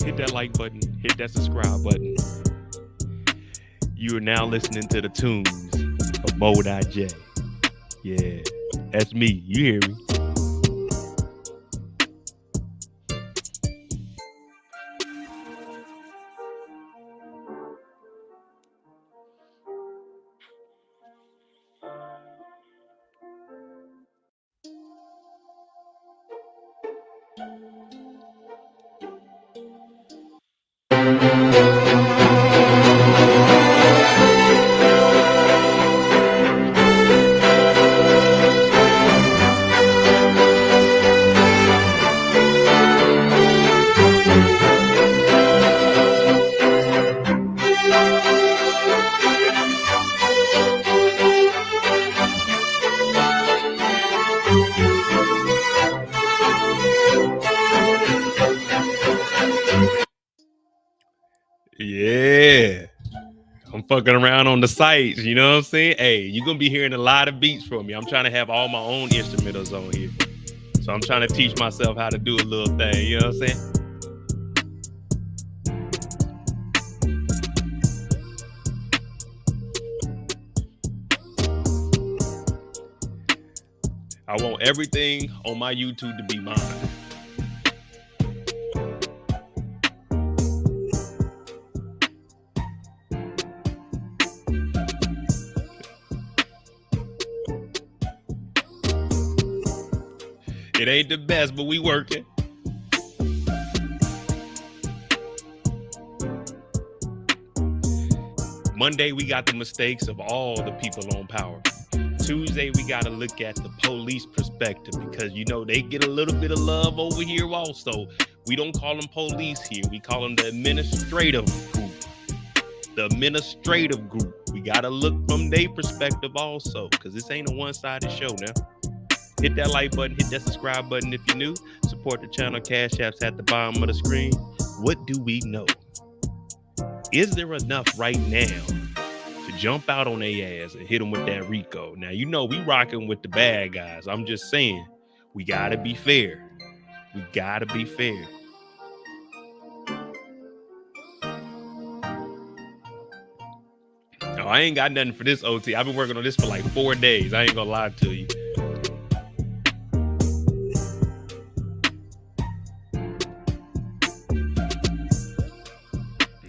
hit that like button, hit that subscribe button. You are now listening to the tunes of Mo.J. Yeah, that's me. You hear me? Yeah. I'm fucking around on the sites, you know what I'm saying? Hey, you're gonna be hearing a lot of beats from me. I'm trying to have all my own instrumentals on here. So I'm trying to teach myself how to do a little thing, you know what I'm saying? I want everything on my YouTube to be mine. It ain't the best, but we working. Monday, we got the mistakes of all the people on power. Tuesday, we got to look at the police perspective because, you know, they get a little bit of love over here also. We don't call them police here. We call them the administrative group. The administrative group. We got to look from their perspective also because this ain't a one-sided show now. Hit that like button, hit that subscribe button if you're new. Support the channel, Cash Apps at the bottom of the screen. What do we know? Is there enough right now to jump out on their ass and hit them with that RICO? Now, you know we rocking with the bad guys. I'm just saying, we got to be fair. We got to be fair. Oh, I ain't got nothing for this, OT. I've been working on this for like 4 days. I ain't gonna lie to you.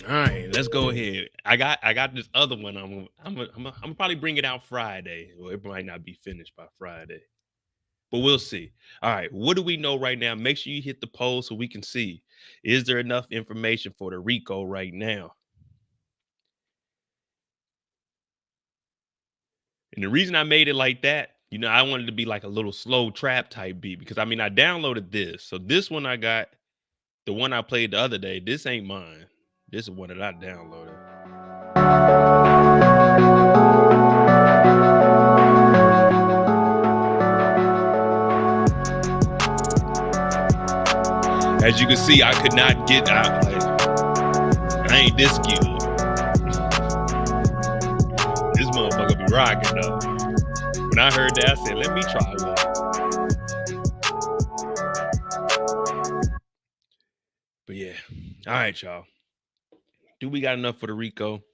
All right, let's go ahead. I got this other one. I'm probably bring it out Friday. Well, it might not be finished by Friday, but we'll see. All right, what do we know right now? Make sure you hit the poll so we can see. Is there enough information for the RICO right now? And the reason I made it like that, you know, I wanted to be like a little slow trap type beat because I mean I downloaded this. So this one I got, the one I played the other day. This ain't mine. This is one that I downloaded. As you can see, I could not get out. Like, I ain't this skilled. This motherfucker be rocking though. When I heard that, I said, let me try one. But yeah. All right, y'all. Do we got enough for the RICO?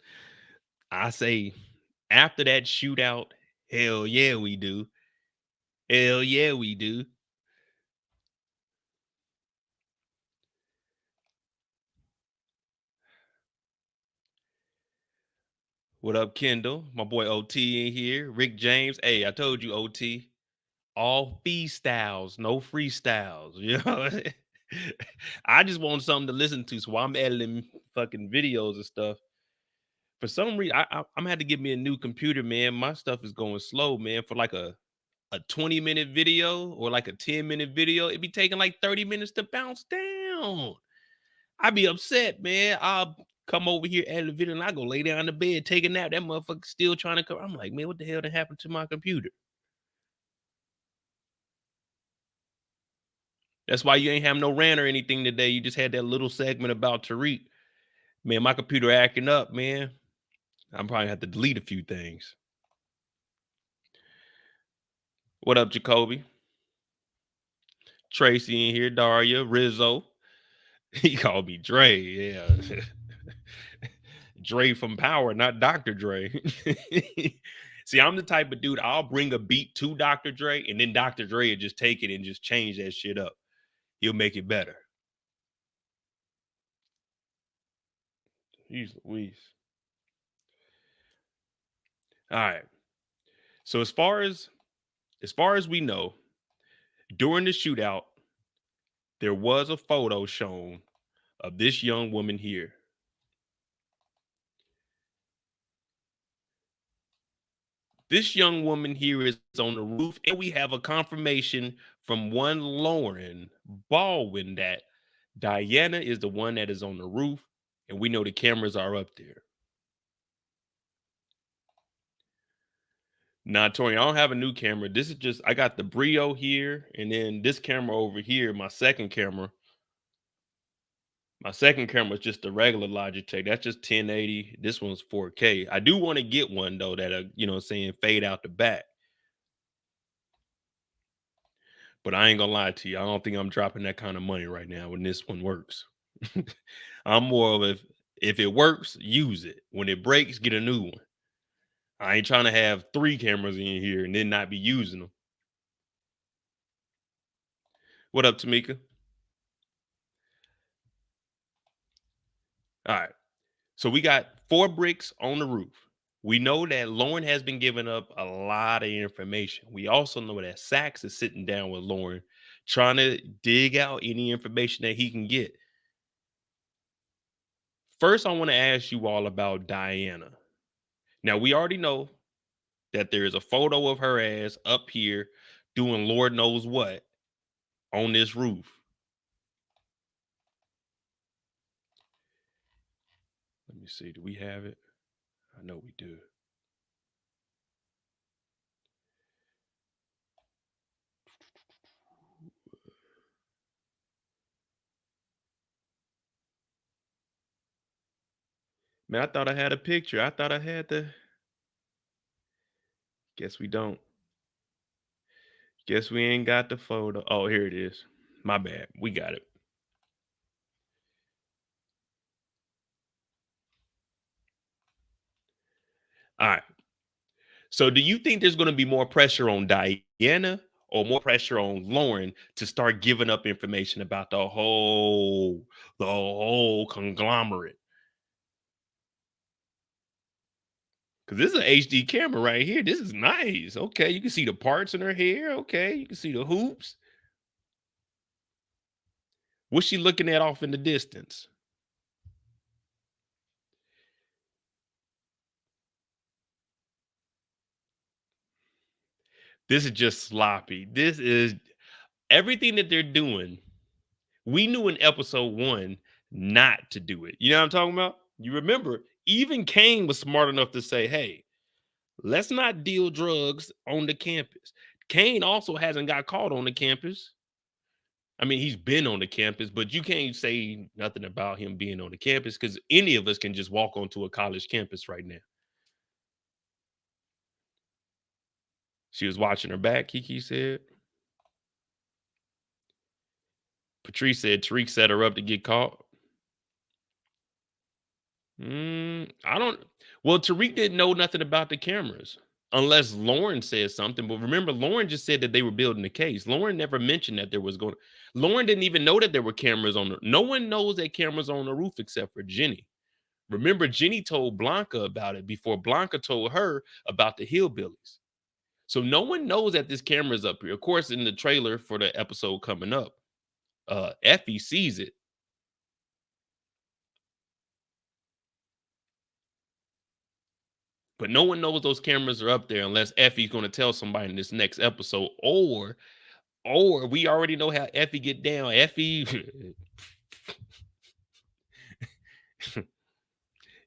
I say after that shootout, hell yeah, we do. Hell yeah, we do. What up, Kendall? My boy OT in here. Rick James. Hey, I told you, OT. All freestyles, no freestyles. You know, I just want something to listen to, so I'm editing fucking videos and stuff. For some reason, I'm had to get me a new computer, man. My stuff is going slow, man. For like a 20-minute video or like a 10-minute video, it'd be taking like 30 minutes to bounce down. I'd be upset, man. I'll come over here, edit a video, and I go lay down in the bed, take a nap. That motherfucker still trying to come. I'm like, man, what the hell done happened to my computer? That's why you ain't have no rant or anything today. You just had that little segment about Tariq. Man, my computer acting up, man. I'm probably have to delete a few things. What up, Jacoby? Tracy in here, Daria, Rizzo. He called me Dre. Yeah. Dre from Power, not Dr. Dre. See, I'm the type of dude, I'll bring a beat to Dr. Dre, and then Dr. Dre will just take it and just change that shit up. He'll make it better. Jeez Louise. All right. So as far as we know, during the shootout, there was a photo shown of this young woman here. This young woman here is on the roof, and we have a confirmation from one Lauren Baldwin that Diana is the one that is on the roof, and we know the cameras are up there. Now, Tori, I don't have a new camera. This is just I got the Brio here, and then this camera over here, my second camera. My second camera is just a regular Logitech. That's just 1080. This one's 4K. I do want to get one though that saying fade out the back. But I ain't gonna lie to you. I don't think I'm dropping that kind of money right now when this one works. I'm more of if it works, use it. When it breaks, get a new one. I ain't trying to have 3 cameras in here and then not be using them. What up, Tamika? All right. So we got 4 bricks on the roof. We know that Lauren has been giving up a lot of information. We also know that Sax is sitting down with Lauren, trying to dig out any information that he can get. First, I want to ask you all about Diana. Now, we already know that there is a photo of her ass up here doing Lord knows what on this roof. Let me see. Do we have it? I know we do. Man, I thought I had a picture. I thought I had the. Guess we don't. Guess we ain't got the photo. Oh, here it is. My bad. We got it. All right. So, do you think there's going to be more pressure on Diana or more pressure on Lauren to start giving up information about the whole conglomerate? Because this is an HD camera right here. This is nice. Okay, you can see the parts in her hair. Okay, you can see the hoops. What's she looking at off in the distance? This is just sloppy. This is everything that they're doing. We knew in episode 1 not to do it. You know what I'm talking about? You remember, even Kane was smart enough to say, hey, let's not deal drugs on the campus. Kane also hasn't got caught on the campus. I mean, he's been on the campus, but you can't say nothing about him being on the campus because any of us can just walk onto a college campus right now. She was watching her back, Kiki said. Patrice said Tariq set her up to get caught. I don't. Well, Tariq didn't know nothing about the cameras unless Lauren said something. But remember, Lauren just said that they were building the case. Lauren never mentioned that there was going. Lauren didn't even know that there were cameras on the. No one knows that cameras on the roof except for Jenny. Remember, Jenny told Blanca about it before Blanca told her about the hillbillies. So no one knows that this camera is up here. Of course, in the trailer for the episode coming up, Effie sees it. But no one knows those cameras are up there unless Effie's going to tell somebody in this next episode, or we already know how Effie get down. Effie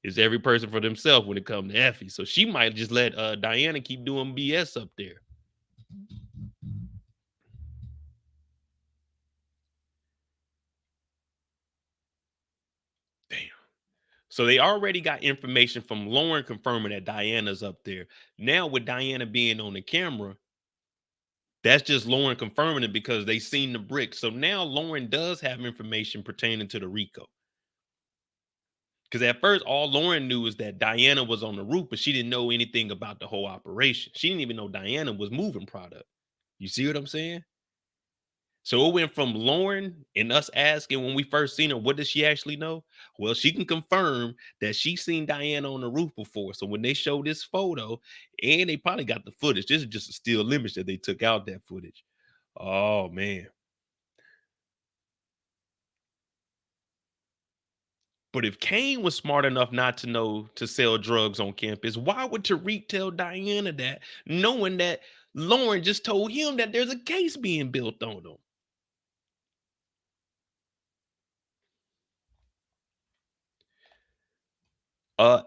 is every person for themselves when it comes to Effie. So she might just let Diana keep doing BS up there. Damn. So they already got information from Lauren confirming that Diana's up there. Now with Diana being on the camera, That's just Lauren confirming it because they seen the bricks. So now Lauren does have information pertaining to the RICO. Because at first, all Lauren knew is that Diana was on the roof, but she didn't know anything about the whole operation. She didn't even know Diana was moving product. You see what I'm saying? So it went from Lauren and us asking when we first seen her, what does she actually know? Well, she can confirm that she's seen Diana on the roof before. So when they show this photo, and they probably got the footage, this is just a still image that they took out that footage. Oh man. But if Kane was smart enough not to know to sell drugs on campus, why would Tariq tell Diana that, knowing that Lauren just told him that there's a case being built on them?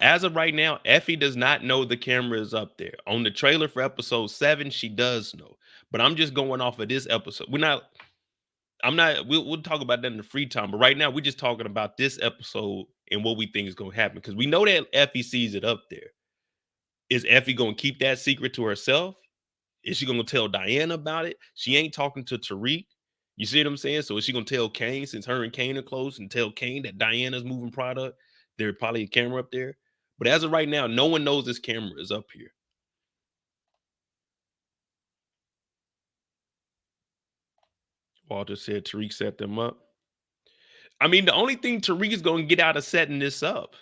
As of right now, Effie does not know the camera is up there. On the trailer for episode 7, she does know. But I'm just going off of this episode. We'll talk about that in the free time. But right now, we're just talking about this episode and what we think is gonna happen. Because we know that Effie sees it up there. Is Effie gonna keep that secret to herself? Is she gonna tell Diana about it? She ain't talking to Tariq. You see what I'm saying? So is she gonna tell Kane, since her and Kane are close, and tell Kane that Diana's moving product? There's probably a camera up there. But as of right now, no one knows this camera is up here. Walter said Tariq set them up. I mean, the only thing Tariq is gonna get out of setting this up,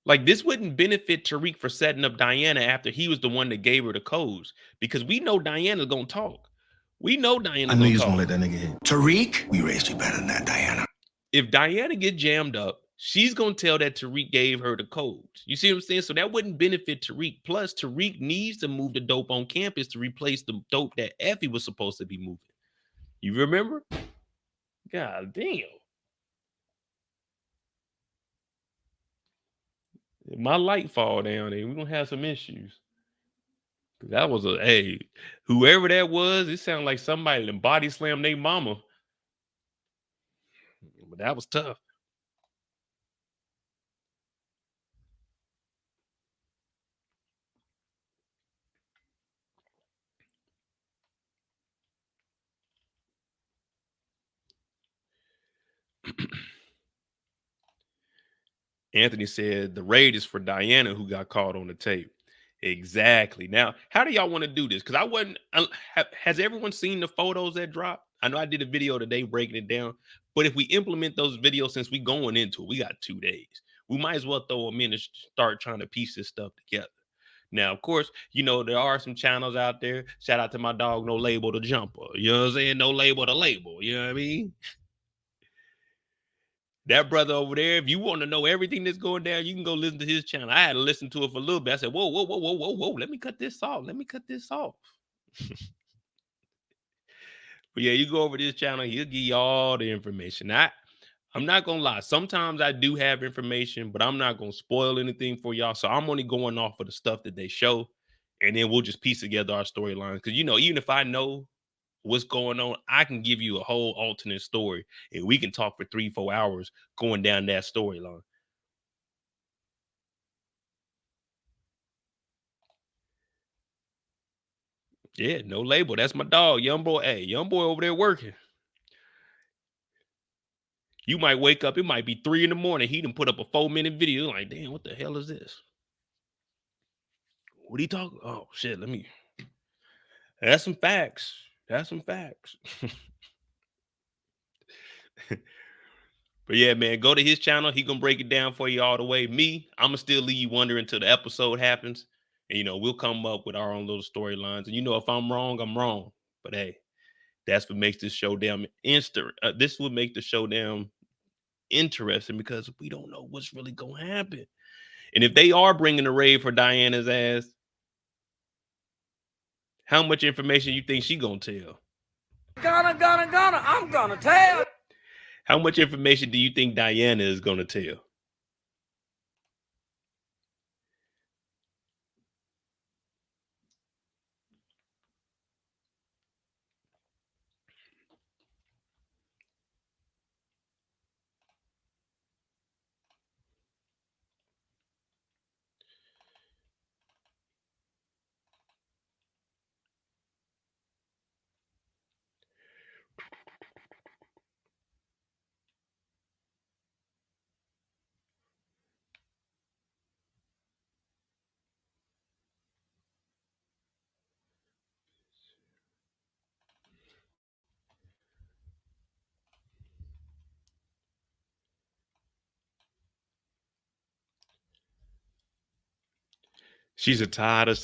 like, this wouldn't benefit Tariq for setting up Diana after he was the one that gave her the codes, because we know Diana's gonna talk. We know Diana's I knew gonna you was talk. gonna let that nigga hit. Tariq, we raised you better than that, Diana. If Diana get jammed up, she's gonna tell that Tariq gave her the codes. You see what I'm saying? So that wouldn't benefit Tariq. Plus, Tariq needs to move the dope on campus to replace the dope that Effie was supposed to be moving. You remember? God damn. If my light fall down there, we're gonna have some issues. That was whoever that was, it sounded like somebody that body slammed their mama. But that was tough. Anthony said the raid is for Diana, who got caught on the tape. Exactly. Now, how do y'all want to do this? Because I wasn't. Has everyone seen the photos that dropped? I know I did a video today breaking it down. But if we implement those videos, since we going into it, we got 2 days. We might as well throw them in and start trying to piece this stuff together. Now, of course, there are some channels out there. Shout out to my dog, No Label the Jumper. You know what I'm saying? No Label the Label. You know what I mean? That brother over there, if you want to know everything that's going down, you can go listen to his channel. I had to listen to it for a little bit. I said, whoa, whoa, whoa, whoa, whoa, whoa. Let me cut this off. Let me cut this off. But yeah, you go over this channel, he'll give you all the information. I'm not going to lie. Sometimes I do have information, but I'm not going to spoil anything for y'all. So I'm only going off of the stuff that they show. And then we'll just piece together our storylines. Because, even if I know what's going on, I can give you a whole alternate story. And we can talk for 3-4 hours going down that storyline. Yeah, No Label. That's my dog, young boy. Hey, young boy over there working. You might wake up, it might be 3 a.m. He done put up a 4-minute video. Like, damn, what the hell is this? What are you talking? Oh shit, that's some facts. That's some facts. But yeah, man, go to his channel. He gonna break it down for you all the way. Me, I'm gonna still leave you wondering until the episode happens. And we'll come up with our own little storylines. And if I'm wrong, I'm wrong. But hey, that's what makes this show damn instant. This would make the show damn interesting because we don't know what's really gonna happen. And if they are bringing the raid for Diana's ass, how much information you think she gonna tell? I'm gonna tell. How much information do you think Diana is gonna tell? She's a Tejada.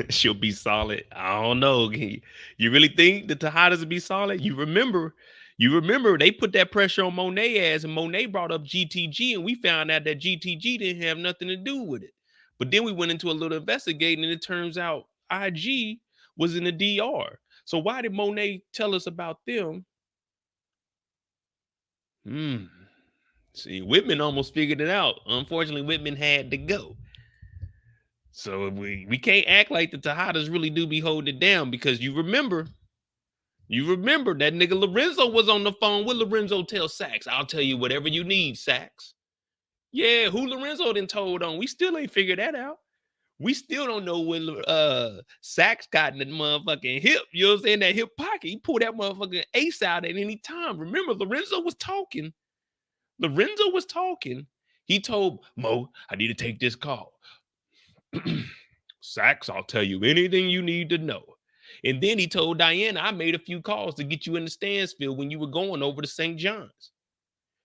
She'll be solid. I don't know. You really think the Tejadas will be solid? You remember they put that pressure on Monet ass, and Monet brought up GTG, and we found out that GTG didn't have nothing to do with it. But then we went into a little investigating, and it turns out IG was in the DR. So why did Monet tell us about them? See, Whitman almost figured it out. Unfortunately, Whitman had to go. So we can't act like the Tejadas really do be holding it down, because you remember that nigga Lorenzo was on the phone. What Lorenzo tell Sax? I'll tell you whatever you need, Sax. Yeah, who Lorenzo done told on? We still ain't figured that out. We still don't know when Sax got in the motherfucking hip. You know what I'm saying? That hip pocket. He pulled that motherfucking ace out at any time. Remember, Lorenzo was talking. He told Mo, I need to take this call. Sax, I'll tell you anything you need to know. And then he told Diana, I made a few calls to get you in the Stansfield when you were going over to St. John's.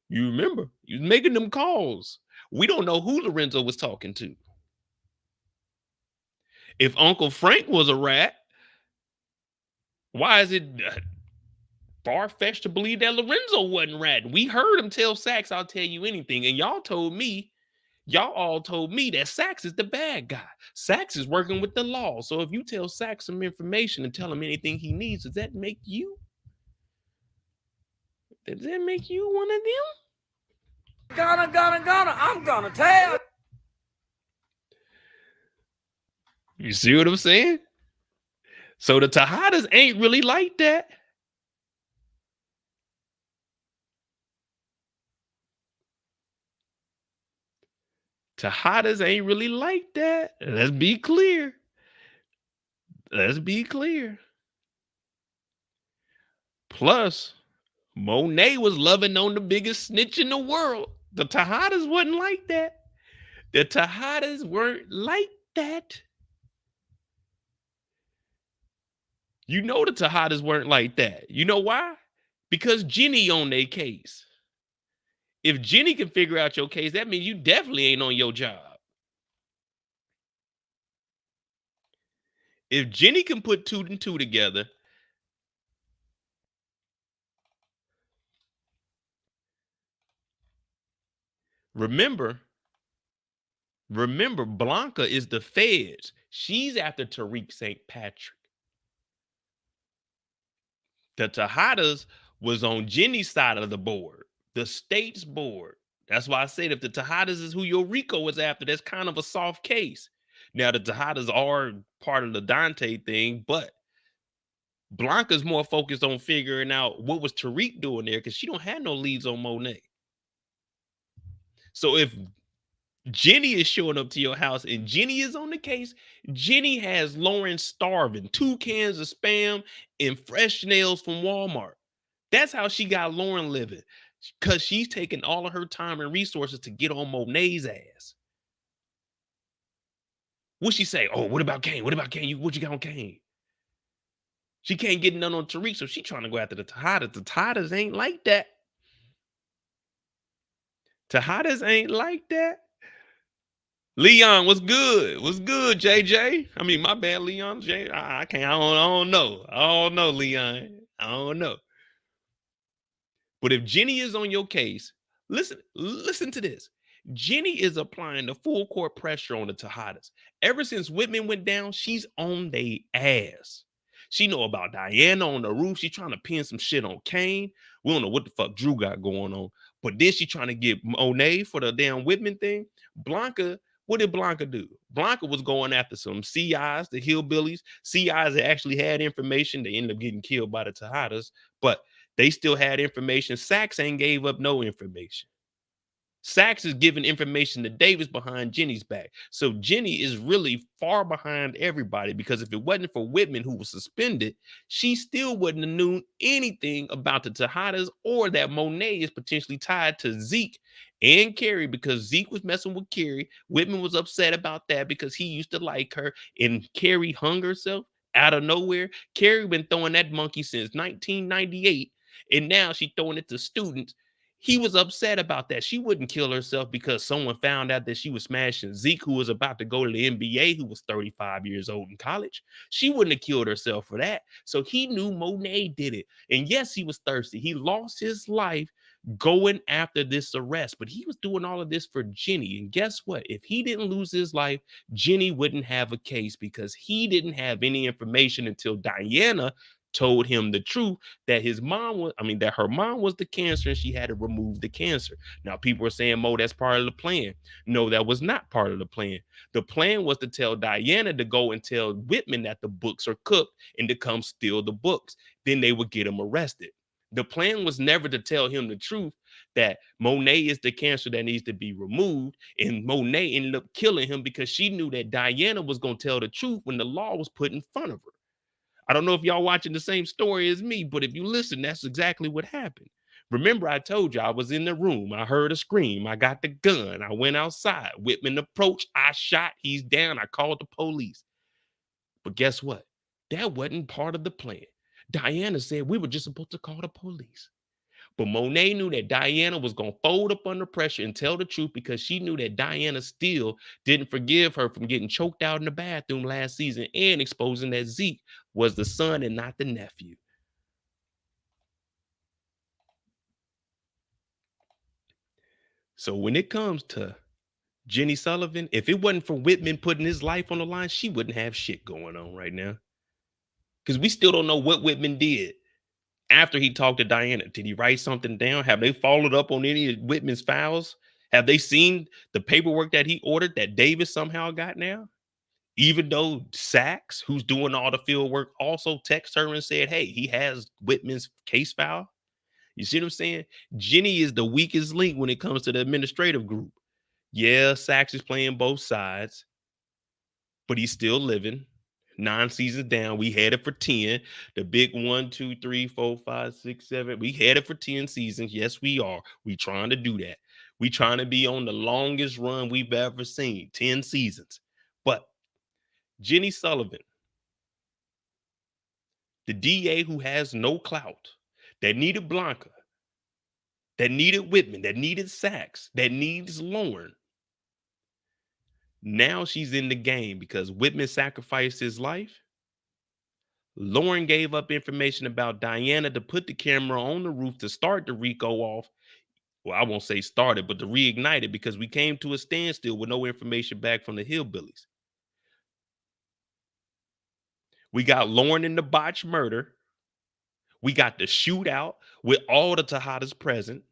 You remember? You was making them calls. We don't know who Lorenzo was talking to. If Uncle Frank was a rat, why is it far-fetched to believe that Lorenzo wasn't ratting? We heard him tell Sax, I'll tell you anything. And y'all all told me that Sax is the bad guy. Sax is working with the law. So if you tell Sax some information and tell him anything he needs, does that make you one of them? I'm gonna tell. You see what I'm saying? So the Tejadas ain't really like that. Tejadas ain't really like that. Let's be clear. Plus, Monet was loving on the biggest snitch in the world. The Tejadas wasn't like that. The Tejadas weren't like that. You know the Tejadas weren't like that. You know why? Because Gianni on their case. If Gianni can figure out your case, that means you definitely ain't on your job. If Gianni can put 2 and 2 together, remember, Blanca is the feds. She's after Tariq St. Patrick. The Tejadas was on Gianni's side of the board, the state's board. That's why I said if the Tejadas is who your RICO is after, that's kind of a soft case. Now, the Tejadas are part of the Dante thing, but Blanca's more focused on figuring out what was Tariq doing there, because she don't have no leads on Monet. So if Gianni is showing up to your house and Gianni is on the case, Gianni has Larenz starving, 2 cans of Spam and fresh nails from Walmart. That's how she got Lauren living, because she's taking all of her time and resources to get on Monet's ass. What she say? Oh, what about Kane? What you got on Kane? She can't get none on Tariq, so she trying to go after the Tejadas. The Tejadas ain't like that. Leon, what's good? What's good, JJ? I mean, my bad, Leon. I can't. I don't know, Leon. I don't know. But if Gianni is on your case, listen to this. Gianni is applying the full court pressure on the Tejadas. Ever since Whitman went down, she's on their ass. She know about Diana on the roof. She's trying to pin some shit on Kane. We don't know what the fuck Drew got going on. But then she's trying to get Monet for the damn Whitman thing. Blanca, what did Blanca do? Blanca was going after some CIs, the hillbillies. CIs that actually had information. They ended up getting killed by the Tejadas, but they still had information. Sax ain't gave up no information. Sax is giving information to Davis behind Gianni's back. So Gianni is really far behind everybody, because if it wasn't for Whitman, who was suspended, she still wouldn't have known anything about the Tejadas, or that Monet is potentially tied to Zeke and Carrie, because Zeke was messing with Carrie. Whitman was upset about that because he used to like her, and Carrie hung herself out of nowhere. Carrie been throwing that monkey since 1998, and now she's throwing it to students. He was upset about that. She wouldn't kill herself because someone found out that she was smashing Zeke, who was about to go to the NBA, who was 35 years old in college. She wouldn't have killed herself for that. So he knew Monet did it. And yes, he was thirsty. He lost his life going after this arrest, but he was doing all of this for Jenny. And guess what? If he didn't lose his life, Jenny wouldn't have a case because he didn't have any information until Diana told him the truth that that her mom was the cancer and she had to remove the cancer. Now people are saying, Mo, that's part of the plan. No, that was not part of the plan. The plan was to tell Diana to go and tell Whitman that the books are cooked and to come steal the books. Then they would get him arrested. The plan was never to tell him the truth that Monet is the cancer that needs to be removed. And Monet ended up killing him because she knew that Diana was going to tell the truth when the law was put in front of her. I don't know if y'all watching the same story as me, but if you listen, that's exactly what happened. Remember, I told you I was in the room. I heard a scream. I got the gun. I went outside. Whitman approached. I shot. He's down. I called the police. But guess what? That wasn't part of the plan. Diana said we were just supposed to call the police. But Monet knew that Diana was going to fold up under pressure and tell the truth because she knew that Diana still didn't forgive her from getting choked out in the bathroom last season and exposing that Zeke was the son and not the nephew. So when it comes to Jenny Sullivan, if it wasn't for Whitman putting his life on the line, she wouldn't have shit going on right now. Because we still don't know what Whitman did. After he talked to Diana, did he write something down? Have they followed up on any of Whitman's files? Have they seen the paperwork that he ordered that Davis somehow got now? Even though Sachs, who's doing all the field work, also texted her and said, hey, he has Whitman's case file. You see what I'm saying? Jenny is the weakest link when it comes to the administrative group. Yeah, Sachs is playing both sides, but he's still living. 9 seasons down, we headed for 10. The big 1, 2, 3, 4, 5, 6, 7. We headed for 10 seasons. Yes, we are. We trying to do that. We trying to be on the longest run we've ever seen, 10 seasons. But Jenny Sullivan, the DA who has no clout, that needed Blanca, that needed Whitman, that needed Sachs, that needs Lauren. Now she's in the game because Whitman sacrificed his life. Lauren gave up information about Diana to put the camera on the roof to start the RICO off. Well, I won't say started, but to reignite it because we came to a standstill with no information back from the hillbillies. We got Lauren in the botched murder. We got the shootout with all the Tejadas present.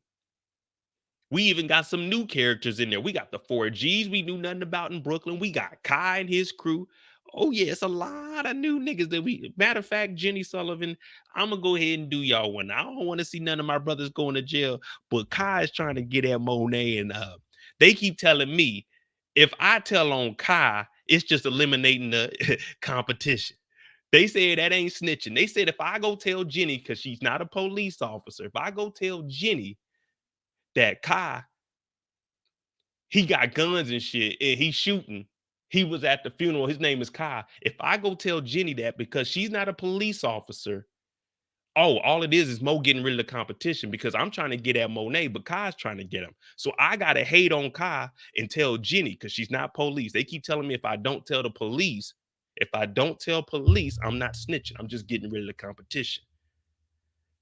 We even got some new characters in there. We got the 4Gs we knew nothing about in Brooklyn. We got Kai and his crew. Oh, yeah, it's a lot of new niggas that matter of fact, Jenny Sullivan, I'm going to go ahead and do y'all one. I don't want to see none of my brothers going to jail, but Kai is trying to get at Monet. And they keep telling me if I tell on Kai, it's just eliminating the competition. They said that ain't snitching. They said if I go tell Jenny, because she's not a police officer, if I go tell Jenny that Kai, he got guns and shit and he's shooting, he was at the funeral, his name is Kai. If I go tell Jenny that because she's not a police officer, all it is Mo getting rid of the competition because I'm trying to get at Monet, but Kai's trying to get him. So I got to hate on Kai and tell Jenny because she's not police. They keep telling me if I don't tell police, I'm not snitching. I'm just getting rid of the competition.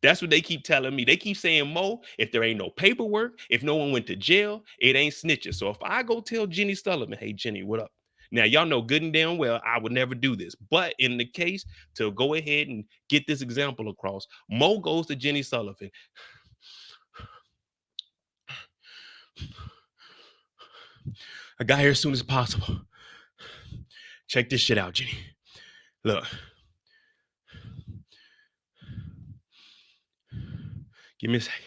That's what they keep telling me. They keep saying, Mo, if there ain't no paperwork, if no one went to jail, it ain't snitching. So if I go tell Jenny Sullivan, hey, Jenny, what up? Now, y'all know good and damn well I would never do this. But in the case to go ahead and get this example across, Mo goes to Jenny Sullivan. I got here as soon as possible. Check this shit out, Jenny. Look. Give me a second.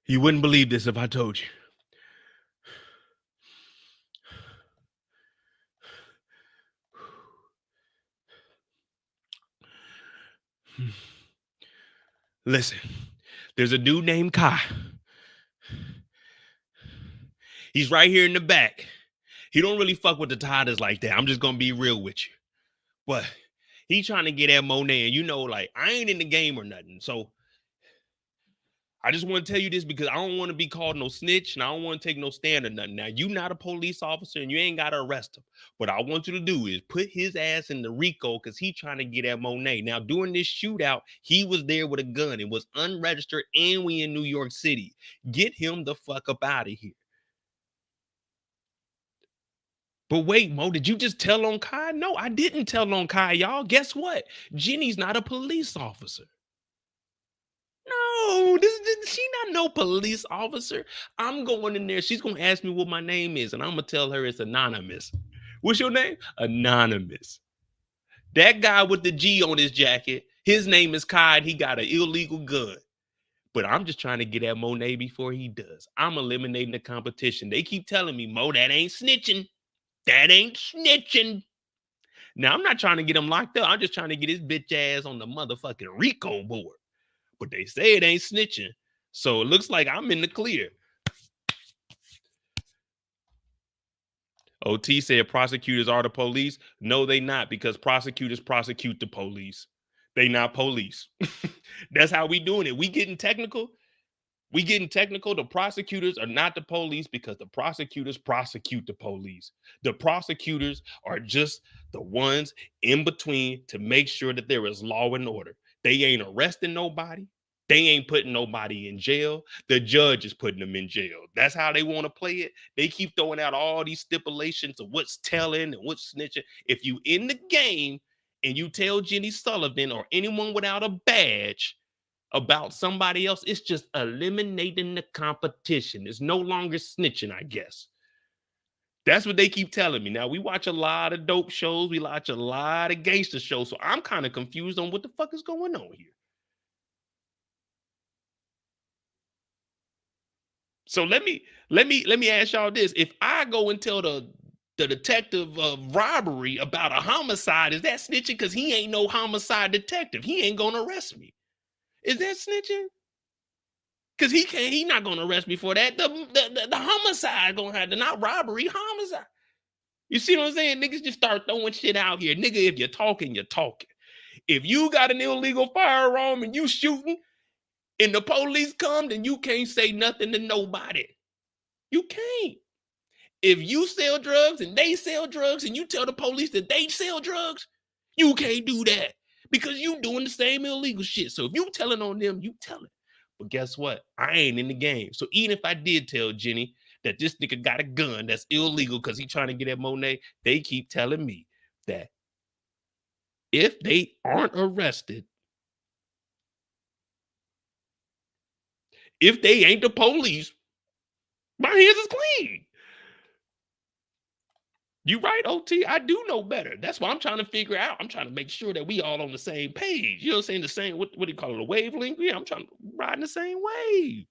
You wouldn't believe this if I told you. Listen, there's a dude named Kai. He's right here in the back. He don't really fuck with the Tejadas like that. I'm just going to be real with you. But he trying to get at Monet, and you know, like, I ain't in the game or nothing. So I just want to tell you this because I don't want to be called no snitch, and I don't want to take no stand or nothing. Now, you not a police officer, and you ain't got to arrest him. What I want you to do is put his ass in the RICO because he trying to get at Monet. Now, during this shootout, he was there with a gun. It was unregistered, and we in New York City. Get him the fuck up out of here. But wait, Mo, did you just tell on Kai? No, I didn't tell on Kai, y'all. Guess what? Jenny's not a police officer. No, she not no police officer. I'm going in there. She's gonna ask me what my name is, and I'm gonna tell her it's anonymous. What's your name? Anonymous. That guy with the G on his jacket, his name is Kai, and he got an illegal gun. But I'm just trying to get at Monet before he does. I'm eliminating the competition. They keep telling me, Mo, that ain't snitching. That ain't snitching. Now, I'm not trying to get him locked up. I'm just trying to get his bitch ass on the motherfucking RICO board. But they say it ain't snitching. So it looks like I'm in the clear. OT said prosecutors are the police. No, they not, because prosecutors prosecute the police. They not police. That's how we doing it. We getting technical. The prosecutors are not the police because the prosecutors prosecute the police. The prosecutors are just the ones in between to make sure that there is law and order. They ain't arresting nobody. They ain't putting nobody in jail. The judge is putting them in jail. That's how they want to play it. They keep throwing out all these stipulations of what's telling and what's snitching. If you in the game and you tell Jenny Sullivan or anyone without a badge about somebody else, it's just eliminating the competition. It's no longer snitching, I guess. That's what they keep telling me. Now, we watch a lot of dope shows. We watch a lot of gangster shows. So I'm kind of confused on what the fuck is going on here. So let me ask y'all this. If I go and tell the detective of robbery about a homicide, is that snitching? Because he ain't no homicide detective. He ain't gonna arrest me. Is that snitching? Because he not gonna arrest me for that. The homicide gonna have to, not robbery, homicide. You see what I'm saying? Niggas just start throwing shit out here. Nigga, if you're talking, you're talking. If you got an illegal firearm and you shooting and the police come, then you can't say nothing to nobody. You can't. If you sell drugs and they sell drugs and you tell the police that they sell drugs, you can't do that because you doing the same illegal shit. So if you telling on them, you telling. But guess what? I ain't in the game. So even if I did tell Jenny that this nigga got a gun that's illegal because he trying to get at Monet, they keep telling me that if they aren't arrested, if they ain't the police, my hands is clean. You right, OT. I do know better. That's what I'm trying to figure out. I'm trying to make sure that we all on the same page. You know what I'm saying? The same, what do you call it, a wavelength? Yeah, I'm trying to ride in the same wave.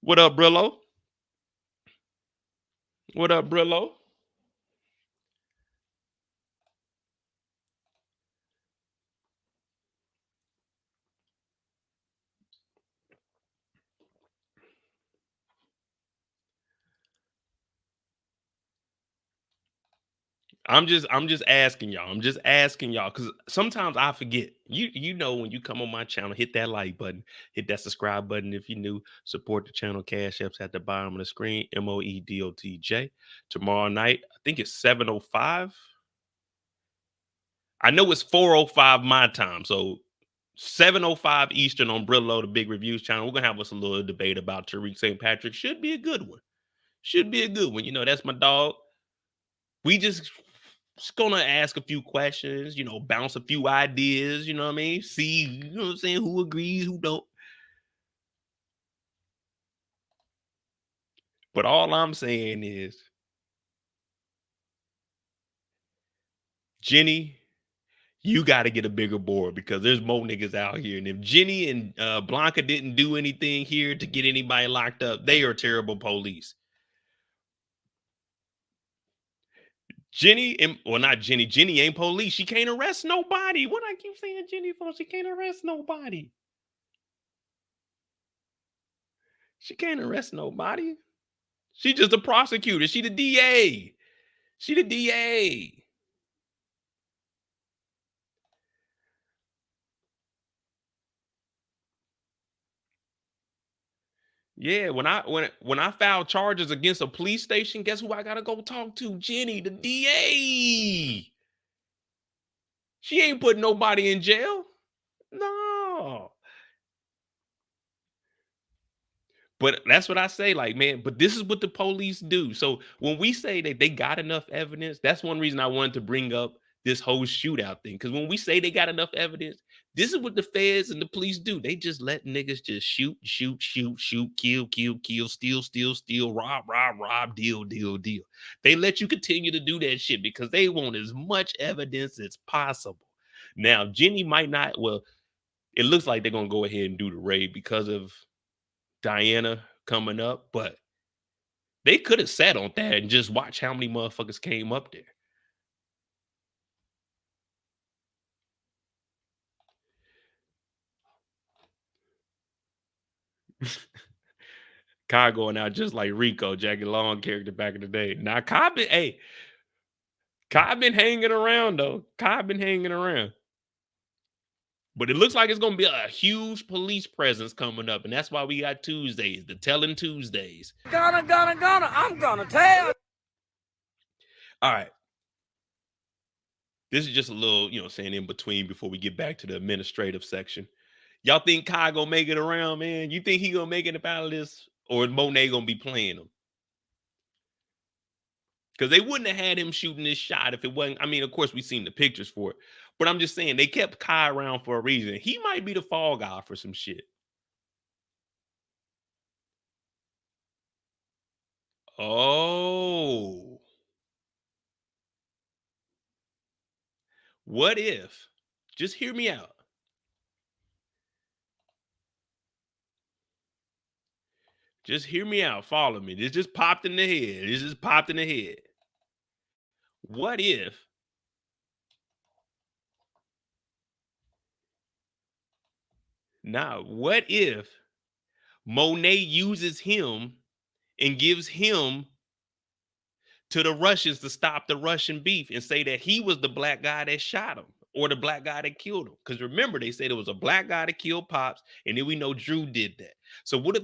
What up, Brillo? What up, Brillo? I'm just asking y'all. I'm just asking y'all because sometimes I forget. You know when you come on my channel, hit that like button, hit that subscribe button if you're new. Support the channel. Cash apps at the bottom of the screen. MOEDOTJ. Tomorrow night, I think it's 7:05. I know it's 4:05 my time, so 7:05 Eastern on Brillo, the Big Reviews channel. We're gonna have us a little debate about Tariq St. Patrick. Should be a good one. Should be a good one. You know, that's my dog. We just gonna ask a few questions, you know, bounce a few ideas, you know what I mean? See, you know what I'm saying, who agrees, who don't. But all I'm saying is, Jenny, you got to get a bigger board because there's more niggas out here. And if Jenny and Blanca didn't do anything here to get anybody locked up, they are terrible police. Jenny, well, not Jenny. Jenny ain't police. She can't arrest nobody. What I keep saying Jenny for? She can't arrest nobody. She can't arrest nobody. She just a prosecutor. She the DA. She the DA. Yeah, when I file charges against a police station, guess who I gotta go talk to? Jenny, the DA. She ain't putting nobody in jail. No. But that's what I say, like, man, but this is what the police do. So when we say that they got enough evidence, that's one reason I wanted to bring up this whole shootout thing. Because when we say they got enough evidence, this is what the feds and the police do. They just let niggas just shoot, shoot, shoot, shoot, kill, kill, kill, steal, steal, steal, rob, rob, rob, deal, deal, deal. They let you continue to do that shit because they want as much evidence as possible. Now, Jenny might not, well, it looks like they're gonna go ahead and do the raid because of Diana coming up, but they could have sat on that and just watch how many motherfuckers came up there. Kai going out just like Rico, Jackie Long character back in the day. Now Kai been hanging around though. Kai been hanging around. But it looks like it's gonna be a huge police presence coming up, and that's why we got Tuesdays, the Telling Tuesdays. Gonna, I'm gonna tell. All right. This is just a little, saying in between before we get back to the administrative section. Y'all think Kai gonna make it around, man? You think he gonna make it out of this, or is Monet gonna be playing him? Because they wouldn't have had him shooting this shot if it wasn't. I mean, of course, we've seen the pictures for it, but I'm just saying they kept Kai around for a reason. He might be the fall guy for some shit. Oh, what if? Just hear me out. Just hear me out. Follow me. This just popped in the head. This just popped in the head. What if? Now, what if Monet uses him and gives him to the Russians to stop the Russian beef and say that he was the black guy that shot him or the black guy that killed him? Because remember, they said it was a black guy that killed Pops, and then we know Drew did that. So what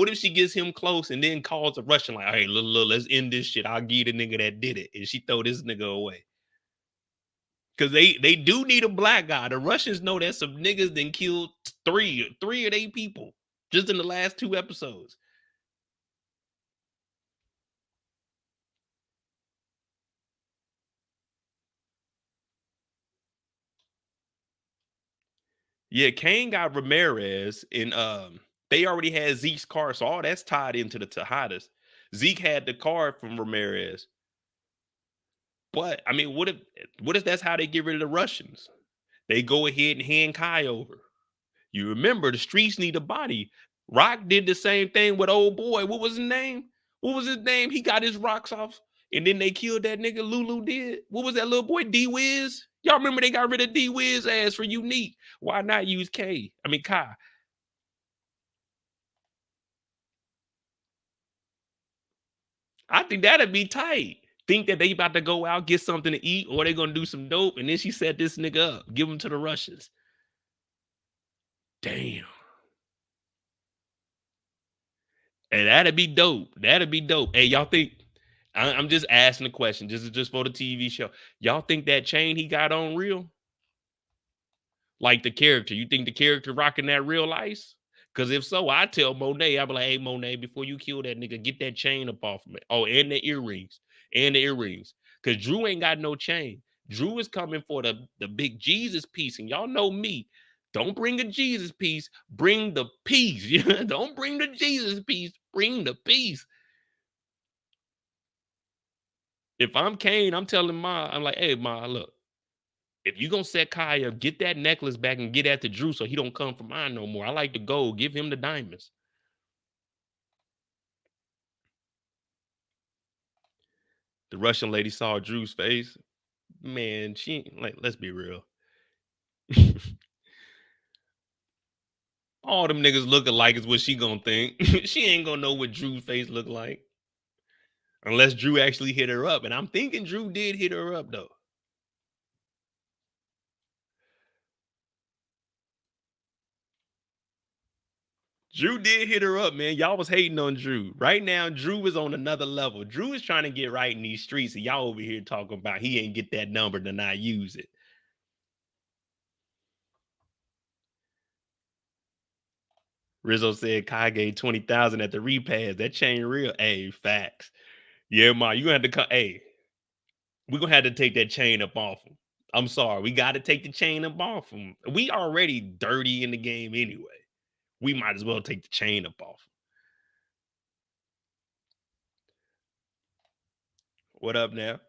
if she gets him close and then calls the Russian like, hey, look, let's end this shit. I'll give the nigga that did it. And she throw this nigga away. Because they do need a black guy. The Russians know that some niggas then killed three of their people just in the last 2 episodes. Yeah, Kane got Ramirez, and they already had Zeke's car, so all that's tied into the Tejadas. Zeke had the car from Ramirez. But I mean, what if that's how they get rid of the Russians? They go ahead and hand Kai over. You remember the streets need a body. Rock did the same thing with old boy. What was his name? He got his rocks off, and then they killed that nigga. Lulu did. What was that little boy? D-Wiz? Y'all remember they got rid of D-Wiz ass for Unique. Why not use Kai? I think that'd be tight. Think that they about to go out, get something to eat, or they gonna do some dope, and then she set this nigga up, give him to the Russians. Damn. And that'd be dope. Hey, y'all think? I'm just asking the question, just for the TV show. Y'all think that chain he got on real? Like the character? You think the character rocking that real ice? Because if so, I tell Monet, I be like, hey Monet, before you kill that nigga, get that chain up off of me. Oh, and the earrings. Because Drew ain't got no chain. Drew is coming for the big Jesus piece. And y'all know me. Don't bring a Jesus piece. Bring the peace. Don't bring the Jesus piece. Bring the peace. If I'm Kane, I'm telling Ma, I'm like, hey Ma, look. If you gonna set Kai up, get that necklace back and get at the Drew so he don't come for mine no more. I like the gold. Give him the diamonds. The Russian lady saw Drew's face. Man, she like, let's be real. All them niggas look alike is what she gonna think. She ain't gonna know what Drew's face look like. Unless Drew actually hit her up. And I'm thinking Drew did hit her up though. Drew did hit her up, man. Y'all was hating on Drew. Right now, Drew is on another level. Drew is trying to get right in these streets, and y'all over here talking about he ain't get that number to not use it. Rizzo said Kai gave 20,000 at the repass. That chain real. Hey, facts. Yeah, Ma, you gonna have to come. Hey, we're gonna have to take that chain up off him. I'm sorry. We gotta take the chain up off him. We already dirty in the game anyway. We might as well take the chain up off him. What up now?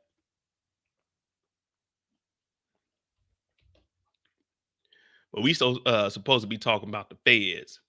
But we supposed to be talking about the feds.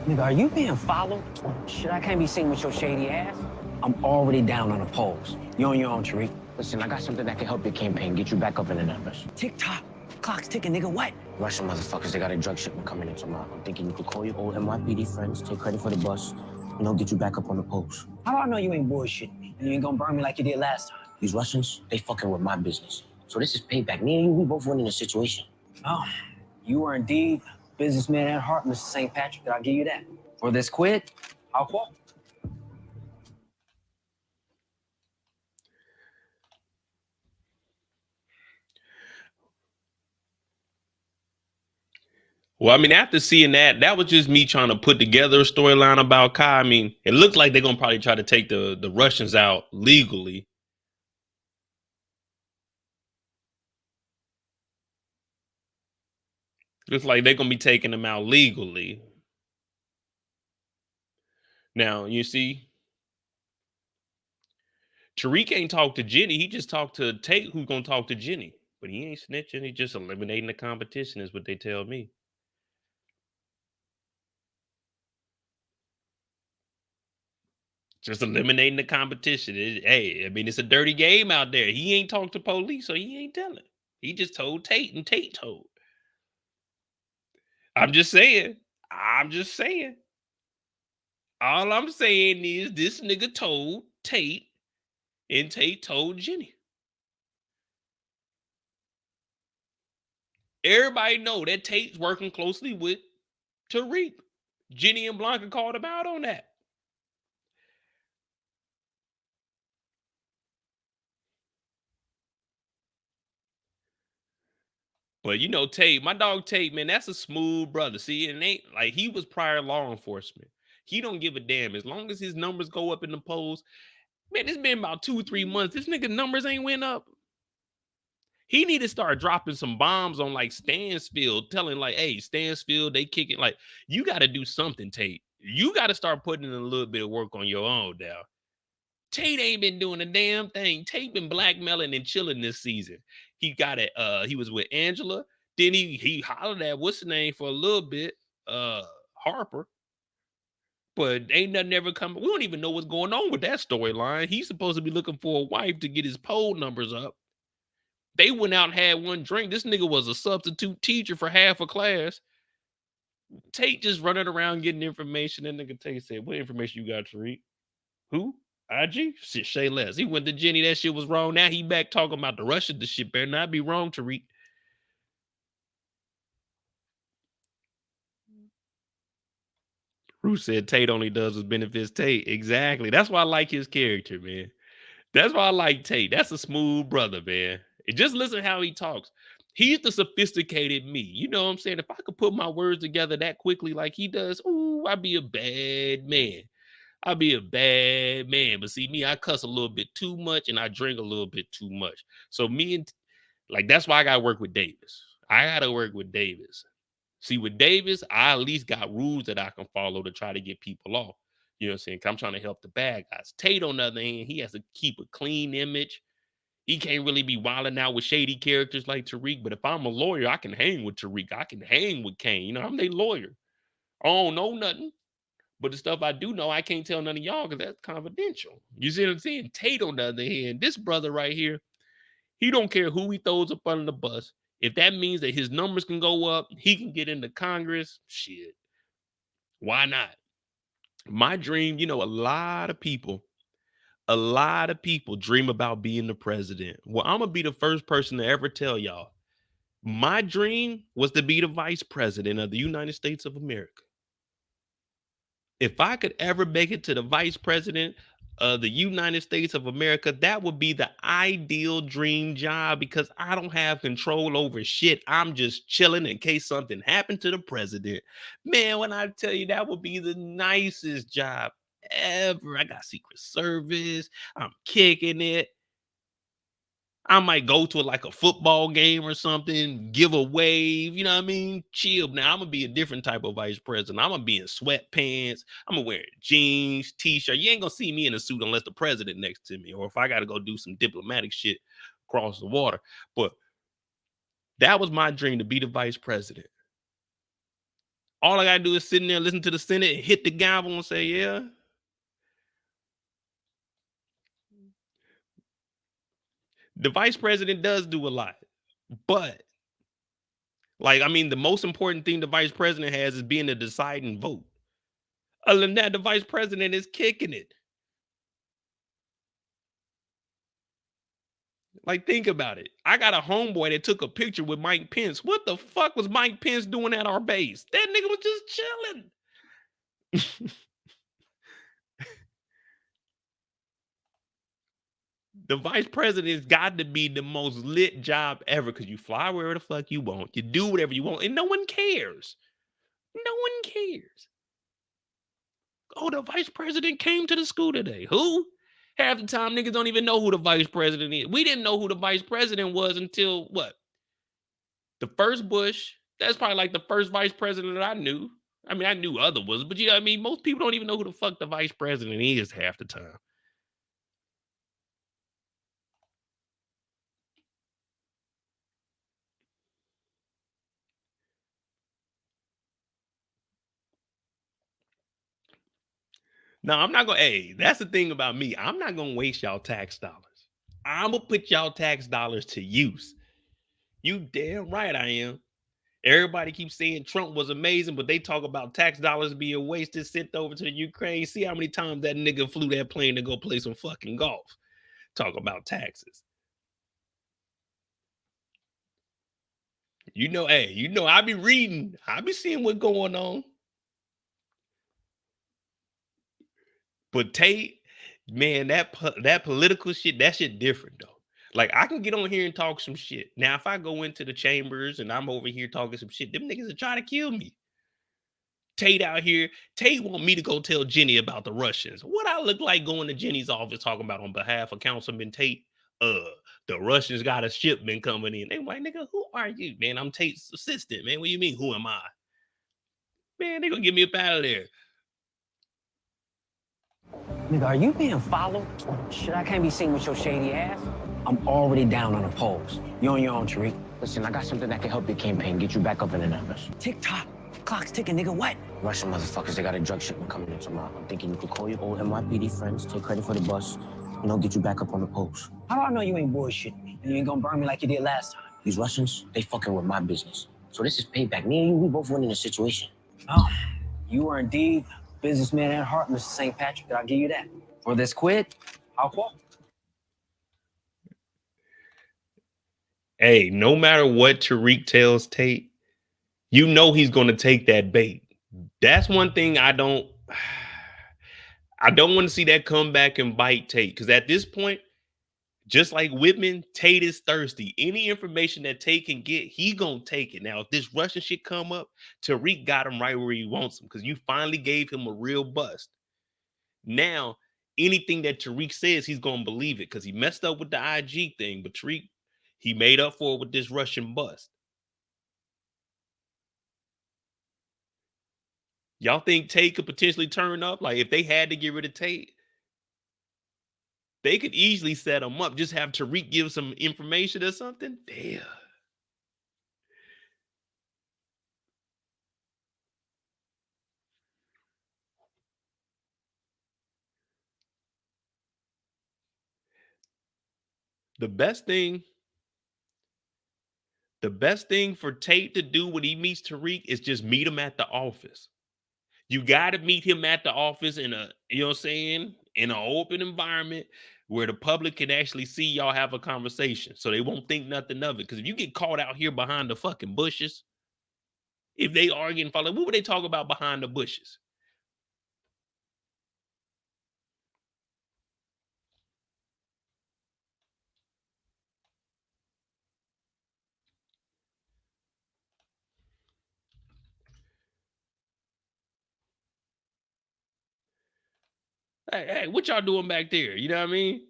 Nigga, are you being followed? Shit, I can't be seen with your shady ass. I'm already down on the polls. You on your own, Tariq. Listen, I got something that can help your campaign, get you back up in the numbers. Tick-tock. Clock's ticking, nigga. What? Russian motherfuckers, they got a drug shipment coming in tomorrow. I'm thinking you could call your old NYPD friends, take credit for the bus, and they'll get you back up on the polls. How do I know you ain't bullshitting me? And you ain't gonna burn me like you did last time? These Russians, they fucking with my business. So this is payback. Me and you, we both winning the situation. Oh, you are indeed a businessman at heart, Mr. St. Patrick. I'll give you that. For this quid, I'll quote. Well, I mean, after seeing that was just me trying to put together a storyline about Kai. I mean, it looks like they're gonna probably try to take the Russians out legally. Looks like they're gonna be taking them out legally. Now, you see, Tariq ain't talked to Jenny. He just talked to Tate, who's gonna talk to Jenny. But he ain't snitching. He just eliminating the competition, is what they tell me. Just eliminating the competition. Hey, I mean, it's a dirty game out there. He ain't talked to police, so he ain't telling. He just told Tate, and Tate told. I'm just saying. All I'm saying is this nigga told Tate, and Tate told Jenny. Everybody know that Tate's working closely with Tariq. Jenny and Blanca called him out on that. But you know, Tate, my dog Tate, man, that's a smooth brother. See, it ain't like he was prior law enforcement. He don't give a damn. As long as his numbers go up in the polls, man, it's been about 2-3 months. This nigga numbers ain't went up. He need to start dropping some bombs on like Stansfield, telling like, hey, Stansfield, they kicking. Like, you got to do something, Tate. You got to start putting in a little bit of work on your own now. Tate ain't been doing a damn thing. Tate been blackmailing and chilling this season. He got it. He was with Angela. Then he hollered at what's the name for a little bit, Harper. But ain't nothing ever come. We don't even know what's going on with that storyline. He's supposed to be looking for a wife to get his poll numbers up. They went out and had one drink. This nigga was a substitute teacher for half a class. Tate just running around getting information. That nigga Tate said, what information you got, Tariq? Who? IG? Shit, say less. He went to Jenny. That shit was wrong. Now he back talking about the Russian. The shit better not be wrong, Tariq. Ruth said Tate only does what benefits Tate. Exactly. That's why I like his character, man. That's why I like Tate. That's a smooth brother, man. And just listen how he talks. He's the sophisticated me. You know what I'm saying? If I could put my words together that quickly like he does, ooh, I'd be a bad man. I'd be a bad man. But see, me, I cuss a little bit too much and I drink a little bit too much. So me and like that's why I gotta work with Davis. I gotta work with Davis. See, with Davis, I at least got rules that I can follow to try to get people off. You know what I'm saying? 'Cause I'm trying to help the bad guys. Tate, on the other hand, he has to keep a clean image. He can't really be wilding out with shady characters like Tariq. But if I'm a lawyer, I can hang with Tariq. I can hang with Kane. You know, I'm their lawyer. I don't know nothing. But the stuff I do know, I can't tell none of y'all because that's confidential. You see what I'm saying? Tate, on the other hand, this brother right here, he don't care who he throws up under the bus. If that means that his numbers can go up, he can get into Congress, shit. Why not? My dream, you know, a lot of people A lot of people dream about being the president. Well, I'm gonna be the first person to ever tell y'all. My dream was to be the vice president of the United States of America. If I could ever make it to the vice president of the United States of America, that would be the ideal dream job because I don't have control over shit. I'm just chilling in case something happened to the president. Man, when I tell you that would be the nicest job ever. I got Secret Service. I'm kicking it. I might go to like a football game or something, give a wave, you know what I mean? Chill. Now I'm gonna be a different type of vice president. I'm gonna be in sweatpants. I'm gonna wear jeans, t-shirt. You ain't gonna see me in a suit unless the president next to me, or if I gotta go do some diplomatic shit across the water. But that was my dream, to be the vice president. All I gotta do is sit in there, listen to the Senate, and hit the gavel and say, yeah. The vice president does do a lot, but like, I mean, the most important thing the vice president has is being the deciding vote. Other than that, the vice president is kicking it. Like, think about it. I got a homeboy that took a picture with Mike Pence. What the fuck was Mike Pence doing at our base? That nigga was just chilling. The vice president has got to be the most lit job ever because you fly wherever the fuck you want. You do whatever you want, and no one cares. No one cares. Oh, the vice president came to the school today. Who? Half the time, niggas don't even know who the vice president is. We didn't know who the vice president was until what? The first Bush. That's probably like the first vice president that I knew. I mean, I knew other ones, but you know what I mean? Most people don't even know who the fuck the vice president is half the time. Now, I'm not gonna, hey, that's the thing about me. I'm not gonna waste y'all tax dollars. I'm gonna put y'all tax dollars to use. You damn right I am. Everybody keeps saying Trump was amazing, but they talk about tax dollars being wasted, sent over to the Ukraine. See how many times that nigga flew that plane to go play some fucking golf. Talk about taxes. You know, hey, you know, I be reading, I be seeing what's going on. But Tate, man, that political shit, that shit different though. Like, I can get on here and talk some shit. Now, if I go into the chambers and I'm over here talking some shit, them niggas are trying to kill me. Tate out here, Tate want me to go tell Gianni about the Russians. What I look like going to Gianni's office talking about on behalf of Councilman Tate? The Russians got a shipment coming in. They like, nigga, who are you, man? I'm Tate's assistant, man. What do you mean? Who am I? Man, they gonna get me up out of there. Nigga, are you being followed? Shit, I can't be seen with your shady ass. I'm already down on the polls. You on your own, Tariq. Listen, I got something that can help your campaign, get you back up in the numbers. Tick-tock. Clock's ticking, nigga. What? Russian motherfuckers, they got a drug shipment coming in tomorrow. I'm thinking you could call your old NYPD friends, take credit for the bus, get you back up on the post. How do I know you ain't bullshitting me? And you ain't gonna burn me like you did last time? These Russians, they fucking with my business. So this is payback. Me and you, we both win in the situation. Oh, you are indeed businessman at heart, Mr. St. Patrick. I'll give you that. For this quid, I'll quote. Hey, no matter what Tariq tells Tate, you know he's going to take that bait. That's one thing I don't want to see that come back and bite Tate. Because at this point, just like Whitman, Tate is thirsty. Any information that Tate can get, he going to take it. Now, if this Russian shit come up, Tariq got him right where he wants him because you finally gave him a real bust. Now, anything that Tariq says, he's going to believe it because he messed up with the IG thing. But Tariq, he made up for it with this Russian bust. Y'all think Tate could potentially turn up? Like, if they had to get rid of Tate, they could easily set him up. Just have Tariq give some information or something. Damn. The best thing for Tate to do when he meets Tariq is just meet him at the office. You got to meet him at the office in a, you know what I'm saying? in an open environment where the public can actually see y'all have a conversation, so they won't think nothing of it. Because if you get caught out here behind the fucking bushes, if they arguing, what would they talk about behind the bushes? Hey, what y'all doing back there? You know what I mean?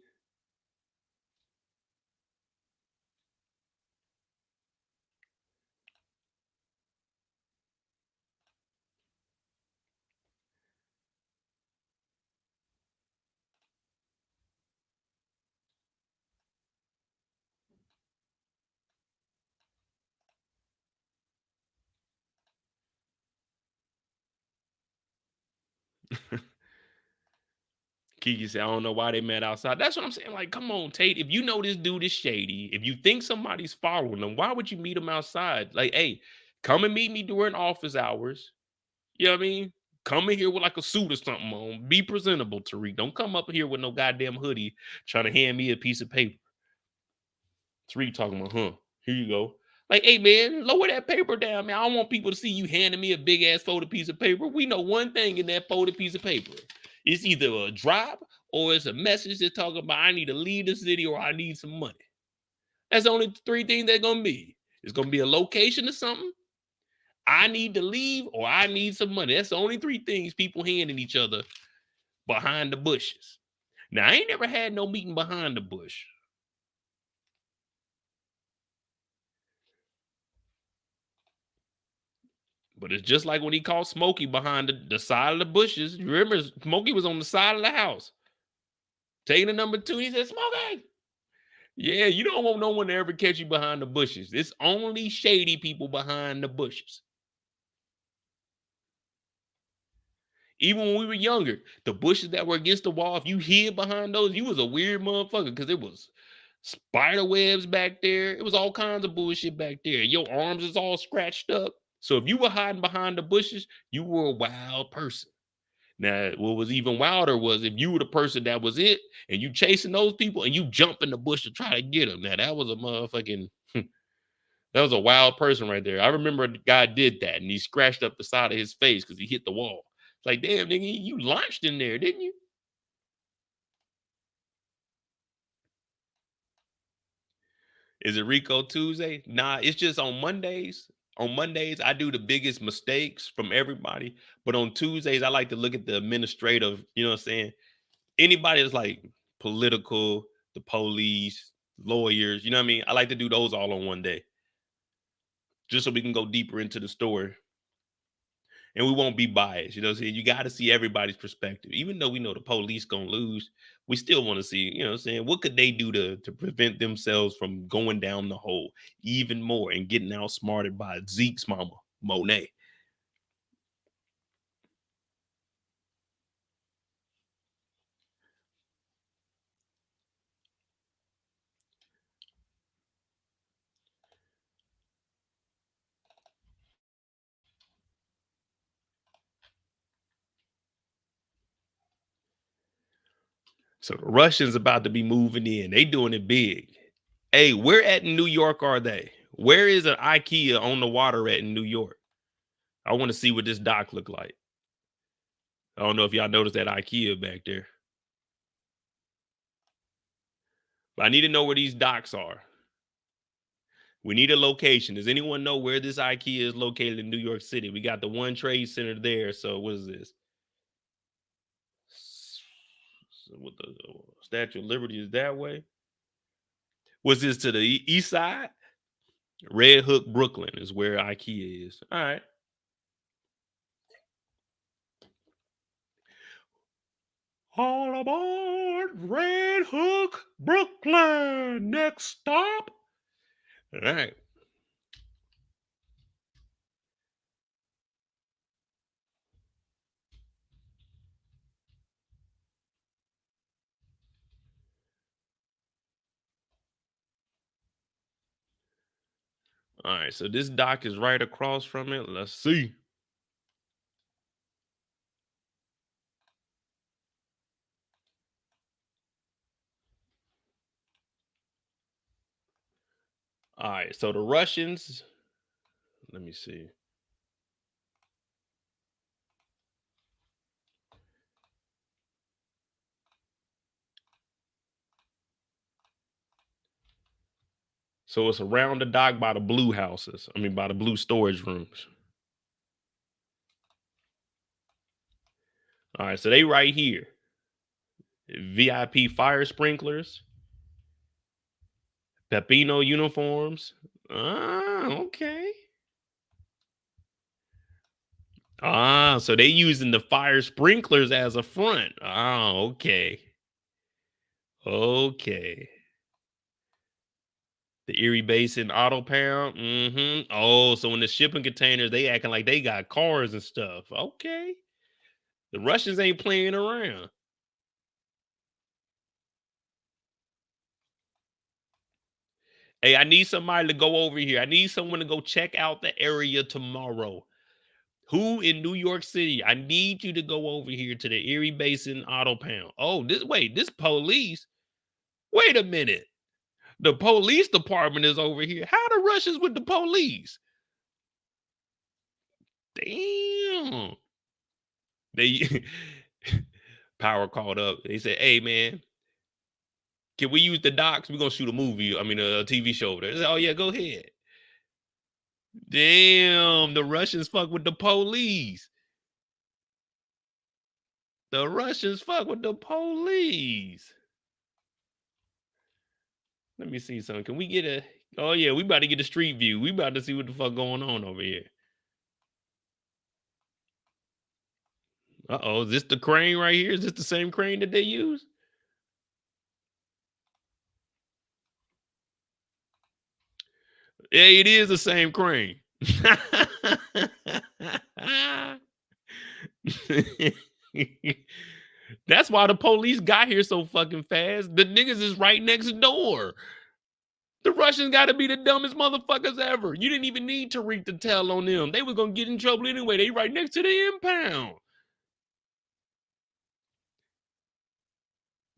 Kiki said, I don't know why they met outside. That's what I'm saying. Like, come on, Tate. If you know this dude is shady, if you think somebody's following them, why would you meet him outside? Like, hey, come and meet me during office hours. You know what I mean? Come in here with like a suit or something on. Be presentable, Tariq. Don't come up here with no goddamn hoodie trying to hand me a piece of paper. Tariq talking about, here you go. Like, hey, man, lower that paper down, man. I don't want people to see you handing me a big ass folded piece of paper. We know one thing in that folded piece of paper. It's either a drop or it's a message that's talking about I need to leave the city or I need some money. That's the only three things they're going to be. It's going to be a location or something. I need to leave or I need some money. That's the only three things people handing each other behind the bushes. Now, I ain't never had no meeting behind the bush. But it's just like when he called Smokey behind the side of the bushes. You remember, Smokey was on the side of the house. Taking the number 2, he said, Smokey. Yeah, you don't want no one to ever catch you behind the bushes. It's only shady people behind the bushes. Even when we were younger, the bushes that were against the wall, if you hid behind those, you was a weird motherfucker because it was spider webs back there. It was all kinds of bullshit back there. Your arms is all scratched up. So if you were hiding behind the bushes, you were a wild person. Now, what was even wilder was if you were the person that was it and you chasing those people and you jump in the bush to try to get them. Now, that was a motherfucking, that was a wild person right there. I remember a guy did that and he scratched up the side of his face because he hit the wall. It's like, damn, nigga, you launched in there, didn't you? Is it Rico Tuesday? Nah, it's just on Mondays. On Mondays, I do the biggest mistakes from everybody. But on Tuesdays, I like to look at the administrative, you know what I'm saying? Anybody that's like political, the police, lawyers, you know what I mean? I like to do those all on one day. Just so we can go deeper into the story. And we won't be biased. You know what I'm saying? You got to see everybody's perspective. Even though we know the police gonna lose, we still want to see, you know what I'm saying? What could they do to prevent themselves from going down the hole even more and getting outsmarted by Zeke's mama, Monet? So the Russians about to be moving in. They doing it big. Hey, where at in New York are they? Where is an IKEA on the water at in New York? I want to see what this dock look like. I don't know if y'all noticed that IKEA back there. But I need to know where these docks are. We need a location. Does anyone know where this IKEA is located in New York City? We got the One Trade Center there. So what is this? So what the Statue of Liberty is that way? Was this to the east side? Red Hook, Brooklyn is where IKEA is. All right. All aboard Red Hook, Brooklyn. Next stop. All right. All right. So this dock is right across from it. Let's see. All right, so the Russians, let me see. So it's around the dock by the blue houses. I mean, by the blue storage rooms. All right, so they right here. VIP fire sprinklers, Pepino uniforms. Ah, okay. Ah, so they using the fire sprinklers as a front. Ah, okay. Okay. The Erie Basin Auto Pound. Mm-hmm. Oh, so in the shipping containers, they acting like they got cars and stuff. Okay. The Russians ain't playing around. Hey, I need somebody to go over here. I need someone to go check out the area tomorrow. Who in New York City? I need you to go over here to the Erie Basin Auto Pound. Oh, this police. Wait a minute. The police department is over here. How the Russians with the police? Damn. They power called up. They said, "Hey man, can we use the docks? We're gonna shoot a movie. I mean a TV show." They said, "Oh yeah, go ahead." Damn, the Russians fuck with the police. The Russians fuck with the police. Let me see something. Can we get a? Oh yeah, we about to get a street view. We about to see what the fuck going on over here. Uh-oh, is this the crane right here? Is this the same crane that they use? Yeah, it is the same crane. That's why the police got here so fucking fast. The niggas is right next door. The Russians got to be the dumbest motherfuckers ever. You didn't even need Tariq to tell on them. They were going to get in trouble anyway. They right next to the impound.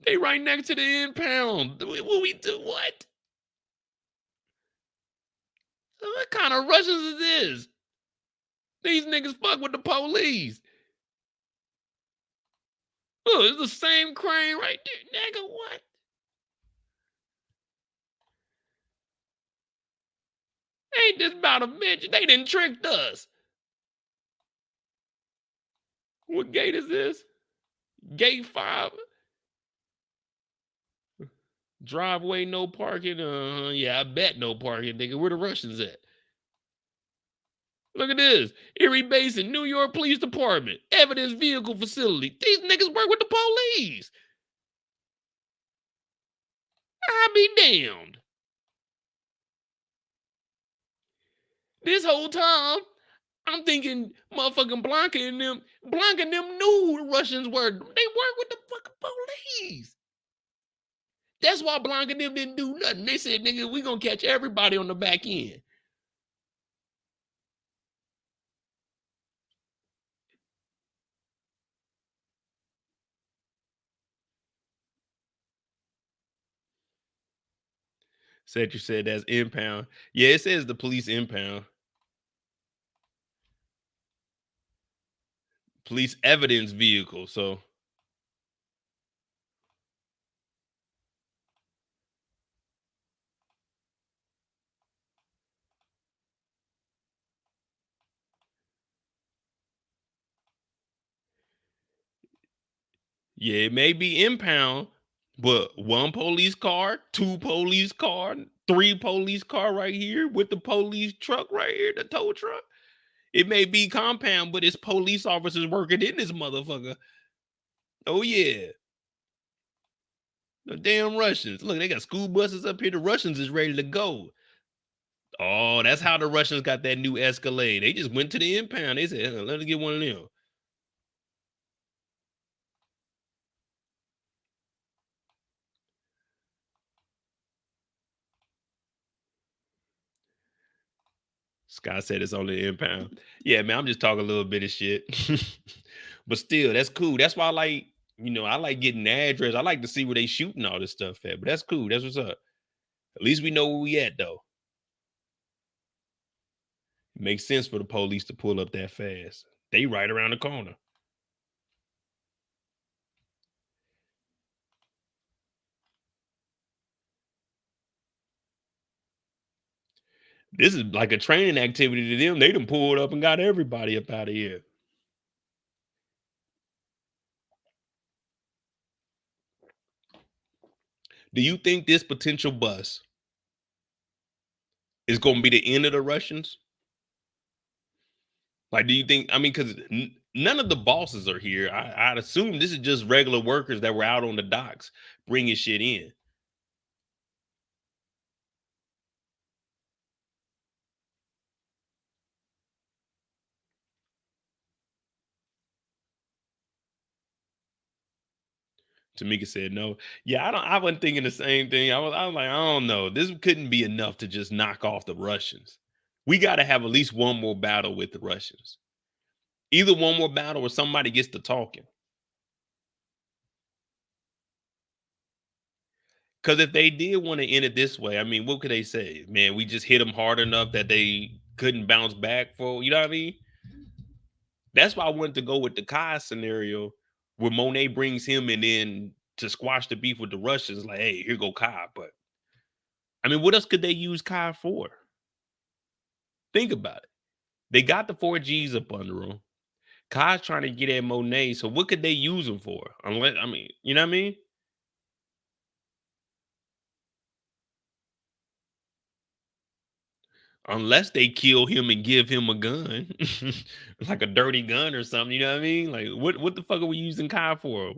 They right next to the impound. What we do? What? What kind of Russians is this? These niggas fuck with the police. Oh, it's the same crane right there. Nigga, what? Ain't this about a bitch? They done tricked us. What gate is this? Gate 5. Driveway, no parking. Yeah, I bet no parking, nigga. Where the Russians at? Look at this. Erie Basin, New York Police Department. Evidence vehicle facility. These niggas work with the police. I be damned. This whole time, I'm thinking motherfucking Blanca and them knew who the Russians were. They work with the fucking police. That's why Blanca and them didn't do nothing. They said, nigga, we gonna catch everybody on the back end. Said you said that's impound. Yeah, it says the police impound. Police evidence vehicle. So yeah, it may be impound, but 1 police car, 2 police car, 3 police car right here with the police truck right here, the tow truck. It may be compound, but it's police officers working in this motherfucker. Oh yeah. The damn Russians. Look, they got school buses up here. The Russians is ready to go. Oh, that's how the Russians got that new Escalade. They just went to the impound. They said, let us get one of them. Scott said it's only impound. Yeah, man, I'm just talking a little bit of shit. But still, that's cool. That's why I like, I like getting the address. I like to see where they shooting all this stuff at. But that's cool. That's what's up. At least we know where we at, though. Makes sense for the police to pull up that fast. They right around the corner. This is like a training activity to them. They done pulled up and got everybody up out of here. Do you think this potential bust is going to be the end of the Russians? Like, do you think? I mean, because none of the bosses are here. I'd assume this is just regular workers that were out on the docks bringing shit in. Tamika said no. Yeah, I wasn't thinking the same thing. I was like, I don't know. This couldn't be enough to just knock off the Russians. We got to have at least one more battle with the Russians. Either one more battle or somebody gets to talking. Because if they did want to end it this way, I mean, what could they say? Man, we just hit them hard enough that they couldn't bounce back for, you know what I mean? That's why I wanted to go with the Kai scenario where Monet brings him and then to squash the beef with the Russians, like, hey, here go Kai. But I mean, what else could they use Kai for? Think about it. They got the 4Gs up under him. Kai's trying to get at Monet. So what could they use him for? Unless, I mean, you know what I mean? Unless they kill him and give him a gun, like a dirty gun or something. You know what I mean? Like, what the fuck are we using Kai for?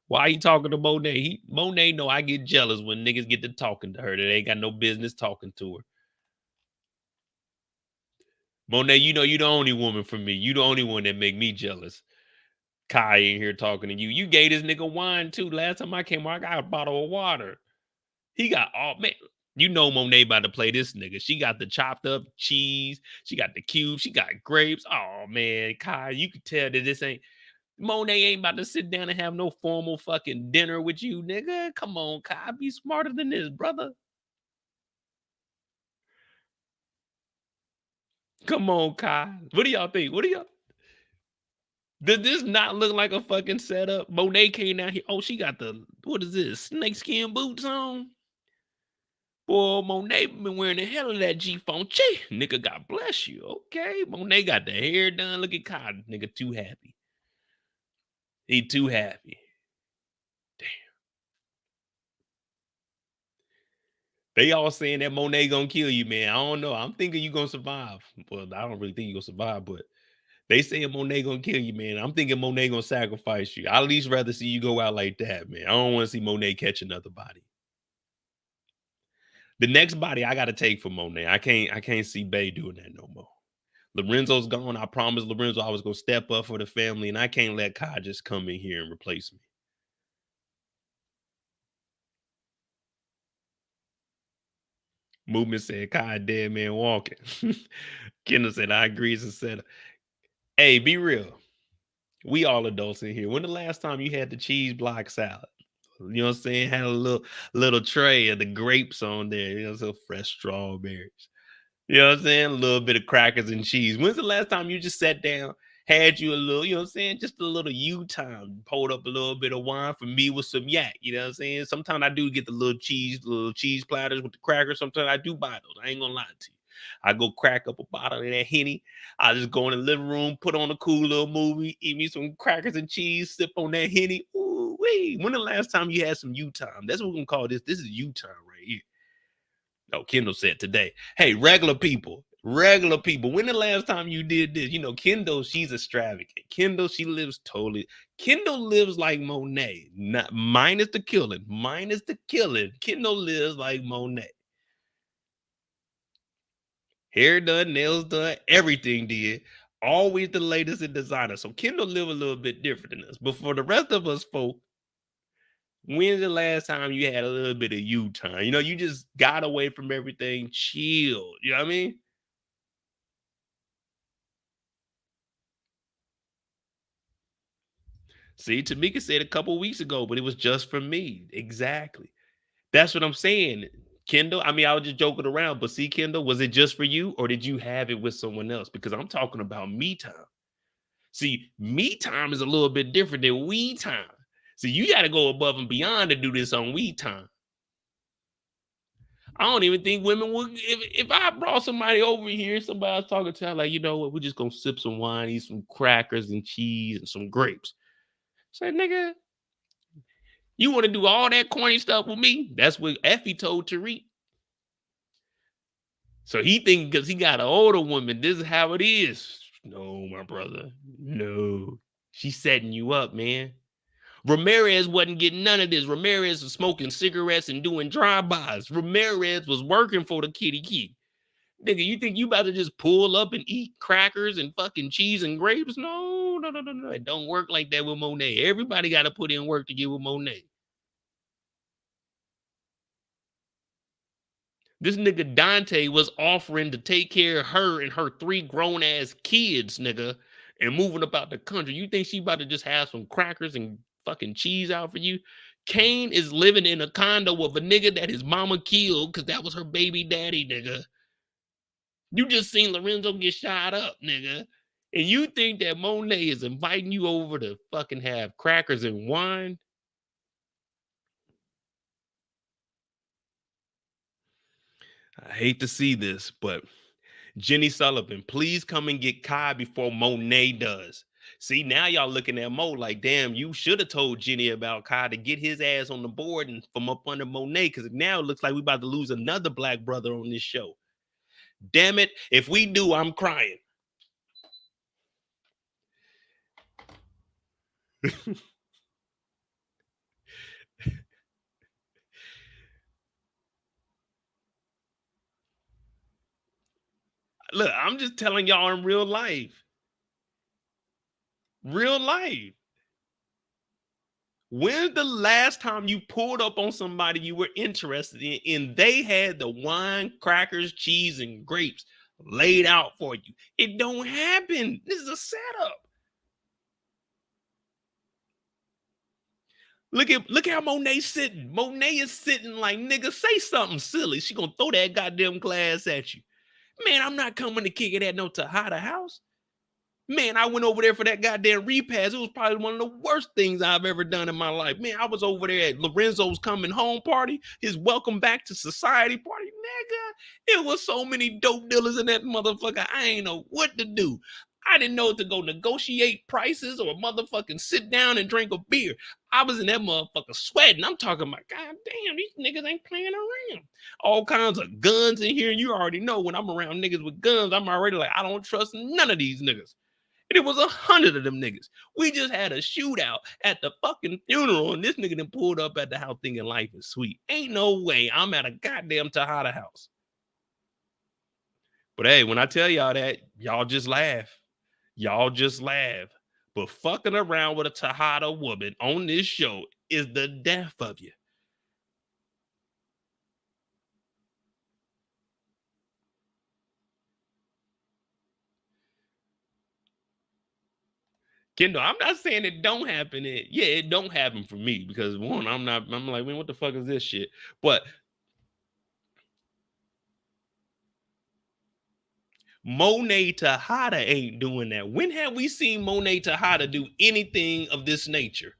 Why he talking to Monet? Monet know I get jealous when niggas get to talking to her. That ain't got no business talking to her. Monet, you know you the only woman for me. You the only one that make me jealous. Kai in here talking to you. You gave this nigga wine too. Last time I came, I got a bottle of water. He got all man. You know Monet about to play this nigga. She got the chopped up cheese. She got the cubes. She got grapes. Oh man, Kai, you can tell that this ain't Monet ain't about to sit down and have no formal fucking dinner with you, nigga. Come on, Kai, be smarter than this, brother. Come on, Kai. What do y'all think? What do y'all? Does this not look like a fucking setup? Monet came out here. Oh, she got the what is this? Snakeskin boots on. Boy, Monet been wearing the hell of that G-Phone. Nigga, God bless you. Okay. Monet got the hair done. Look at Kai. Nigga, too happy. He too happy. Damn. They all saying that Monet gonna kill you, man. I don't know. I'm thinking you gonna survive. Well, I don't really think you gonna survive, but they saying Monet gonna kill you, man. I'm thinking Monet gonna sacrifice you. I at least rather see you go out like that, man. I don't want to see Monet catch another body. The next body I gotta take for Monet. I can't see Bay doing that no more. Lorenzo's gone. I promised Lorenzo I was gonna step up for the family, and I can't let Kai just come in here and replace me. Movement said Kai dead man walking. Kendall said I agree. It's a setup. Hey, be real. We all adults in here. When the last time you had the cheese block salad? You know what I'm saying? Had a little tray of the grapes on there. You know, so fresh strawberries. You know what I'm saying? A little bit of crackers and cheese. When's the last time you just sat down, had you a little, you know what I'm saying? Just a little you time, pulled up a little bit of wine for me with some yak. You know what I'm saying? Sometimes I do get the little cheese platters with the crackers. Sometimes I do buy those. I ain't gonna lie to you. I go crack up a bottle of that Henny. I just go in the living room, put on a cool little movie, eat me some crackers and cheese, sip on that Henny. Ooh, wait. When the last time you had some you time? That's what we're gonna call this. This is you time right here. Oh, Kendall said today. Hey, regular people. Regular people. When the last time you did this? You know, Kendall, she's extravagant. Kendall, she lives totally. Kendall lives like Monet. Not minus the killing. Minus the killing. Kendall lives like Monet. Hair done, nails done, everything did. Always the latest in designer. So Kendall live a little bit different than us. But for the rest of us folk, when's the last time you had a little bit of you time? You know, you just got away from everything, chilled. You know what I mean? See, Tamika said a couple weeks ago, but it was just for me. Exactly. That's what I'm saying. Kendall, I mean, I was just joking around, but see, Kendall, was it just for you or did you have it with someone else? Because I'm talking about me time. See, me time is a little bit different than we time. See, you got to go above and beyond to do this on we time. I don't even think women would, if I brought somebody over here, somebody I was talking to, I'm like, you know what, we're just going to sip some wine, eat some crackers and cheese and some grapes. Say, nigga, you want to do all that corny stuff with me? That's what Effie told Tariq. So he think because he got an older woman, this is how it is. No, my brother. No. She's setting you up, man. Ramirez wasn't getting none of this. Ramirez was smoking cigarettes and doing drive-bys. Ramirez was working for the kitty key. Nigga, you think you about to just pull up and eat crackers and fucking cheese and grapes? No. It don't work like that with Monet. Everybody got to put in work to get with Monet. This nigga Dante was offering to take care of her and her 3 grown-ass kids, nigga, and moving about the country. You think she about to just have some crackers and fucking cheese out for you? Kane is living in a condo with a nigga that his mama killed because that was her baby daddy, nigga. You just seen Lorenzo get shot up, nigga. And you think that Monet is inviting you over to fucking have crackers and wine? I hate to see this, but Jenny Sullivan, please come and get Kai before Monet does. See, now y'all looking at Mo like, damn, you should have told Jenny about Kai to get his ass on the board and from up under Monet, because now it looks like we about to lose another black brother on this show. Damn it. If we do, I'm crying. Look, I'm just telling y'all in real life. Real life. When's the last time you pulled up on somebody you were interested in and they had the wine, crackers, cheese, and grapes laid out for you? It don't happen. This is a setup. Look how Monet's sitting. Monet is sitting like, nigga, say something silly. She gonna throw that goddamn glass at you. Man, I'm not coming to kick it at no Tejada house. Man, I went over there for that goddamn repast. It was probably one of the worst things I've ever done in my life. Man, I was over there at Lorenzo's coming home party, his welcome back to society party. Nigga, it was so many dope dealers in that motherfucker. I ain't know what to do. I didn't know to go negotiate prices or motherfucking sit down and drink a beer. I was in that motherfucker sweating. I'm talking about, God damn, these niggas ain't playing around. All kinds of guns in here. And you already know when I'm around niggas with guns, I'm already like, I don't trust none of these niggas. And it was 100 of them niggas. We just had a shootout at the fucking funeral, and this nigga done pulled up at the house thinking life is sweet. Ain't no way I'm at a goddamn Tejada house. But hey, when I tell y'all that, y'all just laugh. Y'all just laugh. But fucking around with a Tejada woman on this show is the death of you. Kendall, I'm not saying it don't happen. It don't happen for me because one, I'm like, man, what the fuck is this shit? But Monet Tejada ain't doing that. When have we seen Monet Tejada do anything of this nature?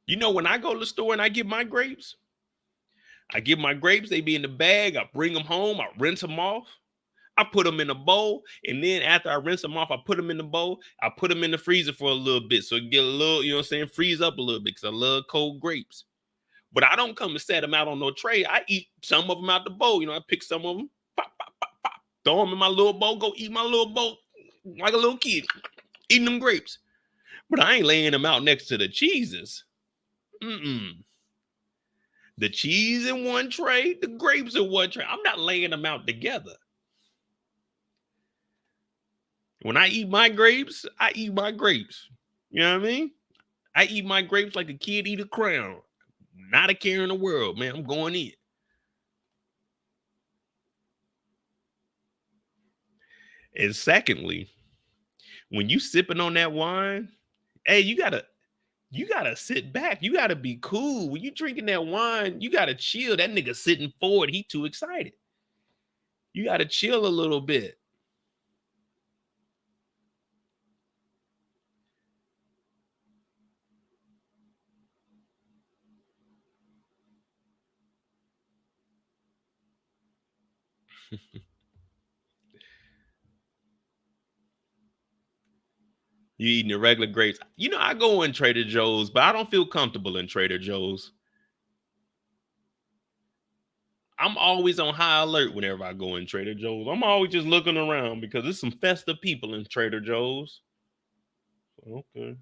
You know, when I go to the store and I get my grapes, they be in the bag. I bring them home. I rinse them off. I put them in a bowl. And then after I rinse them off, I put them in the bowl. I put them in the freezer for a little bit. So it get a little, you know what I'm saying, freeze up a little bit because I love cold grapes. But I don't come and set them out on no tray. I eat some of them out the bowl. You know, I pick some of them, pop, pop, pop, pop, throw them in my little bowl, go eat my little bowl like a little kid, eating them grapes. But I ain't laying them out next to the cheeses. The cheese in one tray, the grapes in one tray. I'm not laying them out together. When I eat my grapes, I eat my grapes. You know what I mean? I eat my grapes like a kid eat a crown. Not a care in the world, man. I'm going in. And secondly, when you sipping on that wine, hey, you gotta You gotta sit back. You gotta be cool. When you drinking that wine, you gotta chill. That nigga sitting forward, he too excited. You gotta chill a little bit. You eating the regular grapes. You know, I go in Trader Joe's, but I don't feel comfortable in Trader Joe's. I'm always on high alert whenever I go in Trader Joe's. I'm always just looking around because there's some festive people in Trader Joe's. Okay.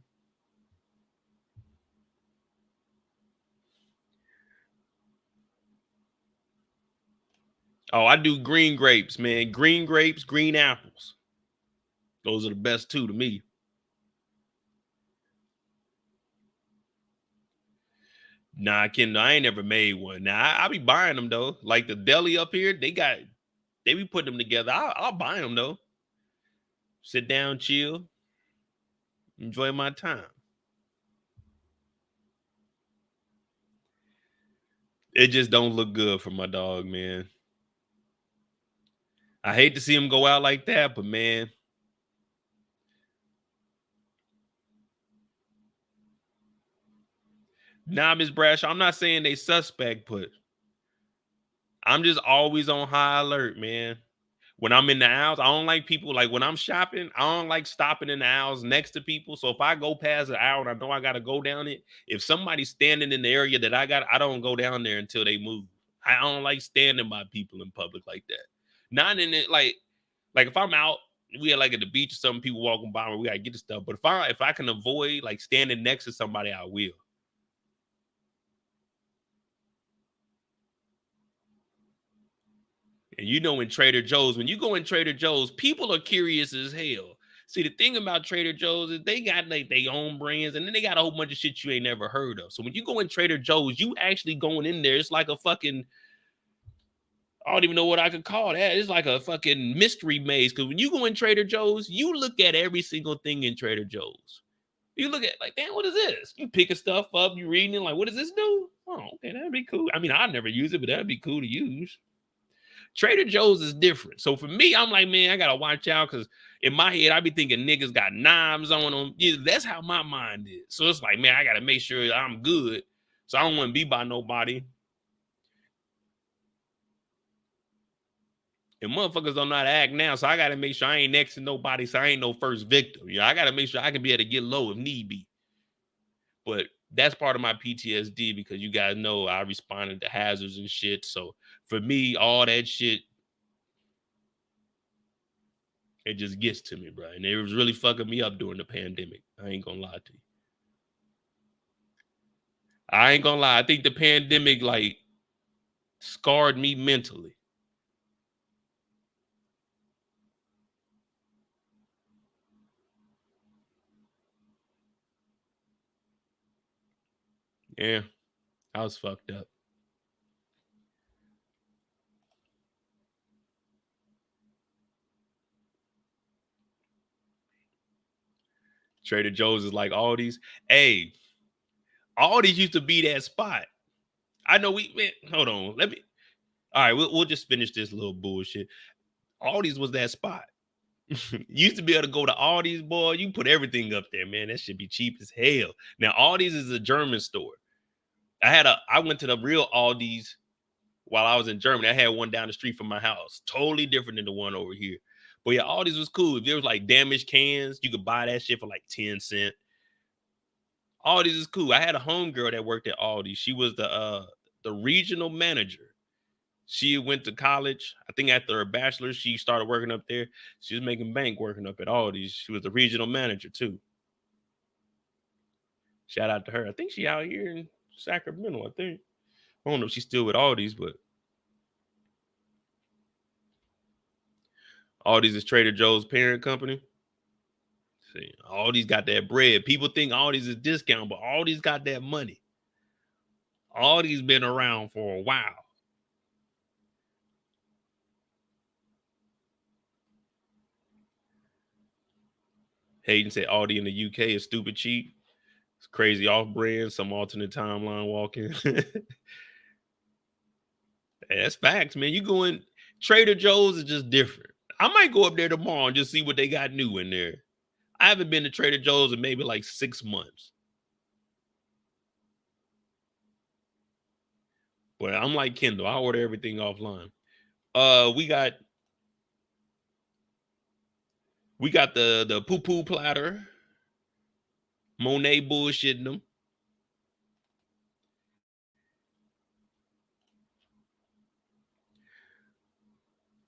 Oh, I do green grapes, man. Green grapes, green apples. Those are the best two to me. Nah, I ain't never made one. Now I be buying them though. Like the deli up here, they be putting them together. I'll buy them though. Sit down, chill, enjoy my time. It just don't look good for my dog, man. I hate to see him go out like that, but man, nah, Miss Brash, I'm not saying they suspect, but I'm just always on high alert, man. When I'm in the aisles, I don't like people like when I'm shopping, I don't like stopping in the aisles next to people. So if I go past the aisle and I know I gotta go down it, if somebody's standing in the area that I don't go down there until they move. I don't like standing by people in public like that. Not in it like if I'm out, we are like at the beach or something, people walking by me, we gotta get the stuff. But if I can avoid like standing next to somebody, I will. And you know, in Trader Joe's, when you go in Trader Joe's, people are curious as hell. See, the thing about Trader Joe's is they got like their own brands, and then they got a whole bunch of shit you ain't never heard of. So when you go in Trader Joe's, you actually going in there. It's like a fucking, I don't even know what I could call that. It's like a fucking mystery maze. Because when you go in Trader Joe's, you look at every single thing in Trader Joe's. You look at like, damn, what is this? You picking stuff up, you reading it, like, what does this do? Oh, okay, that'd be cool. I mean, I'd never use it, but that'd be cool to use. Trader Joe's is different. So for me, I'm like, man, I gotta watch out because in my head, I be thinking niggas got knives on them. Yeah, that's how my mind is. So it's like, man, I gotta make sure I'm good. So I don't want to be by nobody. And motherfuckers don't know how to act now. So I gotta make sure I ain't next to nobody. So I ain't no first victim. You know, I gotta make sure I can be able to get low if need be. But that's part of my PTSD because you guys know I responded to hazards and shit. So for me, all that shit, it just gets to me, bro. And it was really fucking me up during the pandemic. I ain't gonna lie to you. I ain't gonna lie. I think the pandemic like scarred me mentally. Yeah, I was fucked up. Trader Joe's is like Aldi's. Hey, Aldi's used to be that spot. I know man, hold on. Let me. All right, we'll just finish this little bullshit. Aldi's was that spot. You used to be able to go to Aldi's, boy. You put everything up there, man. That should be cheap as hell. Now, Aldi's is a German store. I went to the real Aldi's while I was in Germany. I had one down the street from my house. Totally different than the one over here. But yeah, Aldi's was cool. If there was like damaged cans, you could buy that shit for like 10 cents. Aldi's is cool. I had a homegirl that worked at Aldi's. She was the regional manager. She went to college. I think after her bachelor's, she started working up there. She was making bank working up at Aldi's. She was the regional manager too. Shout out to her. I think she out here in Sacramento, I think. I don't know if she's still with Aldi's, but Aldi's is Trader Joe's parent company. See, Aldi's got that bread. People think Aldi's is discount, but Aldi's got that money. Aldi's been around for a while. Hayden said Aldi in the UK is stupid cheap. It's crazy off-brand, some alternate timeline walking. That's facts, man. You going Trader Joe's is just different. I might go up there tomorrow and just see what they got new in there. I haven't been to Trader Joe's in maybe like 6 months. But I'm like Kendall. I order everything offline. We got the poo-poo platter. Monet bullshitting them.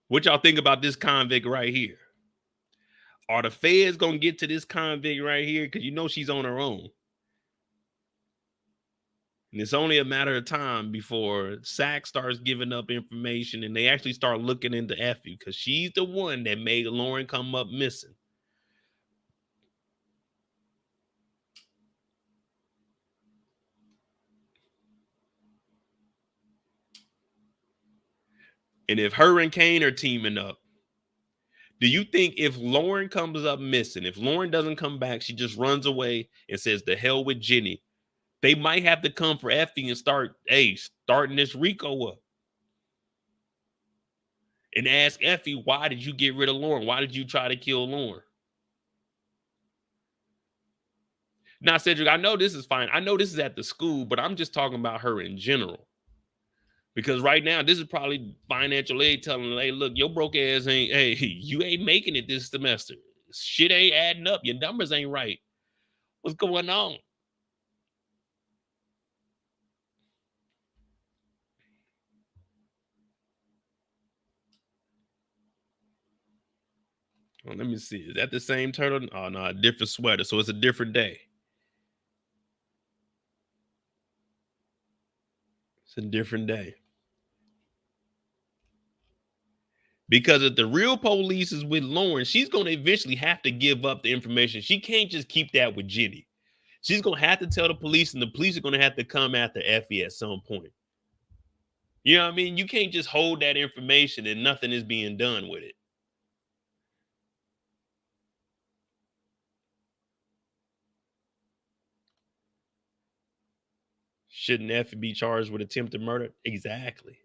What y'all think about this convict right here? Are the feds gonna get to this convict right here? Because you know she's on her own. And it's only a matter of time before Sack starts giving up information and they actually start looking into Effie because she's the one that made Lauren come up missing. And if her and Kane are teaming up, do you think if Lauren comes up missing, if Lauren doesn't come back, she just runs away and says, the hell with Jenny, they might have to come for Effie and starting this RICO up. And ask Effie, why did you get rid of Lauren? Why did you try to kill Lauren? Now, Cedric, I know this is fine. I know this is at the school, but I'm just talking about her in general. Because right now, this is probably financial aid telling her, hey, look, your broke ass you ain't making it this semester. Shit ain't adding up. Your numbers ain't right. What's going on? Well, let me see. Is that the same turtle? Oh, no, a different sweater. So it's a different day. It's a different day. Because if the real police is with Lauren, she's going to eventually have to give up the information. She can't just keep that with Jenny. She's going to have to tell the police, and the police are going to have to come after Effie at some point. You know what I mean? You can't just hold that information and nothing is being done with it. Shouldn't Effie be charged with attempted murder? Exactly.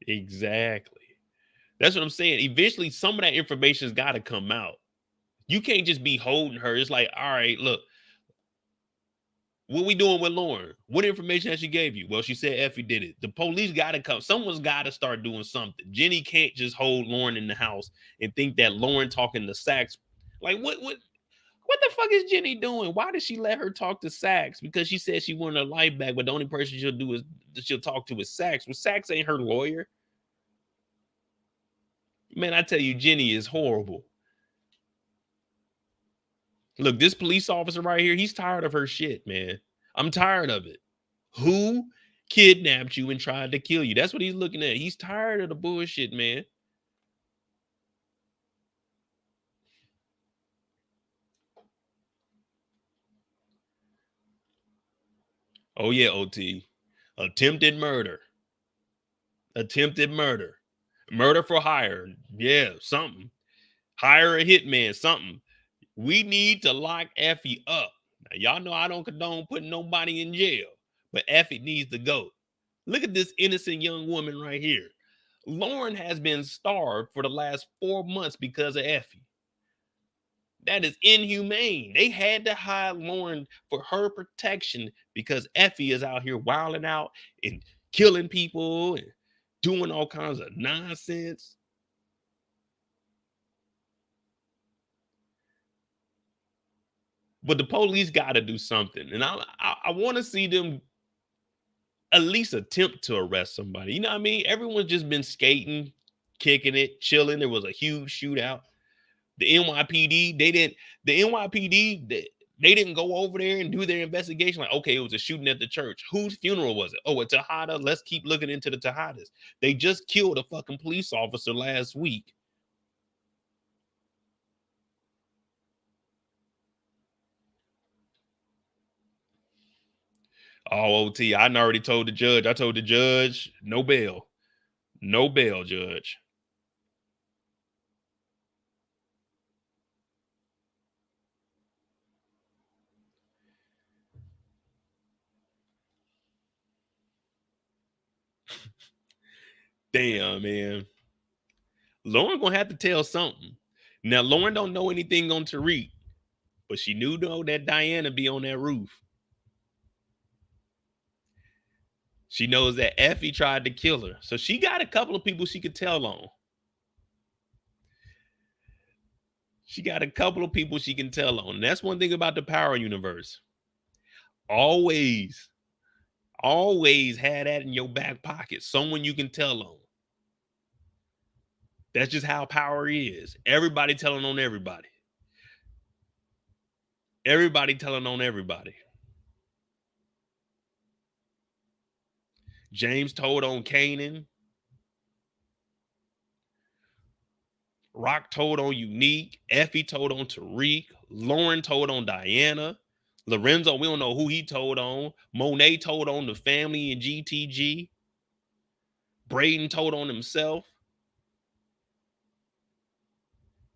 Exactly. That's what I'm saying. Eventually, some of that information's got to come out. You can't just be holding her. It's like, all right, look, what we doing with Lauren? What information has she gave you? Well, she said Effie did it. The police got to come. Someone's got to start doing something. Jenny can't just hold Lauren in the house and think that Lauren talking to Sachs. Like, what the fuck is Jenny doing? Why did she let her talk to Sachs? Because she said she wanted her life back, but the only person she'll do is she'll talk to is Sachs. Well, Sachs ain't her lawyer. Man, I tell you, Jenny is horrible. Look, this police officer right here, he's tired of her shit, man. I'm tired of it. Who kidnapped you and tried to kill you? That's what he's looking at. He's tired of the bullshit, man. Oh, yeah, OT. Attempted murder. Attempted murder. Murder for hire. Yeah, something. Hire a hitman, something. We need to lock Effie up. Now, y'all know I don't condone putting nobody in jail, but Effie needs to go. Look at this innocent young woman right here. Lauren has been starved for the last 4 months because of Effie. That is inhumane. They had to hide Lauren for her protection because Effie is out here wilding out and killing people and doing all kinds of nonsense. But the police got to do something. And I want to see them at least attempt to arrest somebody. You know what I mean? Everyone's just been skating, kicking it, chilling. There was a huge shootout. The NYPD, they didn't go over there and do their investigation. Like, okay, it was a shooting at the church. Whose funeral was it? Oh, a Tejada. Let's keep looking into the Tejadas. They just killed a fucking police officer last week. Oh, OT, I already told the judge. I told the judge, no bail. No bail, judge. Damn, man. Lauren gonna have to tell something. Now, Lauren don't know anything on Tariq, but she knew though that Diana be on that roof. She knows that Effie tried to kill her. So she got a couple of people she could tell on. She got a couple of people she can tell on. And that's one thing about the Power universe. Always have that in your back pocket. Someone you can tell on. That's just how Power is. Everybody telling on everybody. Everybody telling on everybody. James told on Kanan. Rock told on Unique. Effie told on Tariq. Lauren told on Diana. Lorenzo, we don't know who he told on. Monet told on the family and GTG. Brayden told on himself.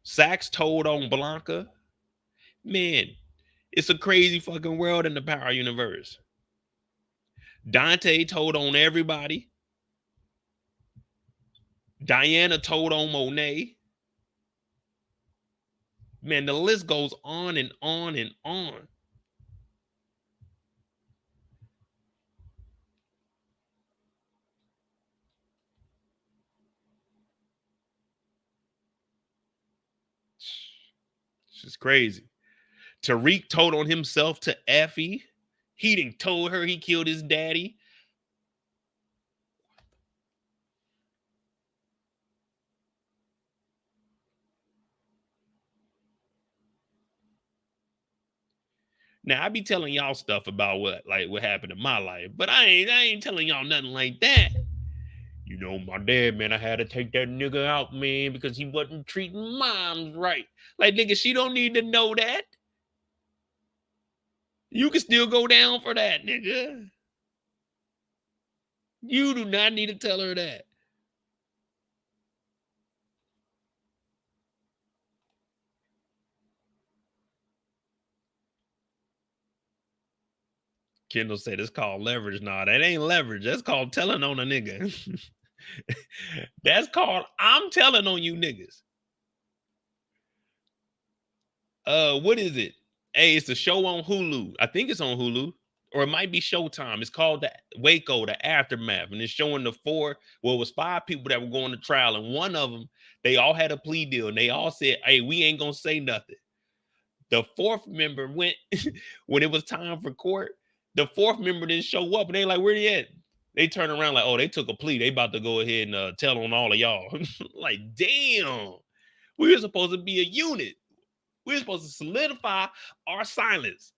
Sax told on Blanca. Man, it's a crazy fucking world in the Power universe. Dante told on everybody. Diana told on Monet. Man, the list goes on and on and on. It's just crazy. Tariq told on himself to Effie. He done told her he killed his daddy. Now I be telling y'all stuff about what happened in my life, but I ain't telling y'all nothing like that. You know, my dad, man, I had to take that nigga out, man, because he wasn't treating moms right. Like, nigga, she don't need to know that. You can still go down for that, nigga. You do not need to tell her that. Kendall said it's called leverage. Nah, that ain't leverage. That's called telling on a nigga. That's called I'm telling on you niggas. What is it? Hey, it's a show on Hulu. I think it's on Hulu. Or it might be Showtime. It's called the Waco, the Aftermath. And it's showing it was 5 people that were going to trial. And one of them, they all had a plea deal. And they all said, hey, we ain't going to say nothing. The 4th member went, when it was time for court, the 4th member didn't show up. And they like, where they at? They turn around like, oh, they took a plea. They about to go ahead and tell on all of y'all. Like, damn. We were supposed to be a unit. We were supposed to solidify our silence.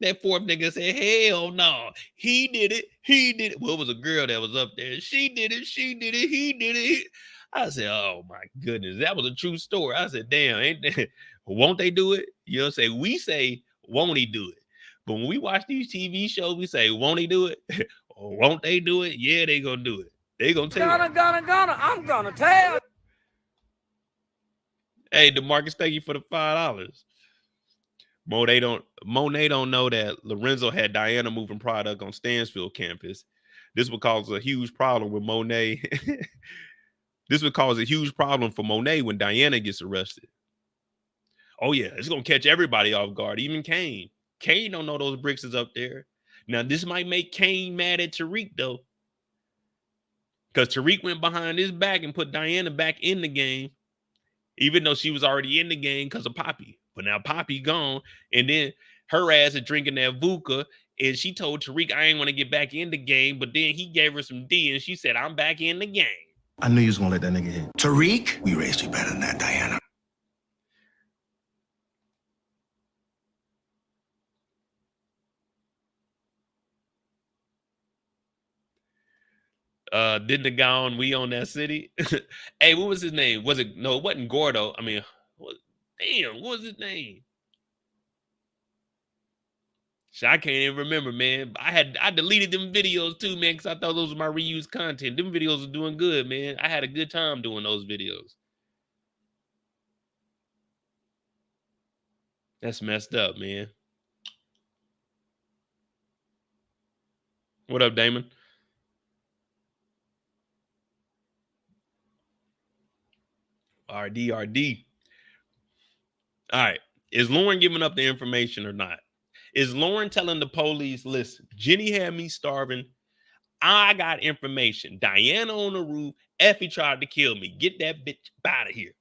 That 4th nigga said, hell no. He did it. He did it. Well, it was a girl that was up there. She did it. She did it. He did it. I said, oh my goodness. That was a true story. I said, damn, ain't that, won't they do it? You know what I'm saying? We say, won't he do it? But when we watch these TV shows, we say, won't he do it? Or won't they do it? Yeah, they gonna do it. They gonna tell you. I'm gonna tell. Hey, DeMarcus, thank you for the $5. Monet don't know that Lorenzo had Diana moving product on Stansfield campus. This would cause a huge problem with Monet. This would cause a huge problem for Monet when Diana gets arrested. Oh yeah, it's gonna catch everybody off guard, even Kane. Kane don't know those bricks is up there. Now this might make Kane mad at Tariq though, because Tariq went behind his back and put Diana back in the game, even though she was already in the game because of Poppy. But now Poppy gone, and then her ass is drinking that vodka, and she told Tariq, I ain't want to get back in the game, but then he gave her some D, and she said, I'm back in the game. I knew you was gonna let that nigga hit. Tariq, we raised you better than that, Diana. Didn't the guy on We Own That City? Hey, what was his name? It wasn't Gordo. I mean, what was his name? I can't even remember, man. I deleted them videos too, man, because I thought those were my reused content. Them videos are doing good, man. I had a good time doing those videos. That's messed up, man. What up, Damon? RD, RD. All right. Is Lauren giving up the information or not? Is Lauren telling the police, listen, Jenny had me starving. I got information. Diana on the roof. Effie tried to kill me. Get that bitch out of here.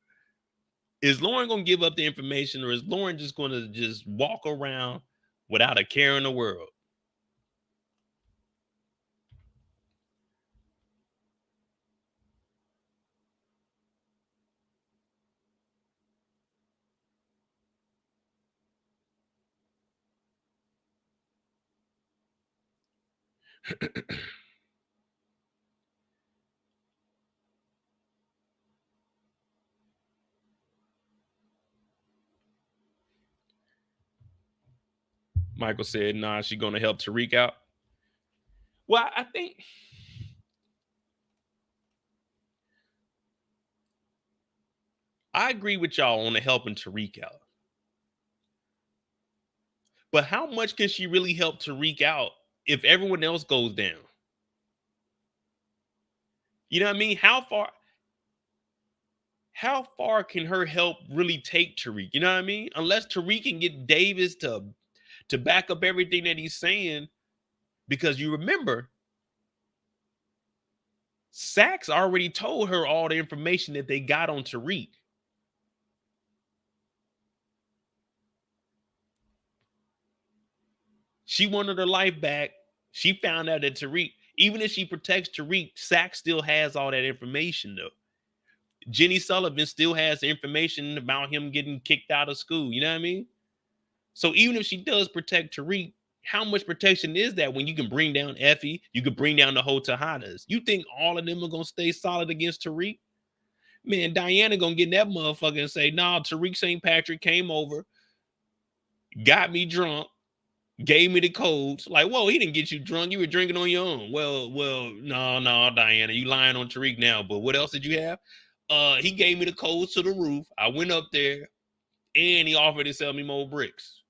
Is Lauren going to give up the information, or is Lauren just going to just walk around without a care in the world? Michael said, nah, she's going to help Tariq out. Well, I think I agree with y'all on the helping Tariq out. But how much can she really help Tariq out if everyone else goes down? You know what I mean? How far can her help really take Tariq? You know what I mean? Unless Tariq can get Davis to back up everything that he's saying, because you remember, Sachs already told her all the information that they got on Tariq. She wanted her life back. She found out that Tariq, even if she protects Tariq, Sachs still has all that information though. Jenny Sullivan still has the information about him getting kicked out of school. You know what I mean? So even if she does protect Tariq, how much protection is that when you can bring down Effie, you can bring down the whole Tejadas? You think all of them are gonna stay solid against Tariq? Man, Diana gonna get in that motherfucker and say, nah, Tariq St. Patrick came over, got me drunk, gave me the codes. Like, whoa, he didn't get you drunk. You were drinking on your own. Well, no, Diana, you lying on Tariq now. But what else did you have? He gave me the codes to the roof. I went up there and he offered to sell me more bricks.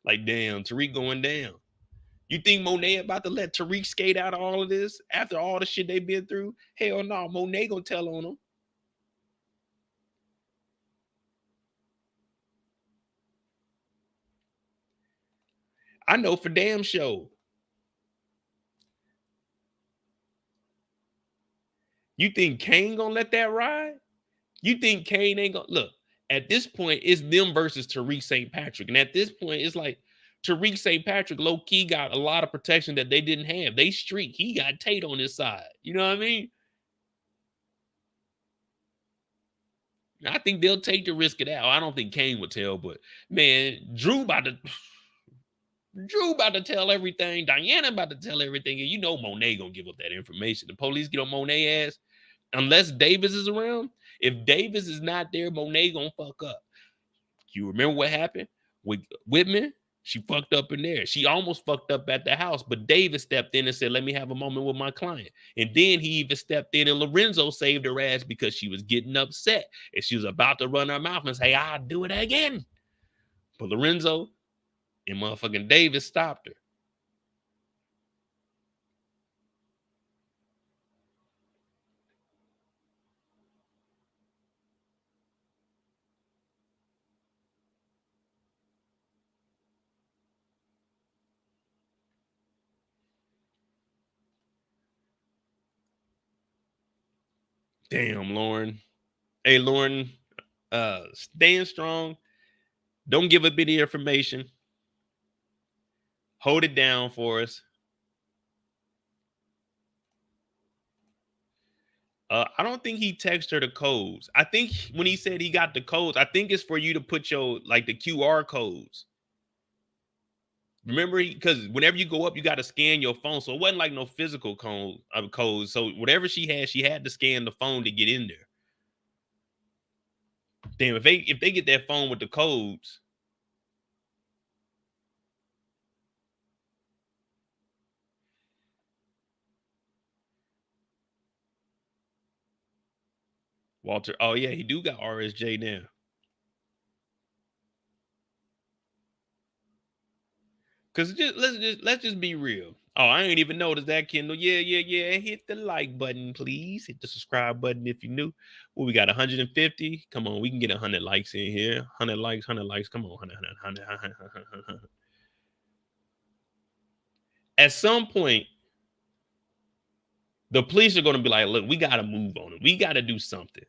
Like, damn, Tariq going down. You think Monet about to let Tariq skate out of all of this after all the shit they've been through? Hell no, Monet gonna tell on him. I know for damn sure. You think Kane gonna let that ride? You think Kane ain't gonna look? At this point, it's them versus Tariq St. Patrick. And at this point, it's like Tariq St. Patrick low-key got a lot of protection that they didn't have. They streak. He got Tate on his side. You know what I mean? I think they'll take the risk it out. I don't think Kane would tell, but man, Drew about to tell everything. Diana about to tell everything. And you know Monet gonna give up that information. The police get on Monet ass. Unless Davis is around. If Davis is not there, Monet gonna fuck up. You remember what happened with Whitman? She fucked up in there. She almost fucked up at the house, but Davis stepped in and said, let me have a moment with my client. And then he even stepped in and Lorenzo saved her ass because she was getting upset and she was about to run her mouth and say, I'll do it again. But Lorenzo and motherfucking Davis stopped her. Damn, Lauren. Hey, Lauren, stand strong. Don't give a bit of information. Hold it down for us. I don't think he texted her the codes. I think when he said he got the codes, I think it's for you to put your like the QR codes. Remember, because whenever you go up, you got to scan your phone. So it wasn't like no physical codes. So whatever she had to scan the phone to get in there. Damn, if they get that phone with the codes. Walter, oh yeah, he do got RSJ now. Cause let's just be real. Oh, I ain't even noticed that, Kendall. Yeah. Hit the like button, please. Hit the subscribe button if you're new. Well, we got 150. Come on, we can get 100 likes in here. 100 likes, 100 likes. Come on, 100. At some point, the police are going to be like, look, we got to move on it. We got to do something.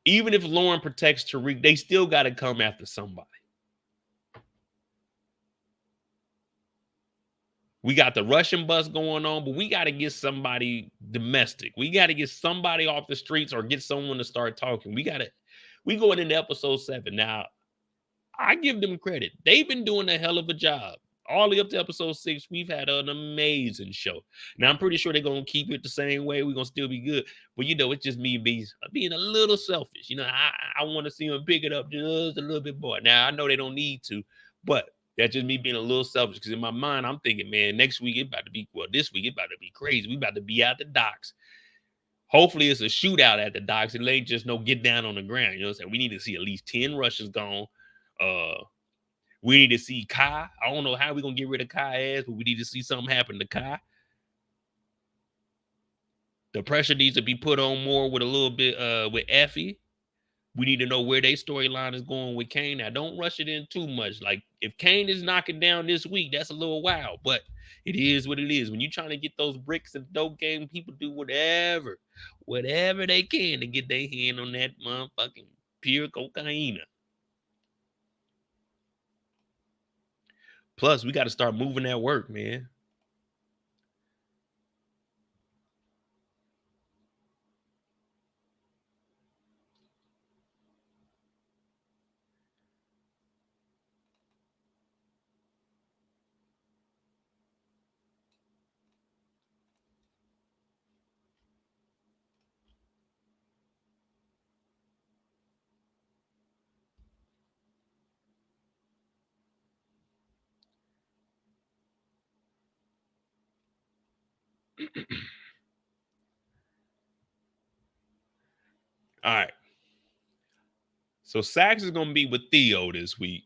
Even if Lauren protects Tariq, they still got to come after somebody. We got the Russian bus going on, but we got to get somebody domestic. We got to get somebody off the streets or get someone to start talking. We going into episode 7. Now, I give them credit. They've been doing a hell of a job. All the way up to episode 6, we've had an amazing show. Now, I'm pretty sure they're going to keep it the same way. We're going to still be good. But, it's just me being a little selfish. I want to see them pick it up just a little bit more. Now, I know they don't need to, but that's just me being a little selfish because in my mind, I'm thinking, man, next week this week it about to be crazy. We about to be out the docks. Hopefully it's a shootout at the docks. It ain't just no get down on the ground. You know what I'm saying? We need to see at least 10 Russians gone. We need to see Kai. I don't know how we're going to get rid of Kai ass, but we need to see something happen to Kai. The pressure needs to be put on more with a little bit with Effie. We need to know where their storyline is going with Kane. Now, don't rush it in too much. Like, if Kane is knocking down this week, that's a little wild. But it is what it is. When you're trying to get those bricks and dope game, people do whatever they can to get their hand on that motherfucking pure cocaine. Plus, we got to start moving that work, man. All right. So Sax is going to be with Theo this week.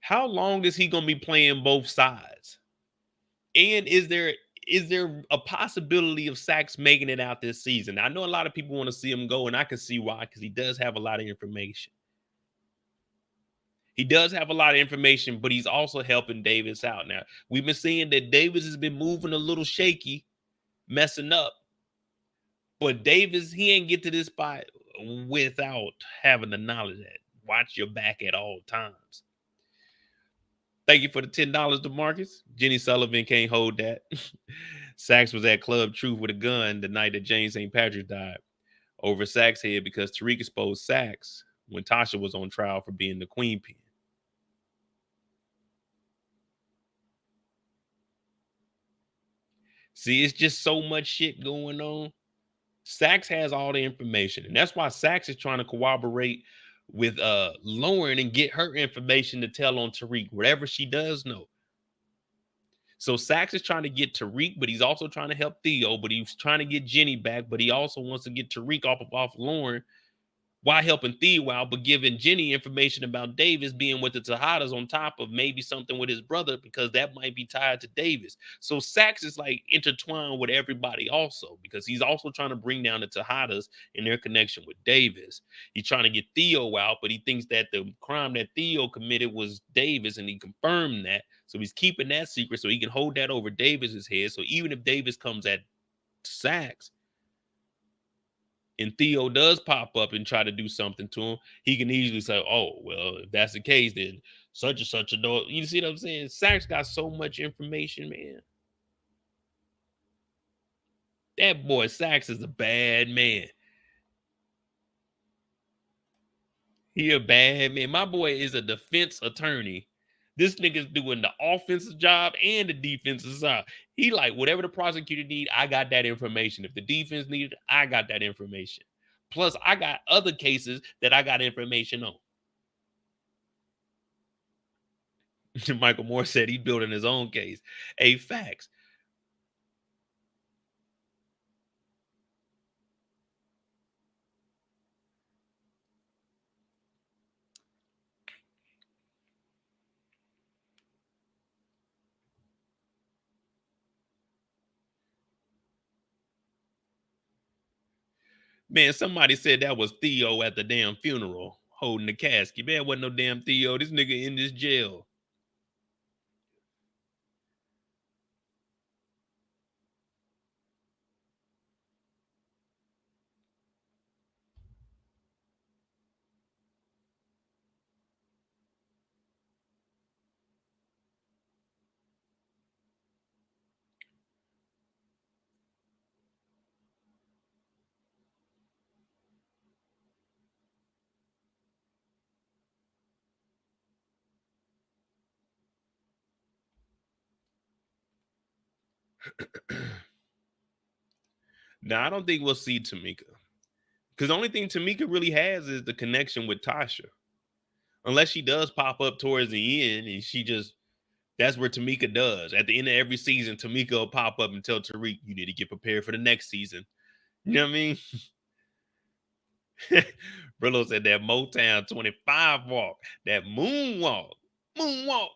How long is he going to be playing both sides? And is there a possibility of Sax making it out this season? I know a lot of people want to see him go, and I can see why, because he does have a lot of information. He does have a lot of information, but he's also helping Davis out. Now, we've been seeing that Davis has been moving a little shaky, messing up. But Davis, he ain't get to this spot without having the knowledge that watch your back at all times. Thank you for the $10, DeMarcus. Jenny Sullivan can't hold that. Sax was at Club Truth with a gun the night that James St. Patrick died over Sax's head because Tariq exposed Sax when Tasha was on trial for being the queen pin. See, it's just so much shit going on. Sax has all the information, and that's why Sax is trying to corroborate with Lauren and get her information to tell on Tariq, whatever she does know. So Sax is trying to get Tariq, but he's also trying to help Theo, but he's trying to get Jenny back, but he also wants to get Tariq off Lauren while helping Theo out, but giving Jenny information about Davis being with the Tejadas on top of maybe something with his brother, because that might be tied to Davis. So Sax is like intertwined with everybody also, because he's also trying to bring down the Tejadas in their connection with Davis. He's trying to get Theo out, but he thinks that the crime that Theo committed was Davis, and he confirmed that. So he's keeping that secret so he can hold that over Davis's head. So even if Davis comes at Sax, and Theo does pop up and try to do something to him, he can easily say, oh, well, if that's the case, then such and such a dog. You see what I'm saying? Sax got so much information, man. That boy Sax is a bad man. He a bad man. My boy is a defense attorney. This nigga's doing the offensive job and the defensive side. He like, whatever the prosecutor need, I got that information. If the defense needed, I got that information. Plus, I got other cases that I got information on. Michael Moore said he's building his own case. Hey, facts. Man, somebody said that was Theo at the damn funeral holding the casket. Man, wasn't no damn Theo. This nigga in this jail. Now, I don't think we'll see Tamika. Because the only thing Tamika really has is the connection with Tasha. Unless she does pop up towards the end and that's where Tamika does. At the end of every season, Tamika will pop up and tell Tariq, you need to get prepared for the next season. You know what I mean? Brillo said that Motown 25 walk, that moonwalk. Moonwalk.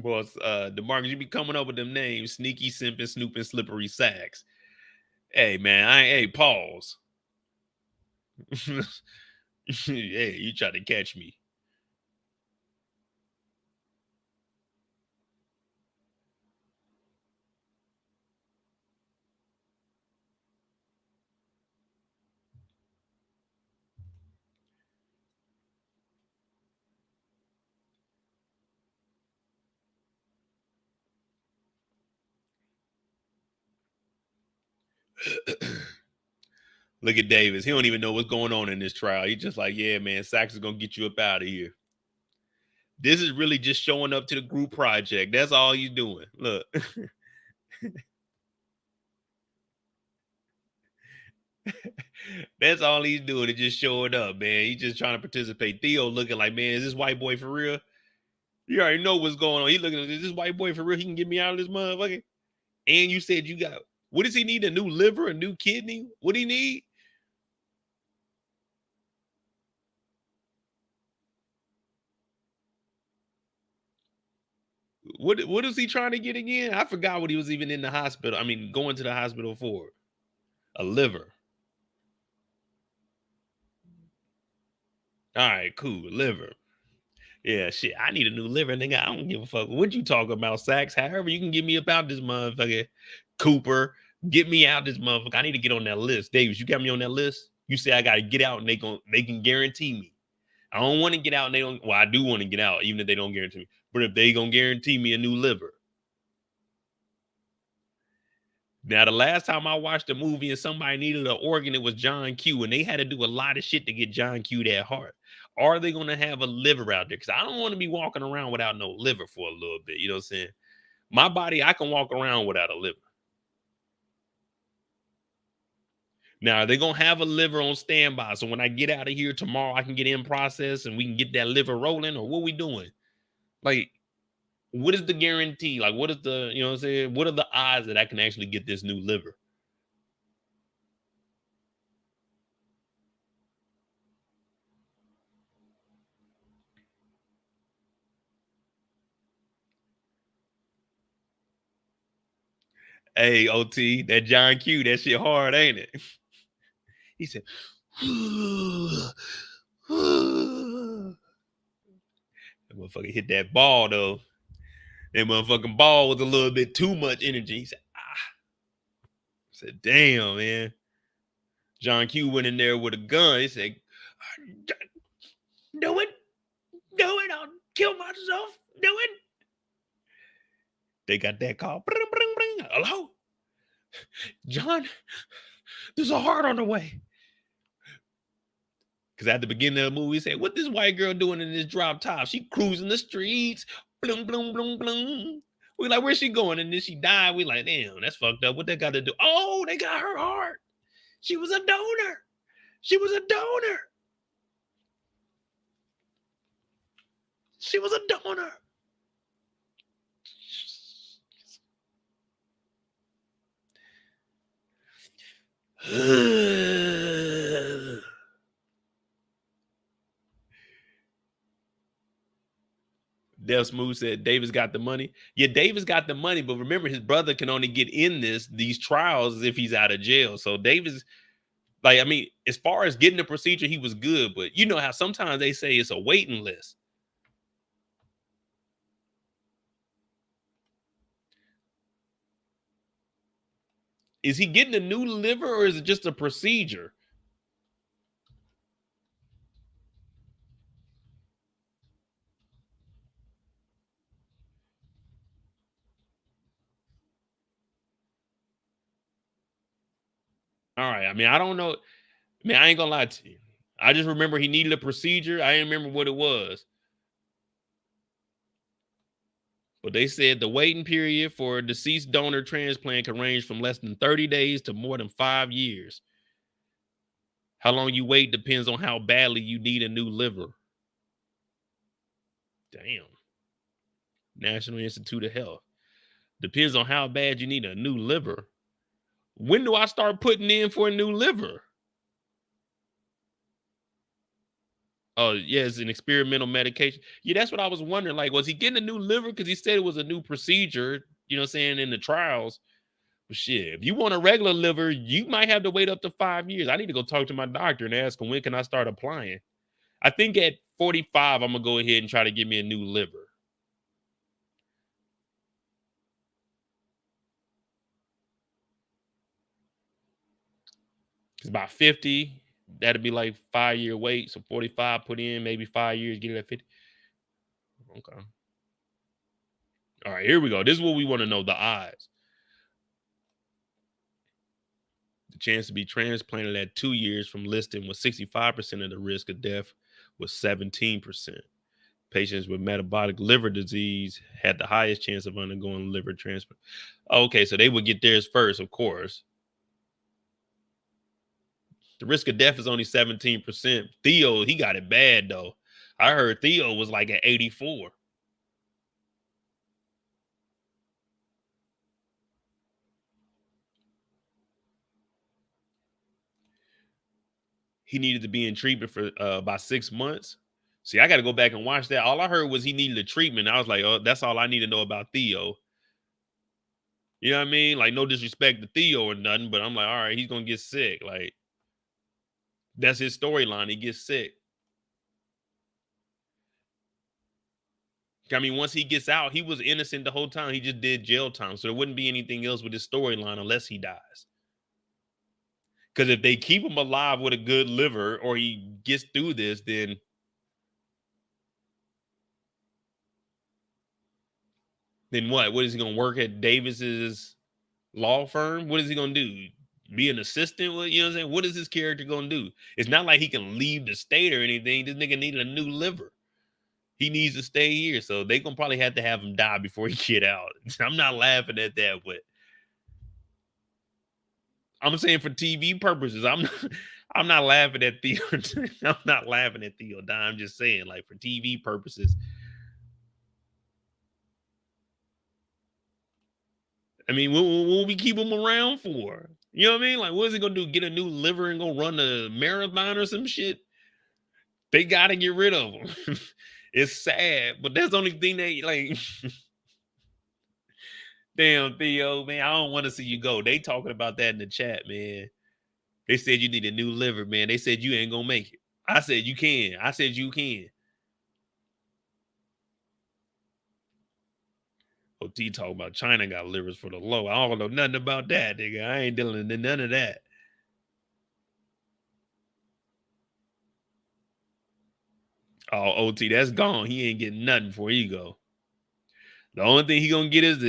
Boss, DeMarcus, you be coming up with them names, Sneaky, Simpin, Snoopin, Slippery Sacks. Hey, man, hey, pause. Hey, you try to catch me. Look at Davis. He don't even know what's going on in this trial. He's just like, yeah, man, Sachs is going to get you up out of here. This is really just showing up to the group project. That's all he's doing. Look. That's all he's doing is just showing up, man. He's just trying to participate. Theo looking like, man, is this white boy for real? You already know what's going on. He looking, is this white boy for real? He can get me out of this motherfucker. And you said you got, what does he need? A new liver, a new kidney? What do he need? What is he trying to get again? I forgot what he was even in the hospital. I mean, going to the hospital for. A liver. All right, cool. Liver. Yeah, shit. I need a new liver, nigga. I don't give a fuck what you talking about, Sachs. However, you can get me about this motherfucker. Cooper, get me out this motherfucker. I need to get on that list. Davis, you got me on that list? You say I gotta get out and they can guarantee me. I don't want to get out and they don't. Well, I do want to get out, even if they don't guarantee me. But if they gonna guarantee me a new liver. Now, the last time I watched a movie and somebody needed an organ, it was John Q, and they had to do a lot of shit to get John Q that heart. Are they going to have a liver out there? Because I don't want to be walking around without no liver for a little bit. You know what I'm saying? My body, I can walk around without a liver. Now, they're going to have a liver on standby. So when I get out of here tomorrow, I can get in process and we can get that liver rolling, or what we doing? Like, what is the guarantee? Like, what is the, you know what I'm saying? What are the odds that I can actually get this new liver? Hey, OT, that John Q, that shit hard, ain't it? He said, that motherfucker hit that ball, though. That motherfucking ball was a little bit too much energy. He said, ah. I said, damn, man. John Q went in there with a gun. He said, do it. Do it. I'll kill myself. Do it. They got that call. Bring, bring, bring. Hello? John, there's a heart on the way. Because at the beginning of the movie, he said, what this white girl doing in this drop top? She cruising the streets. Bloom, bloom, bloom, bloom. We like, where's she going? And then she died. We like, damn, that's fucked up. What they got to do? Oh, they got her heart. She was a donor. She was a donor. She was a donor. Dev Smooth said Davis got the money. Yeah, Davis got the money, but remember his brother can only get in these trials if he's out of jail. So Davis, like, I mean, as far as getting the procedure, he was good, but you know how sometimes they say it's a waiting list. Is he getting a new liver or is it just a procedure? All right. I mean, I don't know. Man, I ain't gonna lie to you. I just remember he needed a procedure. I didn't remember what it was. But they said the waiting period for a deceased donor transplant can range from less than 30 days to more than 5 years. How long you wait depends on how badly you need a new liver. Damn. National Institute of Health. Depends on how bad you need a new liver. When do I start putting in for a new liver? Oh, yeah, it's an experimental medication. Yeah, that's what I was wondering. Like, was he getting a new liver? Because he said it was a new procedure, you know what I'm saying, in the trials. But shit, if you want a regular liver, you might have to wait up to 5 years. I need to go talk to my doctor and ask him when can I start applying. I think at 45, I'm gonna go ahead and try to get me a new liver. Because by 50, that'd be like 5-year wait. So 45, put in maybe 5 years, get it at 50. Okay. All right, here we go. This is what we want to know, the odds. The chance to be transplanted at 2 years from listing was 65% of the risk of death was 17%. Patients with metabolic liver disease had the highest chance of undergoing liver transplant. Okay, so they would get theirs first, of course. The risk of death is only 17%. Theo, he got it bad though. I heard Theo was like at 84. He needed to be in treatment for about 6 months. See, I got to go back and watch that. All I heard was he needed a treatment. I was like, oh, that's all I need to know about Theo. You know what I mean? Like, no disrespect to Theo or nothing, but I'm like, all right, he's gonna get sick. Like, that's his storyline. He gets sick. I mean, once he gets out, he was innocent the whole time. He just did jail time. So there wouldn't be anything else with his storyline unless he dies. Because if they keep him alive with a good liver or he gets through this, then what? What is he going to work at Davis's law firm? What is he going to do? Be an assistant? You know what I'm saying? What is his character going to do? It's not like he can leave the state or anything. This nigga needed a new liver. He needs to stay here. So they going to probably have to have him die before he get out. I'm not laughing at that, but I'm saying for TV purposes, I'm not laughing at Theo. I'm not laughing at Theo. I'm just saying, like, for TV purposes. I mean, what will we keep him around for? You know what I mean? Like, what is he gonna do? Get a new liver and go run a marathon or some shit? They gotta get rid of him. It's sad, but that's the only thing they like. Damn, Theo, man, I don't want to see you go. They talking about that in the chat, man. They said you need a new liver, man. They said you ain't gonna make it. I said you can. I said you can. OT talking about China got livers for the low. I don't know nothing about that, nigga. I ain't dealing with none of that. Oh, OT, that's gone. He ain't getting nothing before he go. The only thing he gonna get is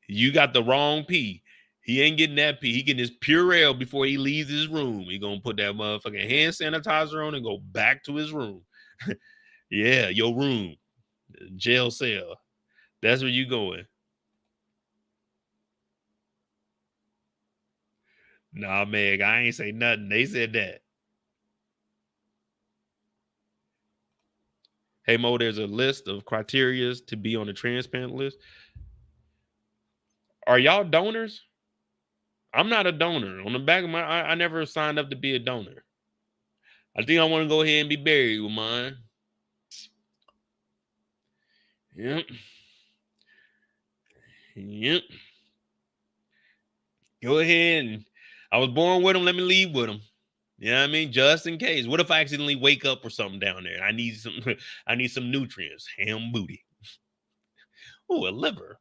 you got the wrong P. He ain't getting that P. He getting his Purell before he leaves his room. He gonna put that motherfucking hand sanitizer on and go back to his room. Yeah, your room, jail cell. That's where you going. Nah, Meg, I ain't say nothing. They said that. Hey, Mo, there's a list of criteria to be on the transplant list. Are y'all donors? I'm not a donor. On the back of I never signed up to be a donor. I think I want to go ahead and be buried with mine. Yep. Yep. Go ahead. And I was born with them. Let me leave with them. You know what I mean? Just in case. What if I accidentally wake up or something down there? I need some nutrients. Ham booty. Oh, a liver.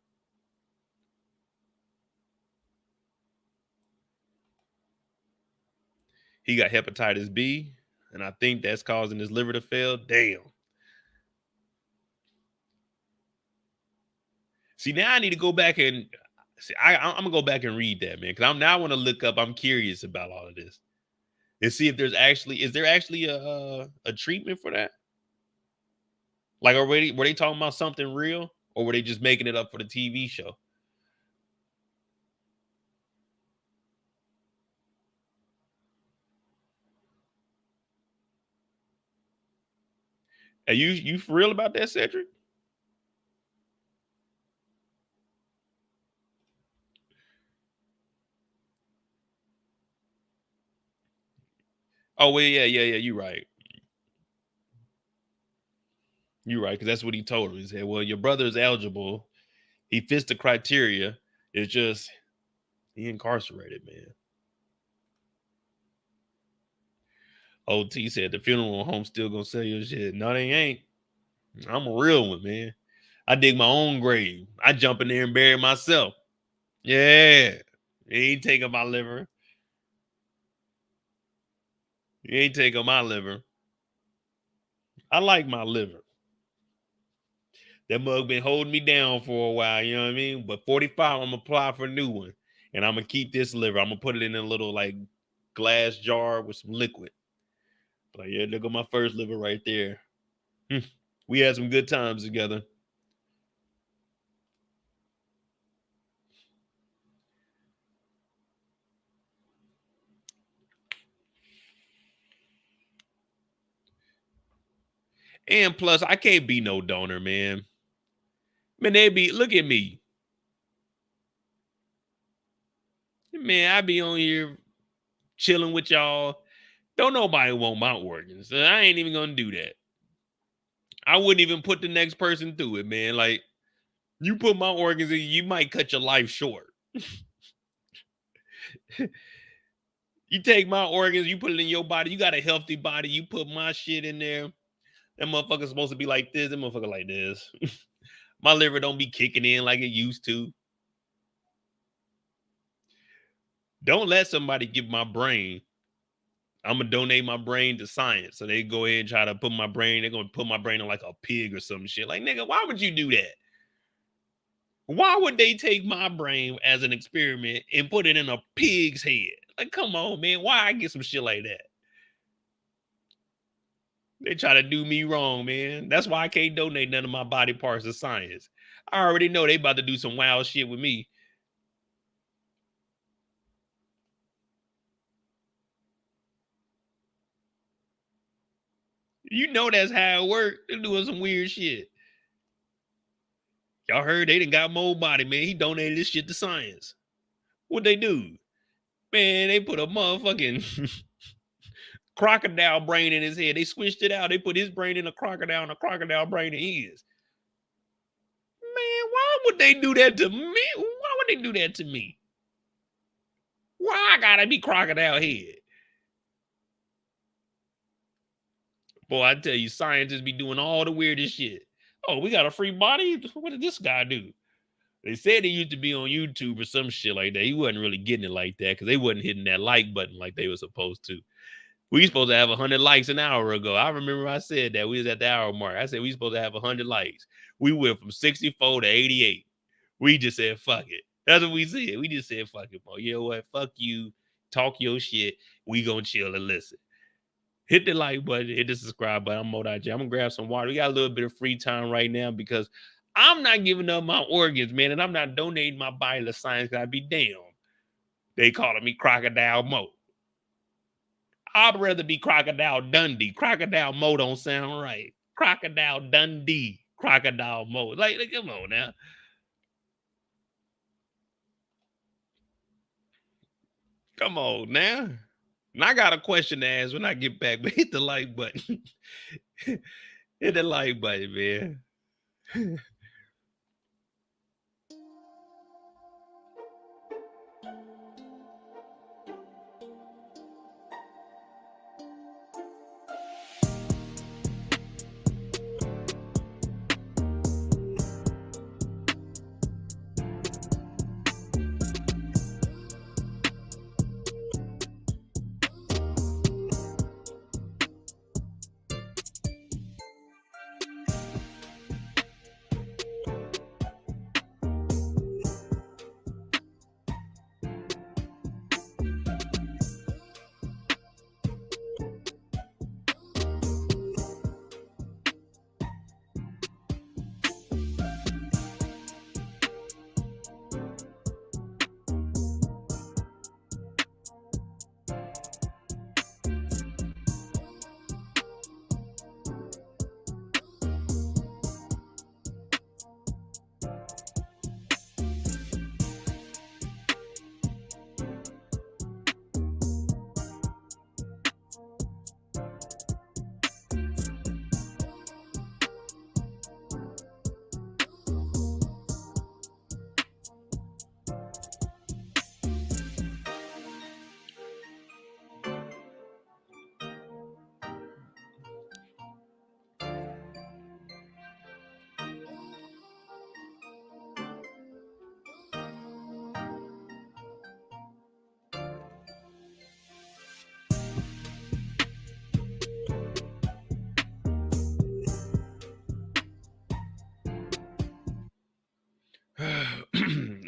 He got hepatitis B, and I think that's causing his liver to fail. Damn. See, now I need to go back and see. I'm gonna go back and read that, man, because I want to look up. I'm curious about all of this and see if is there actually a treatment for that? Like, were they talking about something real, or were they just making it up for the TV show? Are you for real about that, Cedric? Oh well, yeah. You're right. You're right, because that's what he told him. He said, "Well, your brother is eligible. He fits the criteria. It's just he incarcerated, man." OT said the funeral home still gonna sell your shit. No, they ain't. I'm a real one, man. I dig my own grave. I jump in there and bury myself. Yeah. He ain't taking my liver. He ain't taking my liver. I like my liver. That mug been holding me down for a while, you know what I mean? But 45, I'm gonna apply for a new one. And I'm gonna keep this liver. I'm gonna put it in a little like glass jar with some liquid. Like, yeah, look at my first liver right there. We had some good times together. And plus, I can't be no donor, man. Man, look at me. Man, I be on here chilling with y'all. Don't nobody want my organs. So I ain't even gonna do that. I wouldn't even put the next person through it, man. Like, you put my organs in, you might cut your life short. You take my organs, you put it in your body. You got a healthy body. You put my shit in there. That motherfucker's supposed to be like this. That motherfucker like this. My liver don't be kicking in like it used to. Don't let somebody give my brain. I'm gonna donate my brain to science. So they go ahead and try to put my brain. They're gonna put my brain in like a pig or some shit. Like, nigga, why would you do that? Why would they take my brain as an experiment and put it in a pig's head? Like, come on, man. Why I get some shit like that? They try to do me wrong, man. That's why I can't donate none of my body parts to science. I already know they about to do some wild shit with me. You know that's how it works. They're doing some weird shit. Y'all heard they done got Mo Body, man. He donated this shit to science. What'd they do? Man, they put a motherfucking crocodile brain in his head. They switched it out. They put his brain in a crocodile and a crocodile brain in his. Man, why would they do that to me? Why would they do that to me? Why I gotta be crocodile head? Boy, I tell you, scientists be doing all the weirdest shit. Oh, we got a free body? What did this guy do? They said he used to be on YouTube or some shit like that. He wasn't really getting it like that because they wasn't hitting that like button like they were supposed to. We supposed to have 100 likes an hour ago. I remember I said that. We was at the hour mark. I said we supposed to have 100 likes. We went from 64 to 88. We just said, fuck it. That's what we said. We just said, fuck it, bro. You know what? Fuck you. Talk your shit. We gonna chill and listen. Hit the like button. Hit the subscribe button. I'm Monet. I'm gonna grab some water. We got a little bit of free time right now because I'm not giving up my organs, man, and I'm not donating my body to science. I'd be damned. They calling me Crocodile Mo. I'd rather be Crocodile Dundee. Crocodile Mo don't sound right. Crocodile Dundee. Crocodile Mo. Like come on now. Come on now. And I got a question to ask when I get back, but hit the like button. Hit the like button, man.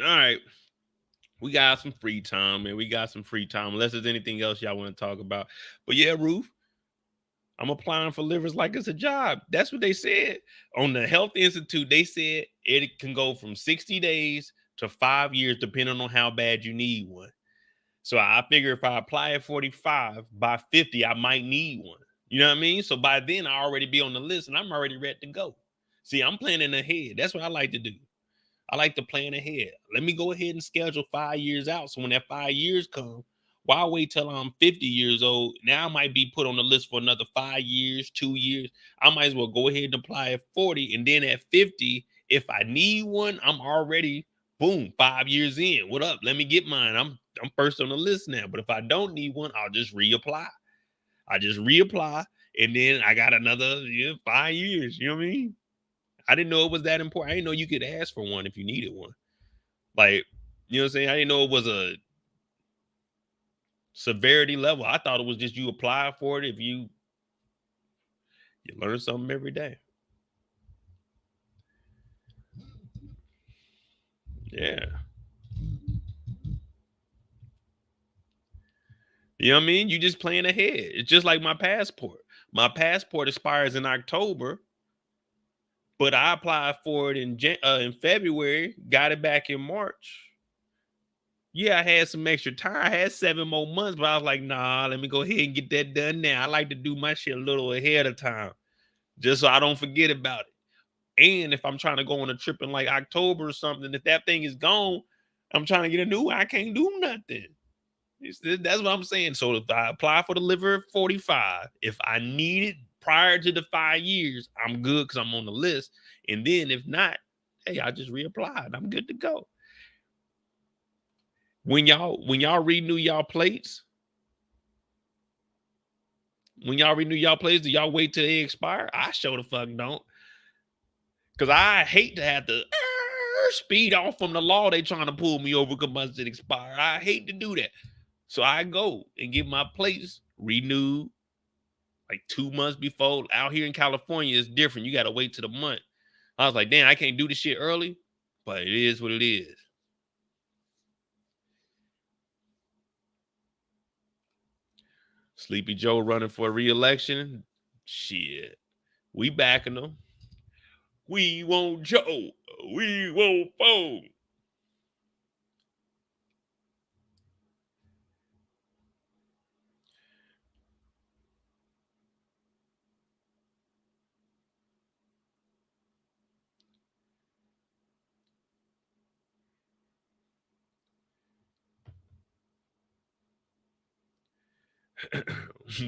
All right. We got some free time, man. We got some free time. Unless there's anything else y'all want to talk about. But yeah, Ruth, I'm applying for livers like it's a job. That's what they said. On the Health Institute, they said it can go from 60 days to 5 years, depending on how bad you need one. So I figure if I apply at 45, by 50, I might need one. You know what I mean? So by then I already be on the list and I'm already ready to go. See, I'm planning ahead. That's what I like to do. I like to plan ahead. Let me go ahead and schedule 5 years out. So when that 5 years come, why wait till I'm 50 years old? Now I might be put on the list for another 5 years, 2 years. I might as well go ahead and apply at 40. And then at 50, if I need one, I'm already, boom, 5 years in. What up? Let me get mine. I'm first on the list now. But if I don't need one, I'll just reapply. I just reapply. And then I got another 5 years. You know what I mean? I didn't know it was that important. I didn't know you could ask for one if you needed one. Like, you know what I'm saying? I didn't know it was a severity level. I thought it was just you apply for it if you learn something every day. Yeah. You know what I mean? You just plan ahead. It's just like my passport. My passport expires in October, but I applied for it in February, got it back in March. Yeah, I had some extra time. I had 7 more months, but I was like, nah, let me go ahead and get that done now. I like to do my shit a little ahead of time, just so I don't forget about it. And if I'm trying to go on a trip in like October or something, if that thing is gone, I'm trying to get a new one, I can't do nothing. That's what I'm saying. So if I apply for the liver at 45, if I need it prior to the 5 years, I'm good because I'm on the list. And then if not, hey, I just reapply and I'm good to go. When y'all renew y'all plates, do y'all wait till they expire? I sure the fuck don't. Cause I hate to have to speed off from the law they trying to pull me over because my shit expire. I hate to do that. So I go and get my plates renewed like 2 months before. Out here in California, it's different. You gotta wait till the month. I was like, damn, I can't do this shit early, but it is what it is. Sleepy Joe running for re-election. Shit. We backing them. We want Joe. We want Bo.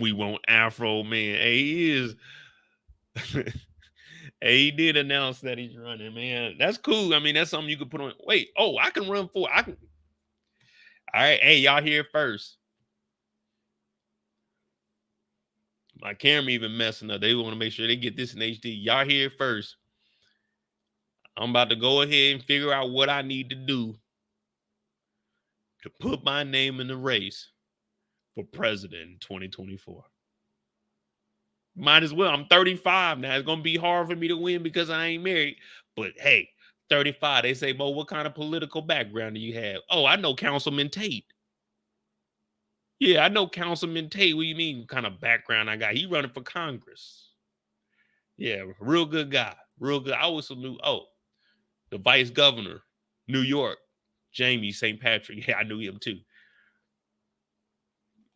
We want Afro Man. Hey, he is. Hey, he did announce that he's running, man. That's cool. I mean, that's something you could put on. Wait, oh, I can run for. I can. All right, hey, y'all here first. My camera even messing up. They want to make sure they get this in HD. Y'all here first. I'm about to go ahead and figure out what I need to do to put my name in the race for president in 2024. Might as well. I'm 35 now. It's gonna be hard for me to win because I ain't married. But hey, 35. They say, Bo, what kind of political background do you have? Oh, I know Councilman Tate. Yeah, I know Councilman Tate. What do you mean? What kind of background I got? He running for Congress. Yeah, real good guy. Real good. I also knew, the vice governor, New York, Jamie St. Patrick. Yeah, I knew him too.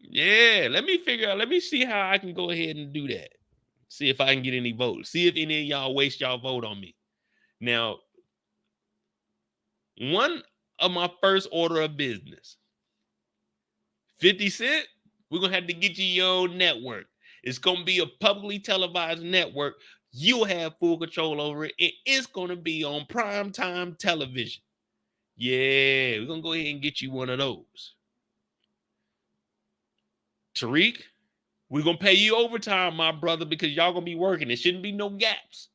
Yeah, let me see how I can go ahead and do that. See if I can get any votes. See if any of y'all waste y'all vote on me. Now, one of my first order of business, 50 Cent, we're going to have to get you your own network. It's going to be a publicly televised network. You'll have full control over it. And it's going to be on primetime television. Yeah, we're going to go ahead and get you one of those. Tariq, we're going to pay you overtime, my brother, because y'all going to be working. There shouldn't be no gaps.